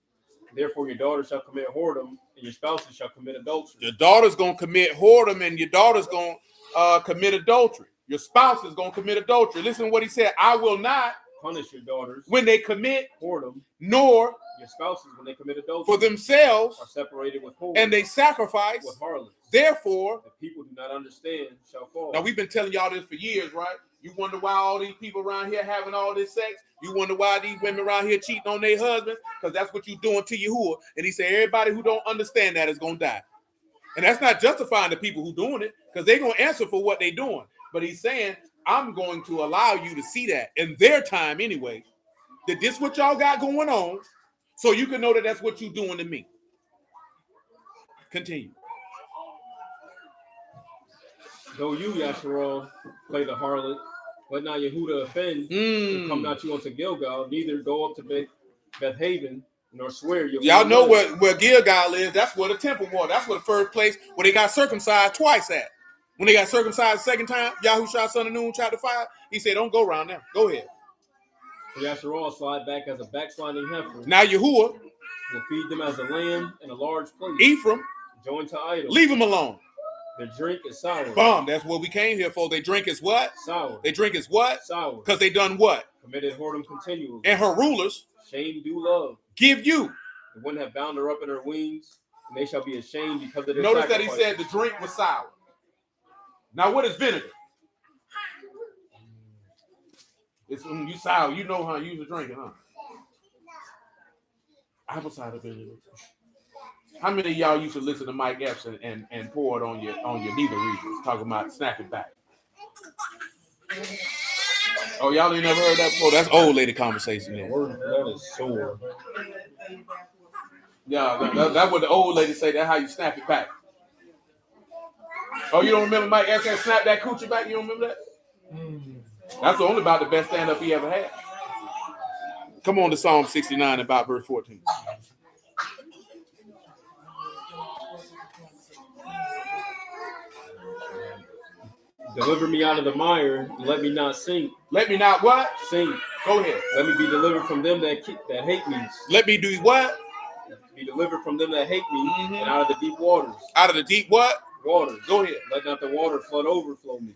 Therefore your daughter shall commit whoredom, and your spouses shall commit adultery. Your daughter's going to commit whoredom, and your daughter's going to commit adultery. Your spouse is going to commit adultery. Listen to what he said. I will not punish your daughters when they commit whoredom, nor Their spouses, when they commit adultery, for themselves, are separated with whores, and they sacrifice. with harlots. Therefore, the people do not understand shall fall. Now, we've been telling y'all this for years, right? You wonder why all these people around here having all this sex? You wonder why these women around here cheating on their husbands? Because that's what you're doing to Yahuwah. And he said everybody who don't understand that is going to die. And that's not justifying the people who doing it, because they're going to answer for what they're doing. But he's saying, I'm going to allow you to see that in their time anyway, that this what y'all got going on, so you can know that that's what you're doing to me. Continue. Though you, Yasharal, play the harlot, let not Yehuda offend, and come not you unto Gilgal, neither go up to Beth Haven, nor swear. Y'all know where Gilgal is. That's where the temple was. That's where the first place where they got circumcised twice at. When they got circumcised the second time, Yahusha son of Nun, chapter 5, he said, don't go around there. Go ahead. So Yasharal slide back as a backsliding heifer. Now Yahuwah will feed them as a lamb in a large place. Ephraim, joined to idols. Leave them alone. Their drink is sour. Bomb. That's what we came here for. They drink is what? Sour. They drink is what? Sour. Because they done what? Committed whoredom continually. And her rulers shame do love. Give you. The one have bound her up in her wings, and they shall be ashamed because of their Notice sacrifice. that he said the drink was sour. Now what is vinegar? It's when you sour, you know how you used to drink it, huh? Apple cider vinegar. How many of y'all used to listen to Mike Epps and pour it on your neither regions, talking about snapping back? Oh, y'all ain't never heard that before? That's old lady conversation there. That is sore. Yeah, that's what the old lady say. That's how you snap it back. Oh, you don't remember Mike Epps had snapped that coochie back? You don't remember that? That's only about the best stand-up he ever had. Come on to Psalm 69 about verse 14. Deliver me out of the mire, and let me not sink. Let me not what? Sink. Go ahead. Let me be delivered from them that hate me. Let me do what? Be delivered from them that hate me, and out of the deep waters. Out of the deep what? Waters. Go ahead. Let not the water flood overflow me.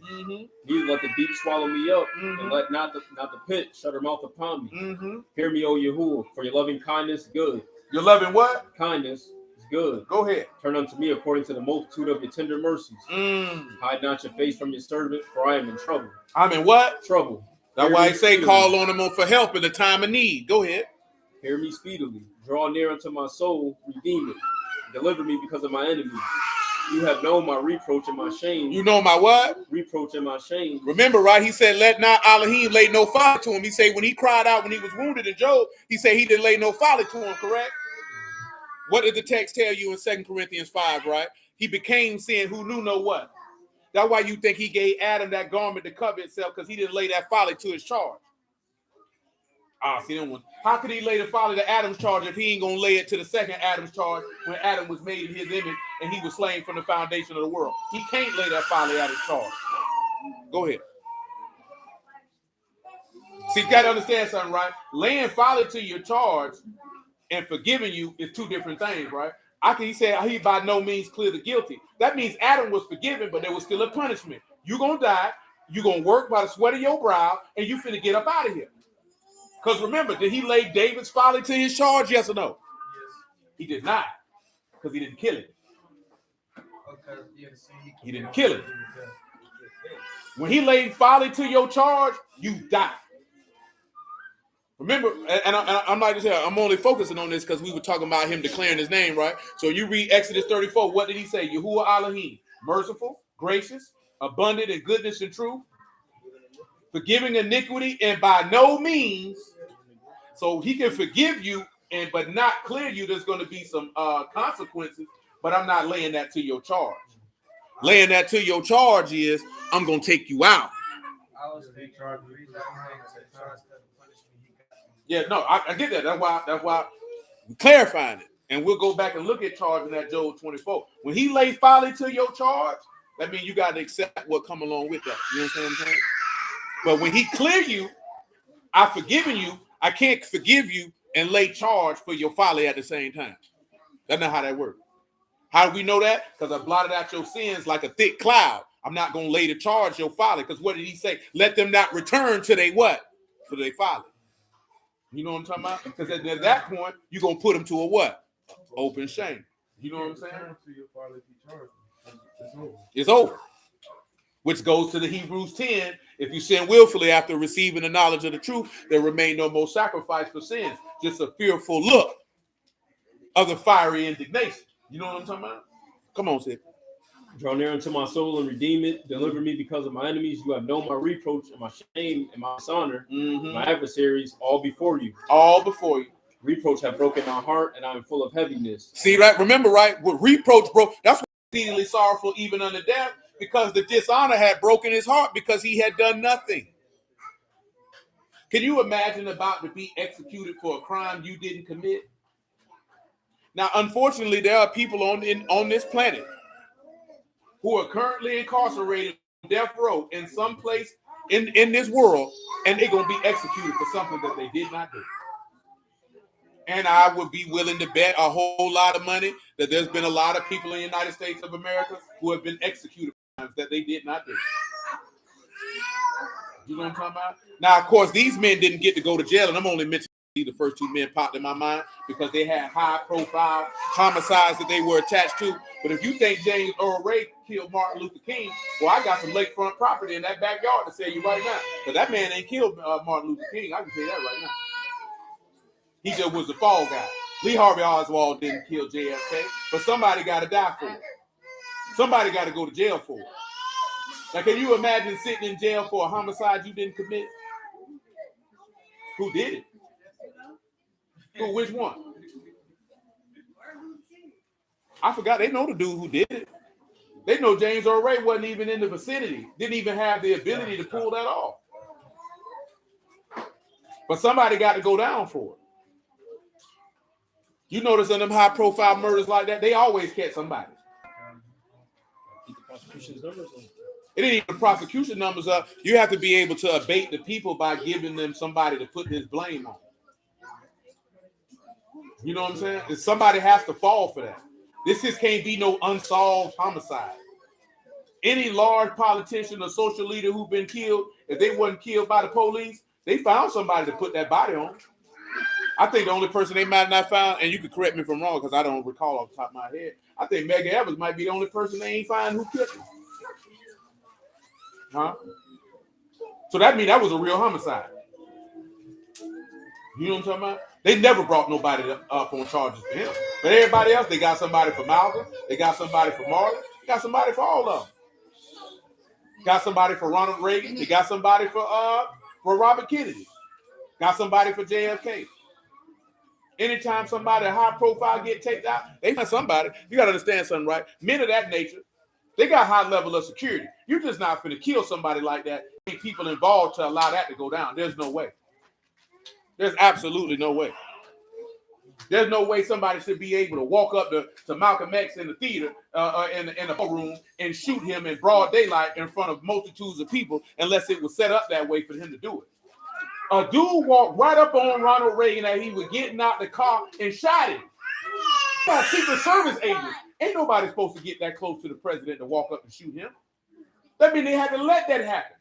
Neither let the deep swallow me up, and let not the pit shut her mouth upon me. Hear me, O Yahuwah, for your loving kindness good. Your loving what? Kindness is good. Go ahead. Turn unto me according to the multitude of your tender mercies. Hide not your face from your servant, for I am in trouble. I'm in what? Trouble. That's why I say call on him for help in the time of need. Go ahead. Hear me speedily. Draw near unto my soul. Redeem it. Deliver me because of my enemies. You have known my reproach and my shame. You know my what? Reproach and my shame. Remember, right? He said, let not Elohim lay no folly to him. He said when he cried out when he was wounded in Job, he said he didn't lay no folly to him, correct? What did the text tell you in 2 Corinthians 5, right? He became sin who knew no what? That's why you think he gave Adam that garment to cover itself, because he didn't lay that folly to his charge. See that one. How could he lay the folly to Adam's charge if he ain't gonna lay it to the second Adam's charge when Adam was made in his image and he was slain from the foundation of the world? He can't lay that folly at his charge. Go ahead. See, you gotta understand something, right? Laying folly to your charge and forgiving you is two different things, right? He said he by no means clear the guilty. That means Adam was forgiven, but there was still a punishment. You're gonna die, you're gonna work by the sweat of your brow, and you finna get up out of here. Because remember, did he lay David's folly to his charge? Yes or no? Yes. He did not, because he didn't kill it. He didn't kill it. When he laid folly to your charge, you die. Remember, and I'm not just here, I'm only focusing on this because we were talking about him declaring his name, right? So you read Exodus 34, what did he say? Yahuwah Elohim, merciful, gracious, abundant in goodness and truth, forgiving iniquity, and by no means, so he can forgive you but not clear you. There's going to be some consequences, but I'm not laying that to your charge. Laying that to your charge is I'm going to take you out. Yeah, no, I get that. That's why we're clarifying it, and we'll go back and look at charging that Job 24. When he laid folly to your charge, that means you got to accept what come along with that. You understand what I'm saying? But when he clear you, I've forgiven you. I can't forgive you and lay charge for your folly at the same time. That's not how that works. How do we know that? Because I blotted out your sins like a thick cloud. I'm not going to lay the charge your folly. Because what did he say? Let them not return to their what? To their folly. You know what I'm talking about? Because at that point, you're going to put them to a what? Open shame. You know what I'm saying? It's over. Which goes to the Hebrews 10. If you sin willfully after receiving the knowledge of the truth, there remain no more sacrifice for sins. Just a fearful look of the fiery indignation. You know what I'm talking about? Come on, Sid. Draw near unto my soul and redeem it. Deliver me because of my enemies. You have known my reproach and my shame and my dishonor. My adversaries all before you. All before you. Reproach have broken my heart, and I am full of heaviness. See, right? Remember, right? What reproach broke. That's why he's exceedingly sorrowful even unto death, because the dishonor had broken his heart because he had done nothing. Can you imagine about to be executed for a crime you didn't commit? Now, unfortunately, there are people on this planet who are currently incarcerated on death row in some place in this world, and they're going to be executed for something that they did not do. And I would be willing to bet a whole lot of money that there's been a lot of people in the United States of America who have been executed for crimes that they did not do. You know what I'm talking about? Now, of course, these men didn't get to go to jail, and I'm only mentioning the first two men popped in my mind because they had high-profile homicides that they were attached to. But if you think James Earl Ray killed Martin Luther King, well, I got some lakefront property in that backyard to tell you right now. Because that man ain't killed Martin Luther King. I can tell you that right now. He just was the fall guy. Lee Harvey Oswald didn't kill JFK, but somebody got to die for it. Somebody got to go to jail for it. Now, can you imagine sitting in jail for a homicide you didn't commit? Who did it? Who? Which one? I forgot. They know the dude who did it. They know James Earl Ray wasn't even in the vicinity. Didn't even have the ability to pull that off. But somebody got to go down for it. You notice in them high-profile murders like that, they always catch somebody. It ain't even the prosecution numbers up. You have to be able to abate the people by giving them somebody to put this blame on. You know what I'm saying? And somebody has to fall for that. This just can't be no unsolved homicide. Any large politician or social leader who've been killed, if they wasn't killed by the police, they found somebody to put that body on. I think the only person they might not found, and you can correct me if I'm wrong because I don't recall off the top of my head, I think Medgar Evers might be the only person they ain't find who killed him. Huh? So that means that was a real homicide. You know what I'm talking about? They never brought nobody up on charges for him. But everybody else, they got somebody for Malcolm, they got somebody for Martin, they got somebody for all of them. Got somebody for Ronald Reagan, they got somebody for Robert Kennedy, got somebody for JFK. Anytime somebody high profile get taken out, they find somebody. You got to understand something, right? Men of that nature, they got high level of security. You're just not going to kill somebody like that. Ain't people involved to allow that to go down. There's no way. There's absolutely no way. There's no way somebody should be able to walk up to Malcolm X in the theater, in the ballroom, and shoot him in broad daylight in front of multitudes of people unless it was set up that way for him to do it. A dude walked right up on Ronald Reagan as he was getting out the car and shot him. Secret Service agents. Ain't nobody supposed to get that close to the president to walk up and shoot him. That means they had to let that happen.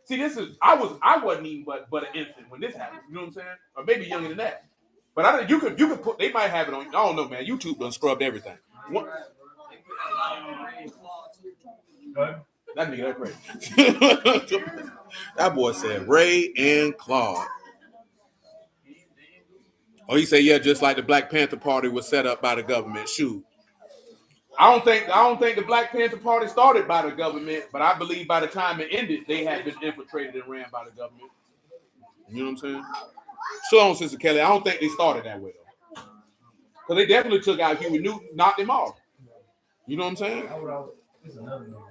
See, I wasn't even but an infant when this happened. You know what I'm saying? Or maybe younger than that. But you could put. They might have it on. I don't know, man. YouTube done scrubbed everything. That nigga, that's crazy. That boy said Ray and Claude. Oh, he said, yeah, just like the Black Panther Party was set up by the government. Shoot. I don't think the Black Panther Party started by the government, but I believe by the time it ended, they had been infiltrated and ran by the government. You know what I'm saying? Shalom, Sister Kelly. I don't think they started that way, though. Because they definitely took out Huey Newton, knocked him off. You know what I'm saying? It's another nigga,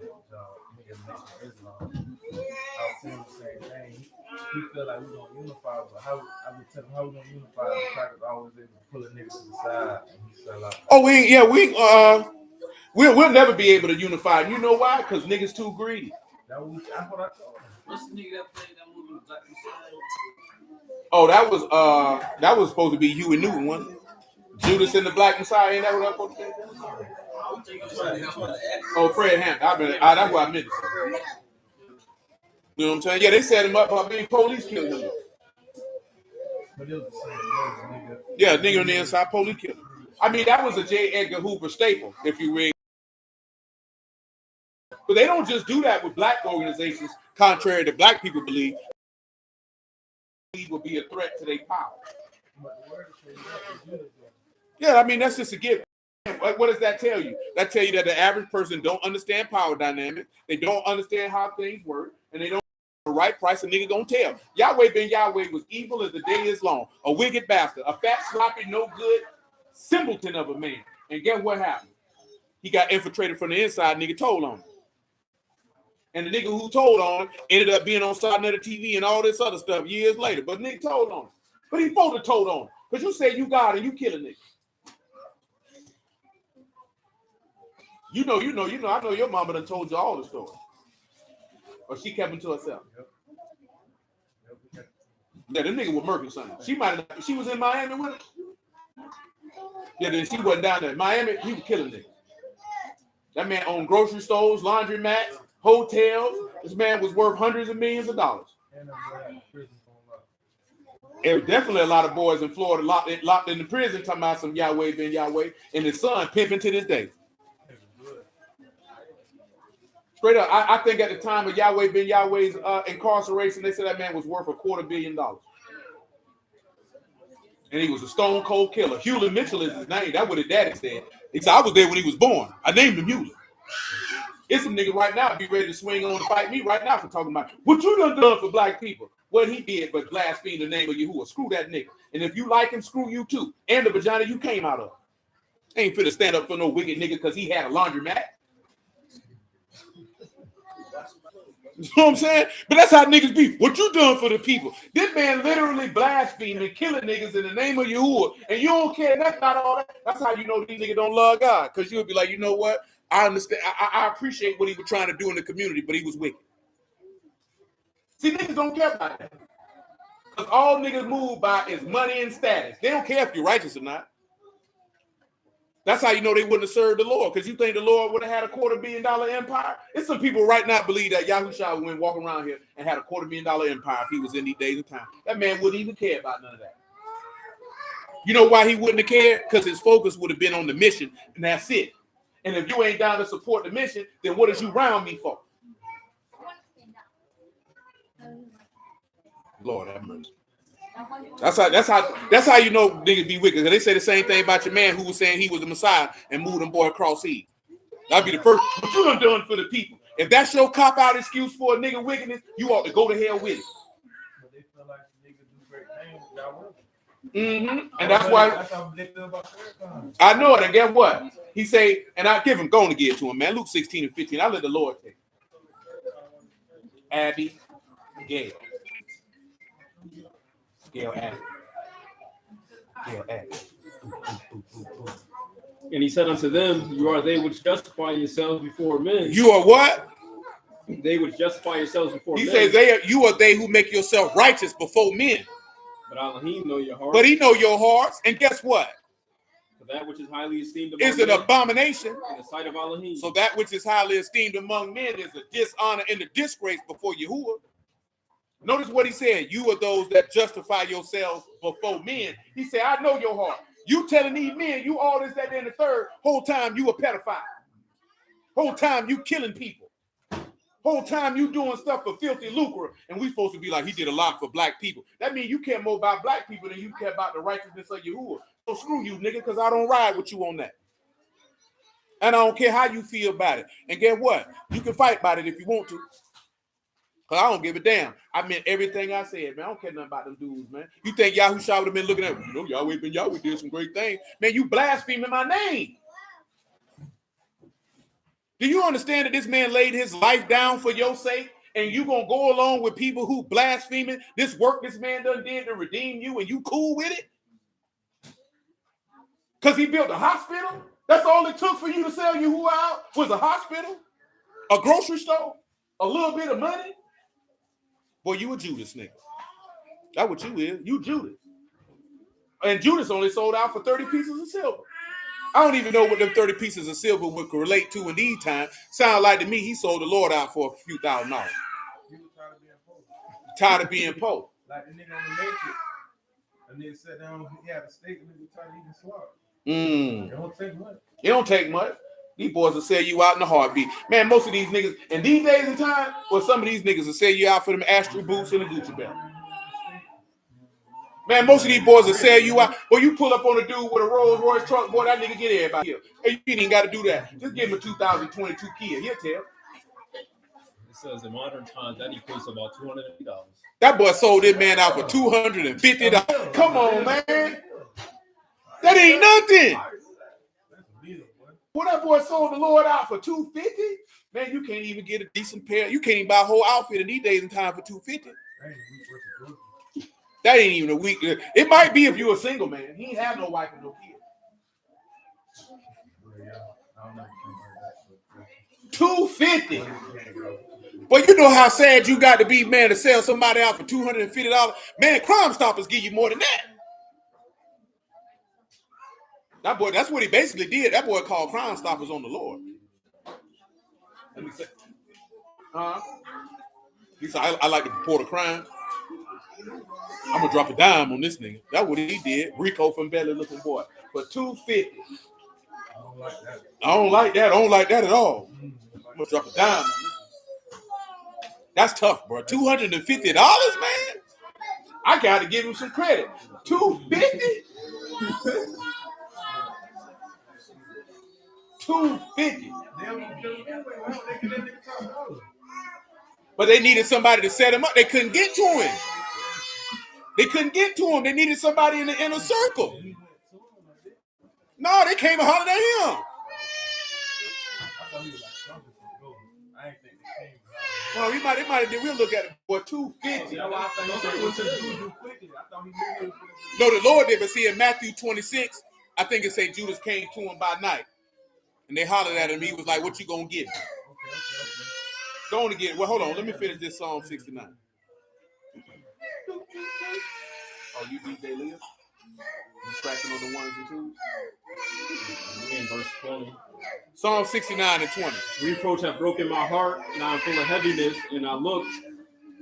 Islam. I was saying the same thing. He felt like we gonna unify, but I would tell him how we gonna unify. The crackers always able to pull a nigga to the side, and he fell out. Oh, we'll never be able to unify. You know why? Because niggas too greedy. That's what I told him. What's the nigga that played that movie with Black Messiah? Oh, that was supposed to be Huey Newton, wasn't it? Judas and the Black Messiah, ain't that what I was supposed to say? Oh, Fred Hampton. That's what I meant to say. You know what I'm saying? Yeah, they set him up. I mean, police killed him. But it was the same nigga. Yeah, nigga on the inside, police killer. I mean, that was a J. Edgar Hoover staple, if you read. But they don't just do that with black organizations, contrary to black people believe. Will be a threat to their power. Yeah, I mean, that's just a given. What does that tell you? That tell you that the average person don't understand power dynamics. They don't understand how things work, and they don't know the right price. A nigga gonna tell. Yahweh ben Yahweh was evil as the day is long, a wicked bastard, a fat, sloppy, no good simpleton of a man. And guess what happened? He got infiltrated from the inside. Nigga told on him. And the nigga who told on him ended up being on Starnet TV and all this other stuff years later. But nigga told on him. But he supposed to told on him. Because you say you God and you kill a nigga. You know, I know your mama done told you all the story. Or she kept them to herself. Yeah, the nigga was murking something. She was in Miami with him. Yeah, then she wasn't down there. Miami, he was killing niggas. That man owned grocery stores, laundromats, hotels. This man was worth hundreds of millions of dollars. There's definitely a lot of boys in Florida locked in the prison talking about some Yahweh ben Yahweh, and his son pimping to this day. Straight up, I think at the time of Yahweh ben Yahweh's incarceration, they said that man was worth $250 million. And he was a stone cold killer. Hewlett Mitchell is his name. That's what his daddy said. He said, I was there when he was born. I named him Hewlett. It's some nigga right now be ready to swing on and fight me right now for talking about what you done for black people. What he did but blaspheme the name of Yahuwah. Screw that nigga. And if you like him, screw you too. And the vagina you came out of. Ain't fit to stand up for no wicked nigga because he had a laundromat. You know what I'm saying? But that's how niggas be. What you doing for the people? This man literally blaspheming, killing niggas in the name of Yahuwah. And you don't care. That's not all that. That's how you know these niggas don't love God. Because you'll be like, you know what? I understand. I appreciate what he was trying to do in the community, but he was wicked. See, niggas don't care about that. Because all niggas move by is money and status. They don't care if you're righteous or not. That's how you know they wouldn't have served the Lord. Because you think the Lord would have had a $250 million empire? There's some people right now believe that Yahusha went walking around here and had a $250 million empire if he was in these days and time. That man wouldn't even care about none of that. You know why he wouldn't have cared? Because his focus would have been on the mission, and that's it. And if you ain't down to support the mission, then what is you round me for? Lord have mercy. That's how you know niggas be wicked. They say the same thing about your man who was saying he was the Messiah and moved them boy across seas. That'd be the first. What you done for the people? If that's your cop out excuse for a nigga wickedness, you ought to go to hell with it. But they feel like niggas do great things without working. And that's why That's how they feel about their I know it. And guess what? He say, and I give him, going to give it to him, man. Luke 16 and 15. I let the Lord take it. Abby, Gail. Gail Abby. Gail Abby. And he said unto them, you are they which justify yourselves before men. You are what? They which justify yourselves before He men. says, you are they who make yourself righteous before men. But Elohim know your heart. But he know your hearts. And guess what? For that which is highly esteemed among Is an men abomination. in the sight of Elohim. So that which is highly esteemed among men is a dishonor and a disgrace before Yahuwah. Notice what he said. You are those that justify yourselves before men. He said, I know your heart. You telling these men, you all this, that, and the third, whole time you a pedophile. Whole time you killing people. Whole time you doing stuff for filthy lucre. And we supposed to be like, he did a lot for black people. That means you care more about black people than you care about the righteousness of Yahuwah. So screw you, nigga, because I don't ride with you on that. And I don't care how you feel about it. And guess what? You can fight about it if you want to. Because I don't give a damn. I meant everything I said, man. I don't care nothing about them dudes, man. You think Yahusha would have been looking at, you know, Yahweh ben Yahweh did some great things. Man, you blaspheming my name. Do you understand that this man laid his life down for your sake? And you going to go along with people who blaspheming this work this man done did to redeem you and you cool with it? Because he built a hospital? That's all it took for you to sell Yahuwah out was a hospital, a grocery store, a little bit of money? Boy, you a Judas nigga. That's what you is. You Judas. And Judas only sold out for 30 pieces of silver. I don't even know what them 30 pieces of silver would relate to in these times. Sound like to me he sold the Lord out for a few $1,000s. You tired of being poor. Tired of being poor. Like the nigga on the Matrix. And then sat down, he had a steak and he tried to eat the slaughter. Mm. It don't take much. It don't take much. These boys will sell you out in a heartbeat. Man, most of these niggas, and these days and time, well, some of these niggas will sell you out for them Astro boots and a Gucci belt. Man, most of these boys will sell you out. Well, you pull up on a dude with a Rolls Royce truck, boy, that nigga get everybody here. Hey, you ain't even got to do that. Just give him a 2022 Kia. He'll tell. It says in modern times that equates about $280. That boy sold this man out for $250. Come on, man. That ain't nothing. Well, that boy sold the Lord out for $250. Man, you can't even get a decent pair. You can't even buy a whole outfit in these days and time for $250. That ain't even a week. It might be if you're a single man. He ain't have no wife and no kids. $250. But you know how sad you got to be, man, to sell somebody out for $250. Man, Crime Stoppers give you more than that. That boy, that's what he basically did. That boy called Crime Stoppers on the Lord. Let me say. He said, I like to report a crime. I'm gonna drop a dime on this nigga. That's what he did. Rico from Belly Looking Boy for $250. I don't like that. I don't like that at all. I'm gonna drop a dime on this. That's tough, bro. $250, man. I gotta give him some credit. $250. $250. But they needed somebody to set him up. They couldn't get to him. They needed somebody in the inner circle. No, they came and hollered at him. Well, they might have did. We'll look at it for $250. No, the Lord did. But see, in Matthew 26, I think it say Judas came to him by night. And they hollered at him. He was like, what you gonna get? Go on again. Well, hold on. Let me finish this Psalm 69. Oh, you DJ Leah? You scratching on the ones and twos? In verse 20. Psalm 69 and 20. Reproach have broken my heart, and I am full of heaviness, and I looked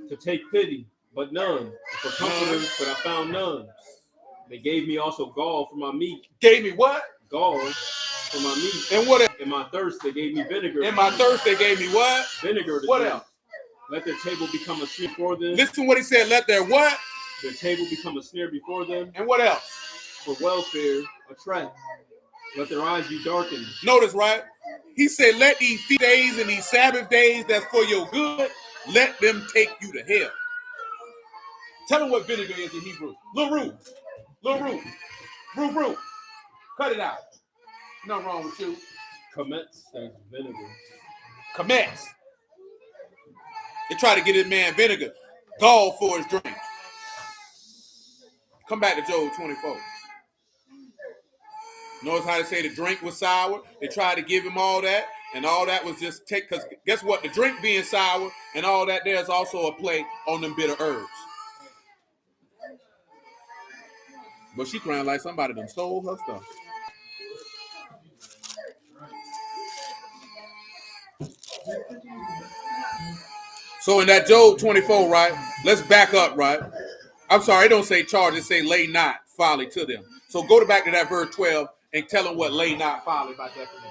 to take pity, but none. For comforters, but I found none. They gave me also gall for my meat. Gave me what? Gall for my meat. And what else? In my thirst, they gave me vinegar. In my thirst, they gave me what? Vinegar. What drink. else? Let their table become a snare before them. Listen to what he said. Let their what? Their table become a snare before them. And what else? For welfare, a trap. Let their eyes be darkened. Notice, right? He said, let these feast days and these Sabbath days that's for your good, let them take you to hell. Tell them what vinegar is in Hebrew. Little root. Root. Cut it out. Nothing wrong with you. Commence as vinegar. Commence. They try to get this man vinegar. Gall for his drink. Come back to Job 24. Notice how they say the drink was sour. They tried to give him all that, and all that was just take, because guess what? The drink being sour and all that, there's also a play on them bitter herbs. But she crying like somebody done stole her stuff. So in that Job 24, right? Let's back up, right? I'm sorry, it don't say charge, it say lay not folly to them. So go back to that verse 12 and tell them what lay not folly by definition.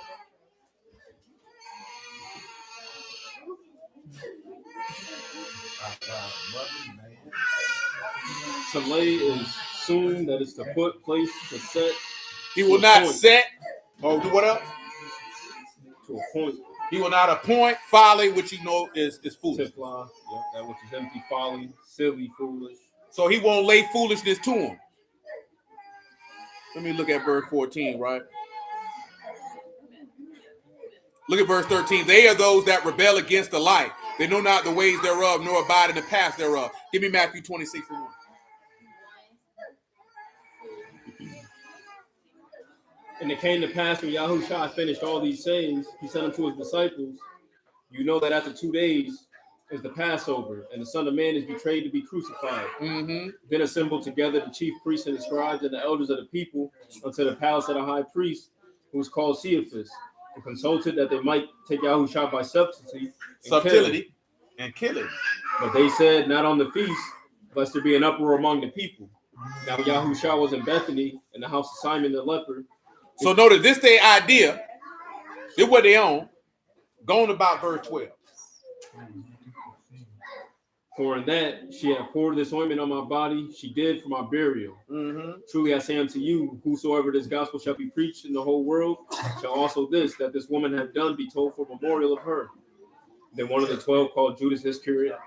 To lay is soon, that is to put, place, to set. He will not set, or do what else? To a point. He will not appoint folly, which you know is foolish. Tifla, yep, that which is empty folly, silly, foolish. So he won't lay foolishness to him. Let me look at verse 14, right? Look at verse 13. They are those that rebel against the light. They know not the ways thereof, nor abide in the paths thereof. Give me Matthew 26 and 1. And it came to pass when Yahusha finished all these sayings, he said unto his disciples, you know that after 2 days is the Passover, and the Son of Man is betrayed to be crucified. Mm-hmm. Then assembled together the chief priests and the scribes and the elders of the people unto the palace of the high priest, who was called Caiaphas, and consulted that they might take Yahusha by subtlety and kill him. But they said, not on the feast, lest there be an uproar among the people. Now Yahusha was in Bethany in the house of Simon the leper. So notice this their idea. This what they own. Going about verse 12. For in that she had poured this ointment on my body, she did for my burial. Truly I say unto you, whosoever this gospel shall be preached in the whole world, shall also this, that this woman hath done, be told for memorial of her. Then one of the 12, called Judas Iscariot,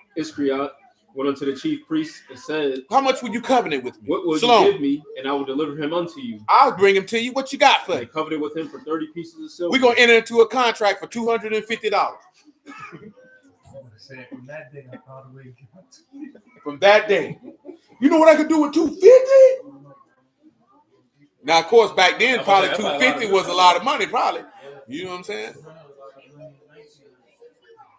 went unto the chief priests and said, How much would you covenant with me? what will Shalom. you give me, and I will deliver him unto you? I'll bring him to you. What you got for They him? covenanted with him for 30 pieces of silver. We're going to enter into a contract for $250. From that day, I found a way to get my From that day. You know what I could do with $250? Now, of course, back then, probably $250 was a lot of money, probably. You know what I'm saying?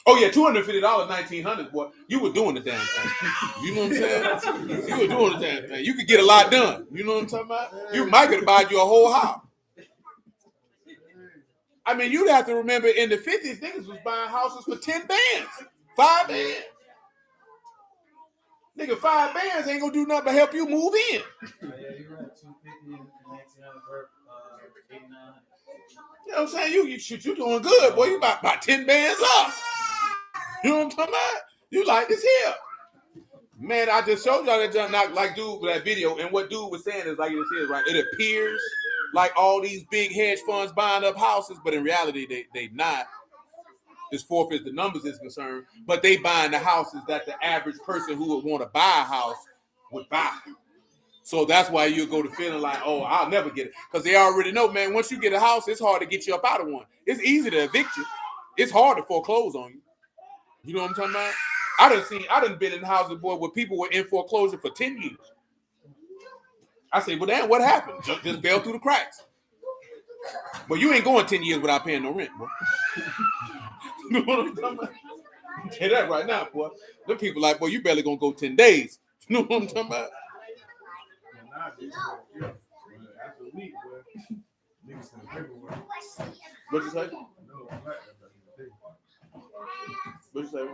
Oh, yeah, $250, $1,900, boy. You were doing the damn thing. You know what I'm saying? You were doing the damn thing. You could get a lot done. You know what I'm talking about? You might could buy you a whole house. I mean, you'd have to remember in the 50s, niggas was buying houses for 10 bands. 5 bands. Nigga, 5 bands ain't gonna do nothing but help you move in. Yeah, you're right. 250, 1900 birth, 89. You know what I'm saying? You doing good, boy. You about 10 bands up. You know what I'm talking about? You like this here. Man, I just showed y'all that John not like dude with that video, and what dude was saying is like this is right. It appears like all these big hedge funds buying up houses, but in reality they not. As far as the numbers is concerned, but they buying the houses that the average person who would want to buy a house would buy. So that's why you go to feeling like, oh, I'll never get it. Because they already know, man, once you get a house, it's hard to get you up out of one. It's easy to evict you. It's hard to foreclose on you. You know what I'm talking about? I done been in houses, boy, where people were in foreclosure for 10 years. I say, well, damn, what happened? Just fell through the cracks. But you ain't going 10 years without paying no rent, boy. You know what I'm talking about? I'll tell you that right now, boy. Them people like, boy, you barely gonna go 10 days. You know what I'm talking about? After a week, boy, niggas in the paperwork. What you say? No, I'm not. What you say?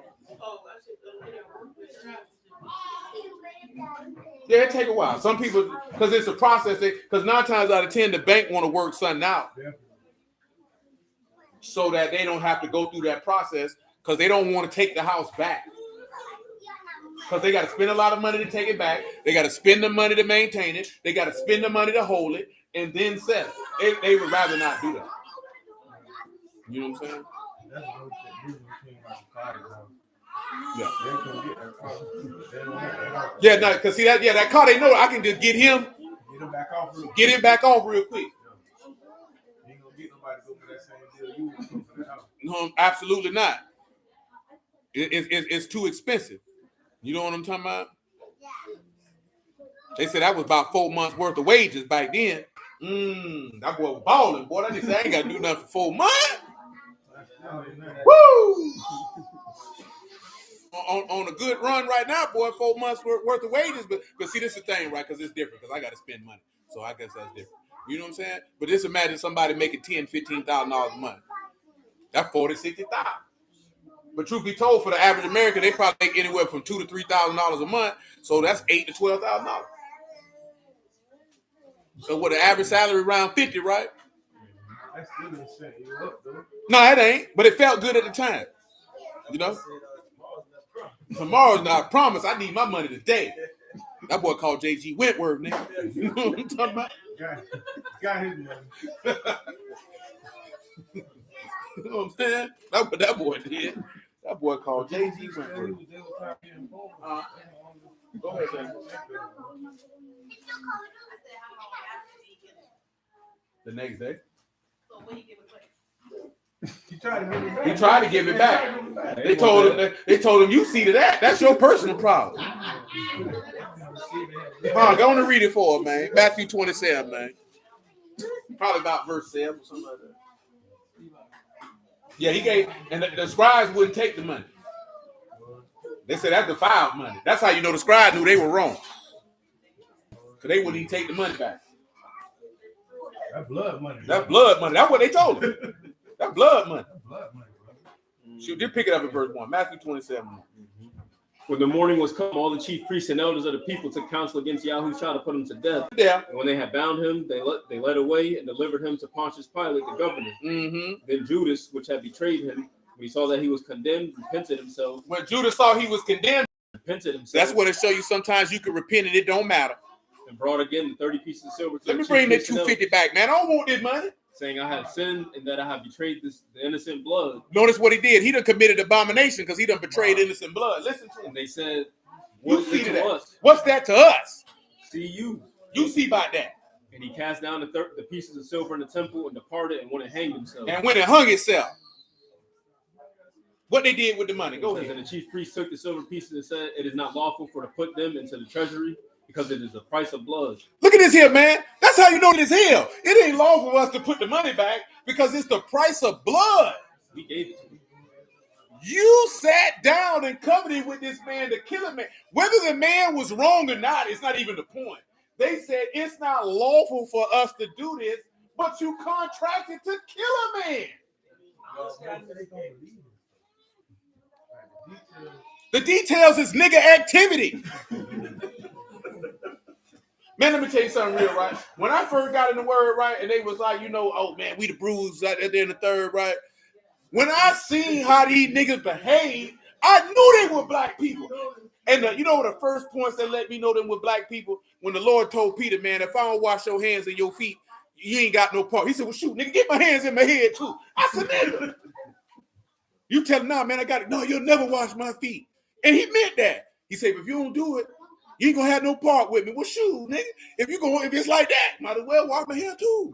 Yeah, it take a while. Some people, because it's a process. Because 9 times out of 10, the bank want to work something out so that they don't have to go through that process. Because they don't want to take the house back. Because they got to spend a lot of money to take it back. They got to spend the money to maintain it. They got to spend the money to hold it and then sell it. They would rather not do that. You know what I'm saying? That's what came out of Yeah. they can get that car. They don't have that car. Yeah, no, because see that car, they know I can just get him back off real quick. You ain't gonna get nobody to go for that same deal you want to go for that house. No, absolutely not. It's too expensive. You know what I'm talking about? They said that was about 4 months worth of wages back then. That boy was balling, boy. That nigga said I ain't got to do nothing for 4 months. Woo! On a good run right now, boy, 4 months worth of wages. But see, this is the thing, right? Because it's different. Because I got to spend money. So I guess that's different. You know what I'm saying? But just imagine somebody making $10,000, $15,000 a month. That's $40,000, $60,000. But truth be told, for the average American, they probably make anywhere from $2,000 to $3,000 a month. So that's $8,000 to $12,000. So with an average salary around 50, right? That's still gonna set you up, though. No, it ain't. But it felt good at the time. You know? Tomorrow's not a promise. I need my money today. That boy called JG Wentworth, nigga. You know what I'm talking about? Got his money. You know what I'm saying? That's what that boy did. That boy called JG Wentworth. Go ahead, Sam. The next day. He tried to give it back. He tried to give it back. They told him, you see to that. That's your personal problem. Go on and read it for him, man. Matthew 27, man. Probably about verse 7 or something like that. Yeah, he gave, and the scribes wouldn't take the money. They said that's defiled money. That's how you know the scribes knew they were wrong. Because they wouldn't even take the money back. That blood money. That blood money. That's what they told him. That blood money. That blood money, bro. Shoot, just pick it up in verse 1. Matthew 27. When the morning was come, all the chief priests and elders of the people took counsel against Yahusha to put him to death. Yeah. And when they had bound him, they led away and delivered him to Pontius Pilate, the governor. Then Judas, which had betrayed him, when he saw that he was condemned, repented himself. When Judas saw he was condemned, repented himself. That's what it show you. Sometimes you can repent and it don't matter. And brought again the 30 pieces of silver. Let me bring that 250 back, man. I don't want this money. Saying, I have sinned and that I have betrayed the innocent blood. Notice what he did. He done committed abomination because he done betrayed innocent blood. Listen to him. And they said, you see to that? What's that to us? See you. You see about that. And he cast down the pieces of silver in the temple and departed and went and hanged himself. And went and hung himself. What they did with the money? Go ahead. And the chief priest took the silver pieces and said, it is not lawful for to put them into the treasury because it is the price of blood. Look at this here, man. That's how you know it is hell. It ain't lawful for us to put the money back because it's the price of blood. We gave it to him. You sat down and covenanted with this man to kill a man. Whether the man was wrong or not, it's not even the point. They said it's not lawful for us to do this, but you contracted to kill a man. The details is nigga activity. Man, let me tell you something real, right? When I first got in the word, right, and they was like, you know, oh man, we the bruised out there in the third, right? When I seen how these niggas behave, I knew they were black people. And you know the first points that let me know them were black people? When the Lord told Peter, man, if I don't wash your hands and your feet, you ain't got no part. He said, well, shoot, nigga, get my hands in my head too. I said, nigga. You tell him, nah, man, I got it. No, you'll never wash my feet. And he meant that. He said, if you don't do it, you ain't gonna have no part with me. Well, shoot, nigga. If it's like that, might as well wash my hair too.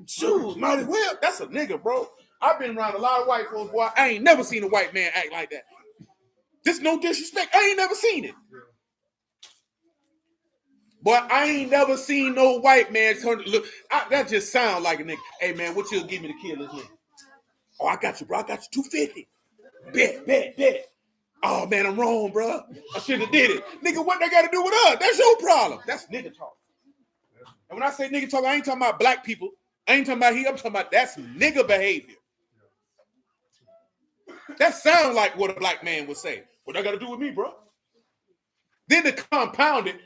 Shoot, might as well. That's a nigga, bro. I've been around a lot of white folks, boy. I ain't never seen a white man act like that. Just no disrespect. I ain't never seen it. Boy, I ain't never seen no white man turn to look. That just sound like a nigga. Hey, man, what you'll give me to kill this nigga? Oh, I got you, bro. I got you 250. Bet. Oh, man, I'm wrong, bro. I should have did it. Nigga, what they got to do with us? That's your problem. That's nigga talk. And when I say nigga talk, I ain't talking about black people. I ain't talking about I'm talking about that's nigga behavior. That sounds like what a black man would say. What that got to do with me, bro? Then to compound it,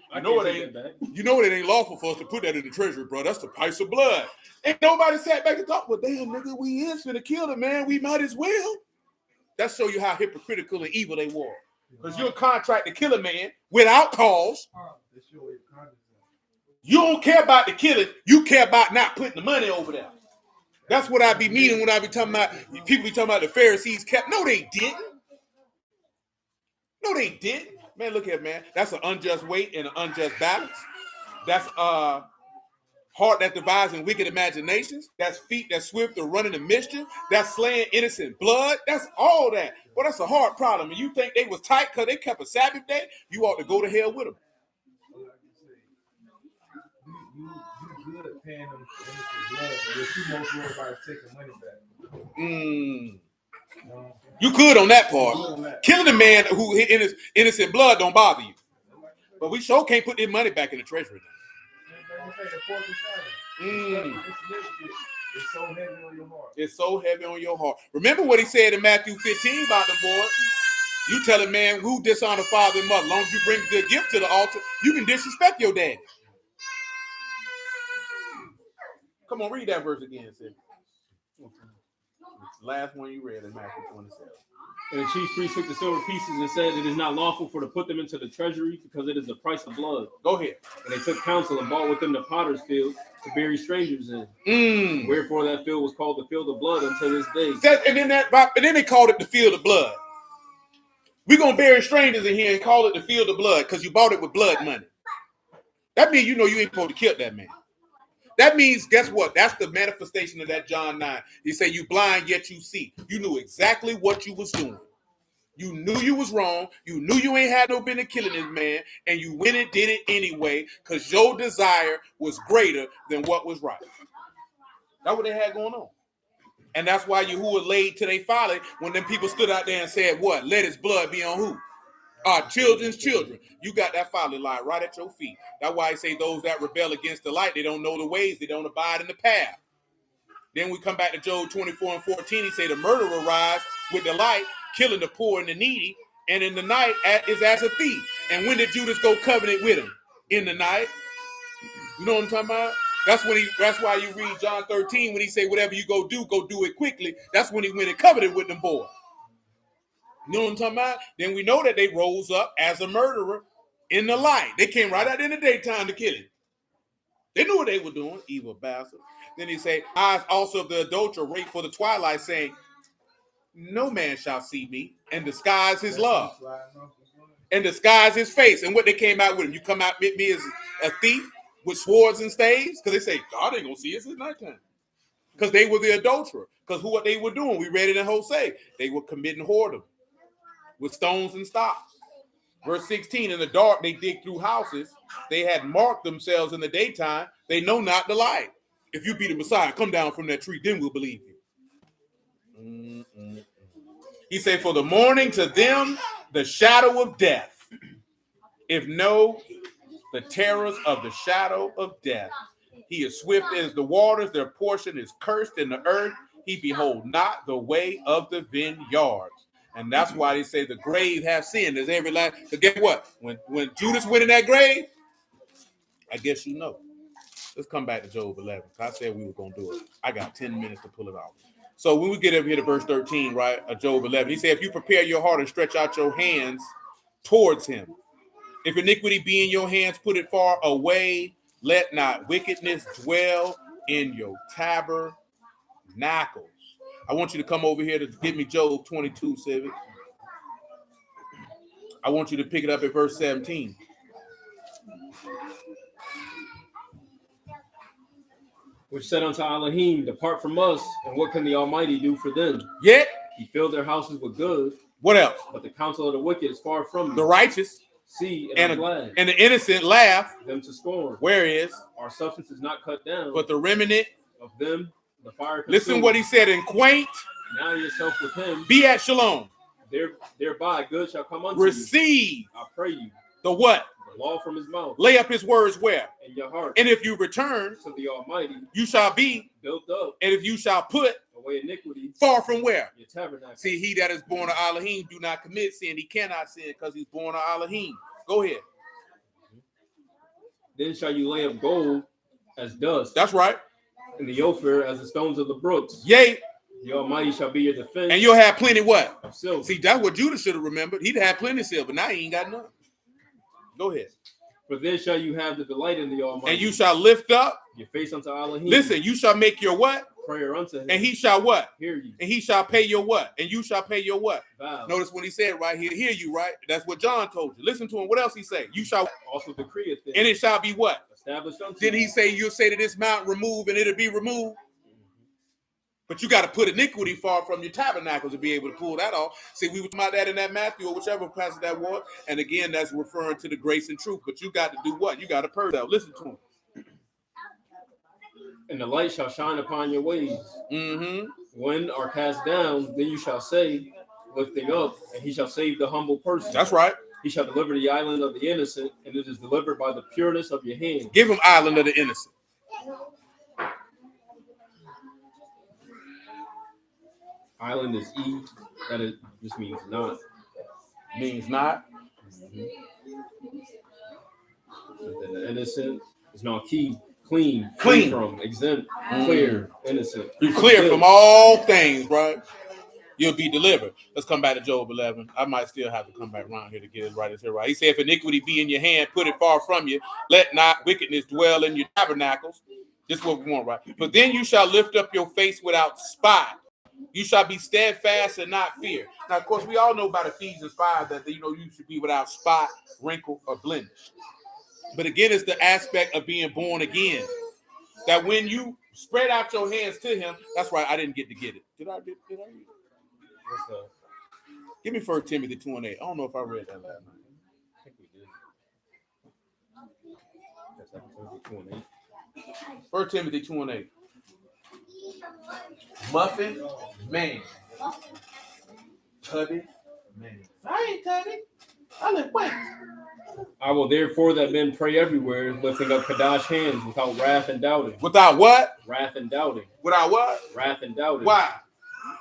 you know it ain't lawful for us to put that in the treasury, bro. That's the price of blood. Ain't nobody sat back and thought, well, damn, nigga, we is finna kill the man. We might as well. That show you how hypocritical and evil they were. Because you're a contract to kill a man without cause. You don't care about the killing. You care about not putting the money over there. That's what I be meaning when I be talking about, people be talking about the Pharisees kept. No, they didn't. No, they didn't. Man, look here, man. That's an unjust weight and an unjust balance. That's heart that devises wicked imaginations. That's feet that swift to running in mischief. That's slaying innocent blood. That's all that. Well, that's a hard problem. And you think they was tight because they kept a Sabbath day? You ought to go to hell with them. You good at paying them innocent blood, but what you most worried about is taking money back. You good on that part. Killing a man who innocent blood don't bother you. But we sure can't put their money back in the treasury. It's so heavy on your heart. It's so heavy on your heart. Remember what he said in Matthew 15 about the boy? You tell a man who dishonor father and mother. As long as you bring the gift to the altar, you can disrespect your dad. Come on, read that verse again, sis. Last one you read in Matthew 27. And the chief priest took the silver pieces and said, it is not lawful for to put them into the treasury because it is the price of blood. Go ahead. And they took counsel and bought within the potter's field to bury strangers in. Wherefore that field was called the field of blood until this day. And then they called it the field of blood. We're going to bury strangers in here and call it the field of blood because you bought it with blood money. That means you know you ain't supposed to kill that man. That means, guess what? That's the manifestation of that John 9. He said, you blind, yet you see. You knew exactly what you was doing. You knew you was wrong. You knew you ain't had no business killing this man. And you went and did it anyway because your desire was greater than what was right. That's what they had going on. And that's why Yahuwah laid to their folly when them people stood out there and said, what? Let his blood be on who? Our children's children. You got that folly lie right at your feet. That's why I say those that rebel against the light, they don't know the ways. They don't abide in the path. Then we come back to Job 24 and 14. He say the murderer rise with the light, killing the poor and the needy, and in the night is as a thief. And when did Judas go covenant with him? In the night. You know what I'm talking about? That's why you read John 13 when he say, whatever you go do it quickly. That's when he went and covenanted with them boys. You know what I'm talking about? Then we know that they rose up as a murderer in the light. They came right out in the daytime to kill him. They knew what they were doing, evil bastards. Then he say, eyes also of the adulterer wait for the twilight, saying, no man shall see me, and disguise his love, and disguise his face. And what they came out with him, you come out with me as a thief with swords and staves? Because they say, God ain't going to see us at nighttime. Because they were the adulterer. Because what they were doing, we read it in Hosea, they were committing whoredom with stones and stocks. Verse 16, in the dark they dig through houses. They had marked themselves in the daytime. They know not the light. If you be the Messiah, come down from that tree, then we'll believe you. He said, for the morning to them, the shadow of death. If no, the terrors of the shadow of death. He is swift as the waters. Their portion is cursed in the earth. He behold not the way of the vineyards. And that's why they say the grave have sinned. There's every last. So guess what? When Judas went in that grave, I guess you know. Let's come back to Job 11. I said we were going to do it. I got 10 minutes to pull it off. So when we get up here to verse 13, right, of Job 11, he said, if you prepare your heart and stretch out your hands towards him, if iniquity be in your hands, put it far away. Let not wickedness dwell in your tabernacles. I want you to come over here to give me Job 22, Civic. I want you to pick it up at verse 17. Which said unto Elohim, depart from us, and what can the Almighty do for them? Yet, he filled their houses with good. What else? But the counsel of the wicked is far from you. The righteous. See, and I'm glad. And the innocent laugh. Them to scorn. Where is? Our substance is not cut down. But the remnant of them, the fire consumed. Listen what he said in quaint. Now yourself with him. Be at shalom. Thereby good shall come unto Receive. you. I pray you. The what? The law from his mouth. Lay up his words where? In your heart. And if you return to the Almighty, you shall be built up. And if you shall put away iniquity, far from where? Your tabernacle. See, he that is born of Elohim do not commit sin. He cannot sin because he's born of Elohim. Go ahead. Then shall you lay up gold as dust. That's right. And the Ophir as the stones of the brooks. Yea. The Almighty shall be your defense. And you'll have plenty what? Of silver. See, that's what Judah should have remembered. He'd have plenty of silver. Now he ain't got none. Go ahead. For then shall you have the delight in the Almighty. And you shall lift up your face unto Elohim. Listen, you shall make your what? Prayer unto him. And he shall what? Hear you. And he shall pay your what? And you shall pay your what? Vow. Notice when he said right here, hear you, right? That's what John told you. Listen to him. What else he say? You shall also decree a thing. And it shall be what? Established unto Did he you. say you'll say to this mountain, remove, and it'll be removed? But you got to put iniquity far from your tabernacle to be able to pull that off. See, we were talking about that in that Matthew or whichever passage that was. And again, that's referring to the grace and truth. But you got to do what? You got to purge that. Listen to him. And the light shall shine upon your ways. Mm-hmm. When are cast down, then you shall say, lifting up, and he shall save the humble person. That's right. He shall deliver the island of the innocent, and it is delivered by the pureness of your hand. Give him island of the innocent. Island is E. That is just means not. Means not. Mm-hmm. And the innocent is not key. Clean. Free from. Exempt. Clear. Innocent. You're clear from all things, right? You'll be delivered. Let's come back to Job 11. I might still have to come back around here to get it right. It's here, right. He said, if iniquity be in your hand, put it far from you. Let not wickedness dwell in your tabernacles. This is what we want, right? But then you shall lift up your face without spot. You shall be steadfast and not fear. Now, of course, we all know about Ephesians 5 that, you should be without spot, wrinkle, or blemish. But again, it's the aspect of being born again. That when you spread out your hands to him, that's right, I didn't get to get it. Did I? What's up? Give me 1 Timothy 2:8. I don't know if I read that last night. I think we did. That's 1 Timothy 2:8. Muffin man. Tubby man. I ain't tubby. I live wait. I will therefore that men pray everywhere, lifting up Kadash hands without wrath and doubting. Without what? Wrath and doubting. Without what? Wrath and doubting. Why?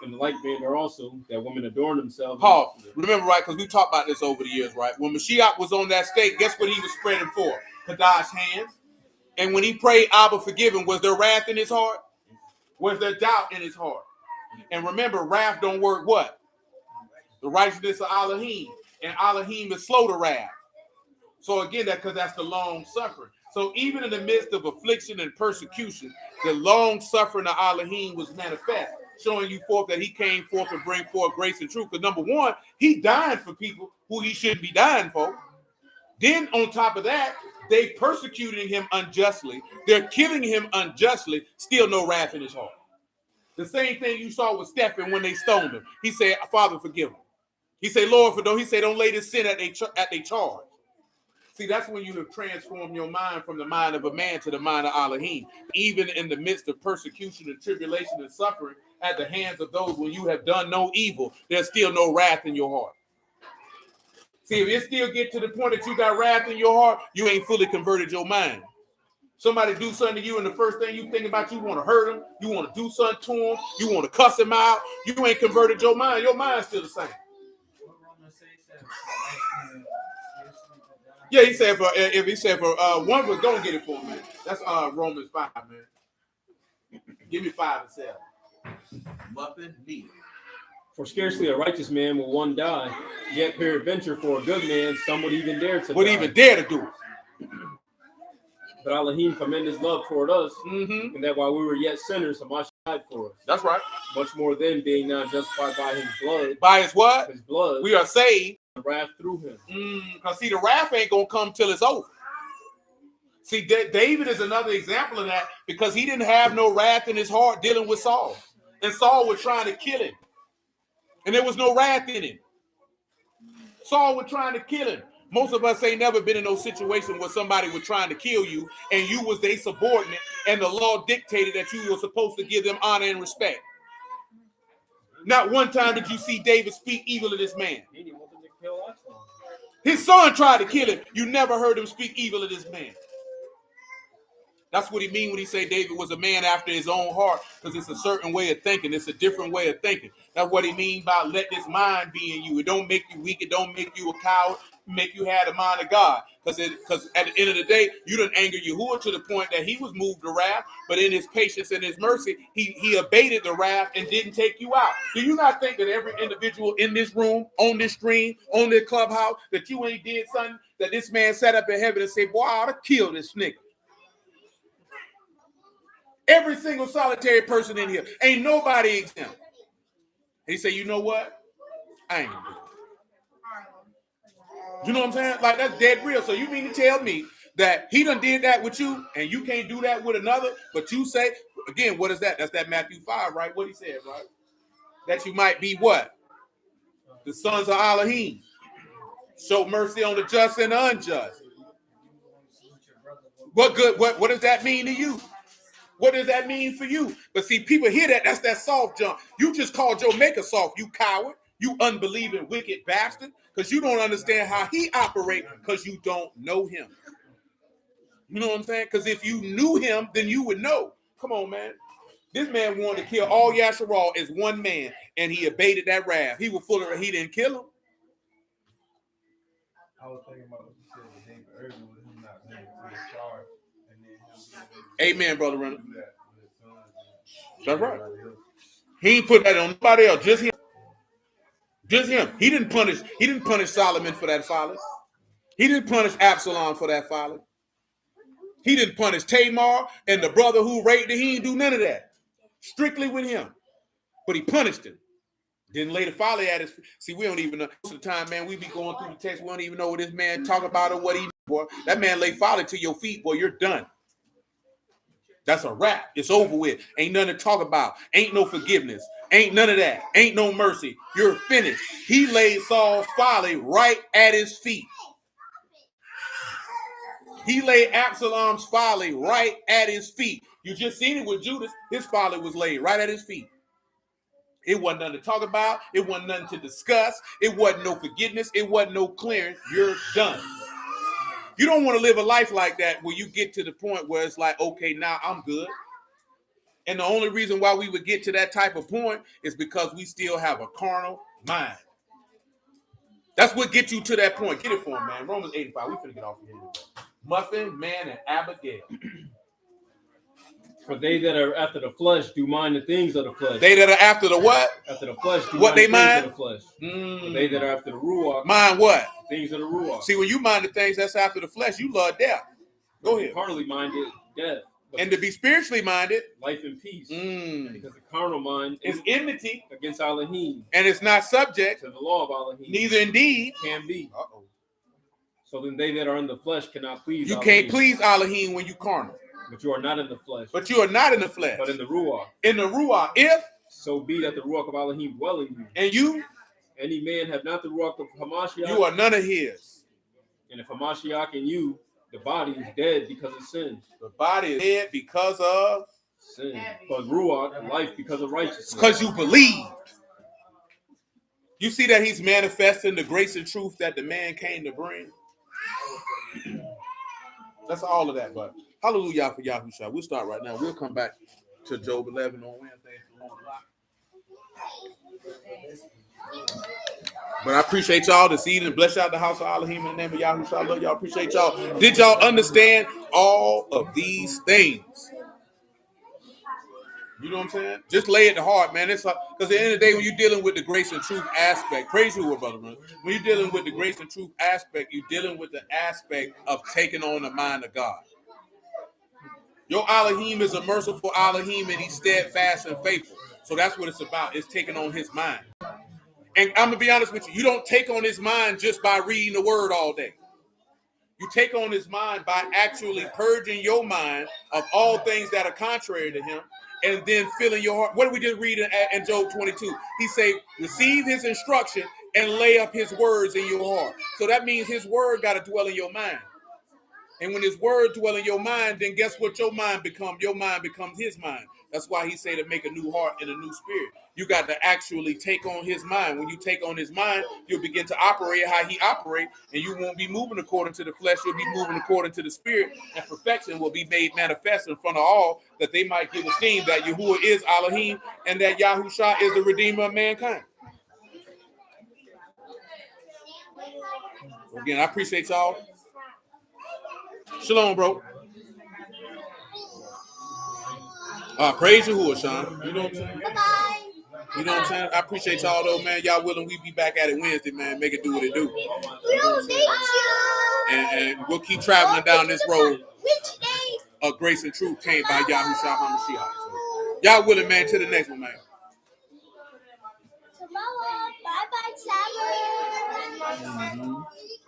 In the like manner also, that women adorn themselves. Paul, remember, right? Because we talked about this over the years, right? When Mashiach was on that stake, guess what he was spreading for? Kadash's hands. And when he prayed, Abba, forgive him, was there wrath in his heart? Was there doubt in his heart? And remember, wrath don't work what? The righteousness of Elohim. And Elohim is slow to wrath. So again, because that's the long suffering. So even in the midst of affliction and persecution, the long suffering of Elohim was manifest, showing you forth that he came forth and bring forth grace and truth. Because number one, he died for people who he shouldn't be dying for. Then on top of that, they persecuting him unjustly. They're killing him unjustly. Still no wrath in his heart. The same thing you saw with Stephen when they stoned him. He said, Father, forgive him. He said, Lord, don't lay this sin at their charge. See, that's when you have transformed your mind from the mind of a man to the mind of Elohim. Even in the midst of persecution and tribulation and suffering at the hands of those when you have done no evil, there's still no wrath in your heart. See, if it still get to the point that you got wrath in your heart, you ain't fully converted your mind. Somebody do something to you, and the first thing you think about, you want to hurt them, you want to do something to them, you want to cuss them out, you ain't converted your mind. Your mind's still the same. Yeah, he said for one of us, don't get it for me. That's Romans 5, man. Give me 5 and 7. Muffin me. For scarcely a righteous man will one die, yet peradventure for a good man some would even dare to would die. even dare to do it. But Elohim commended his love toward us, and that while we were yet sinners, HaMashiach died for us. That's right. Much more then, being now justified by his blood. By his what? His blood. We are saved. The wrath through him. Because see, the wrath ain't going to come till it's over. See, David is another example of that because he didn't have no wrath in his heart dealing with Saul. And Saul was trying to kill him. And there was no wrath in him. Saul was trying to kill him. Most of us ain't never been in no situation where somebody was trying to kill you and you was their subordinate and the law dictated that you were supposed to give them honor and respect. Not one time did you see David speak evil of this man. His son tried to kill him. You never heard him speak evil of this man. That's what he mean when he say David was a man after his own heart, because it's a certain way of thinking. It's a different way of thinking. That's what he mean by let this mind be in you. It don't make you weak. It don't make you a coward. It make you have the mind of God. Because at the end of the day, you done anger Yahuwah to the point that he was moved to wrath, but in his patience and his mercy, he abated the wrath and didn't take you out. Do you not think that every individual in this room, on this stream, on this clubhouse, that you ain't did something, that this man sat up in heaven and said, boy, I ought to kill this nigga? Every single solitary person in here. Ain't nobody exempt. He said, you know what? I ain't gonna do it. You know what I'm saying? Like, that's dead real. So you mean to tell me that he done did that with you and you can't do that with another, but you say, again, what is that? That's that Matthew 5, right? What he said, right? That you might be what? The sons of Elohim. Show mercy on the just and the unjust. What does that mean to you? What does that mean for you? But see, people hear that. That's that soft jump. You just called your maker soft, you coward. You unbelieving, wicked bastard. Because you don't understand how he operates because you don't know him. You know what I'm saying? Because if you knew him, then you would know. Come on, man. This man wanted to kill all Yasharal as one man, and he abated that wrath. He was full of he didn't kill him. I was thinking about what you said with David earlier with him not being to his charge. Amen, Brother Renner. That's right. He ain't put that on nobody else, just him. Just him. He didn't punish Solomon for that folly. He didn't punish Absalom for that folly. He didn't punish Tamar and the brother who raped him. He didn't do none of that. Strictly with him. But he punished him. Didn't lay the folly at his feet. See, we don't even know. Most of the time, man, we be going through the text. We don't even know what this man talk about or what he, boy. That man lay folly to your feet, boy. You're done. That's a wrap. It's over with. Ain't nothing to talk about. Ain't no forgiveness. Ain't none of that. Ain't no mercy. You're finished. He laid Saul's folly right at his feet. He laid Absalom's folly right at his feet. You just seen it with Judas. His folly was laid right at his feet. It wasn't nothing to talk about. It wasn't nothing to discuss. It wasn't no forgiveness. It wasn't no clearance. You're done. You don't want to live a life like that where you get to the point where it's like, okay, now I'm good. And the only reason why we would get to that type of point is because we still have a carnal mind. That's what gets you to that point. Get it for him, man. Romans 8:5. We finna get off of here. Muffin, man, and Abigail. For they that are after the flesh do mind the things of the flesh. They that are after the what? After the flesh do What mind they the mind? things of the flesh. For they that are after the ruach mind what? Things of the ruach. See, when you mind the things that's after the flesh, you love death. Go ahead. Carnally minded, death. And to be spiritually minded, life and peace. Because the carnal mind is enmity against Elohim. And it's not subject to the law of Elohim. Neither indeed can be. Uh-oh. So then they that are in the flesh cannot please You Elohim. can't please Elohim when you carnal. But you are not in the flesh. But you are not in the flesh. But in the ruach. In the ruach. If so be that the ruach of Elohim dwell in you. And you? Any man have not the ruach of HaMasiach. You are none of his. And if HaMasiach in you, the body is dead because of sin. The body is dead because of sin. But ruach, life because of righteousness. Because you believed. You see that he's manifesting the grace and truth that the man came to bring. That's all of that, but hallelujah for Yahusha. We'll start right now. We'll come back to Job 11 on Wednesday. But I appreciate y'all this evening. Bless y'all the house of Elohim in the name of Yahusha. I love y'all. Appreciate y'all. Did y'all understand all of these things? You know what I'm saying? Just lay it to heart, man. It's because at the end of the day, when you're dealing with the grace and truth aspect, praise you, brother. Man. When you're dealing with the grace and truth aspect, you're dealing with the aspect of taking on the mind of God. Your Elohim is a merciful Elohim, and he's steadfast and faithful. So that's what it's about. It's taking on his mind. And I'm going to be honest with you. You don't take on his mind just by reading the word all day. You take on his mind by actually purging your mind of all things that are contrary to him, and then filling your heart. What did we just read in Job 22? He say, receive his instruction and lay up his words in your heart. So that means his word got to dwell in your mind. And when his word dwell in your mind, then guess what your mind becomes? Your mind becomes his mind. That's why he say to make a new heart and a new spirit. You got to actually take on his mind. When you take on his mind, you'll begin to operate how he operates, and you won't be moving according to the flesh. You'll be moving according to the spirit, and perfection will be made manifest in front of all, that they might give esteem that Yahuwah is Elohim and that Yahusha is the Redeemer of mankind. Again, I appreciate y'all. Shalom, bro. Praise Yahuwah, Sean. You know what I'm saying? Bye-bye. You know what I'm saying? I appreciate y'all, though, man. Y'all willing, we be back at it Wednesday, man. Make it do what it do. And we'll keep traveling down this road. Which day? Of grace and truth came by Yahusha HaMasiach. So, y'all willing, man, to the next one, man. Tomorrow. Bye-bye, Summer.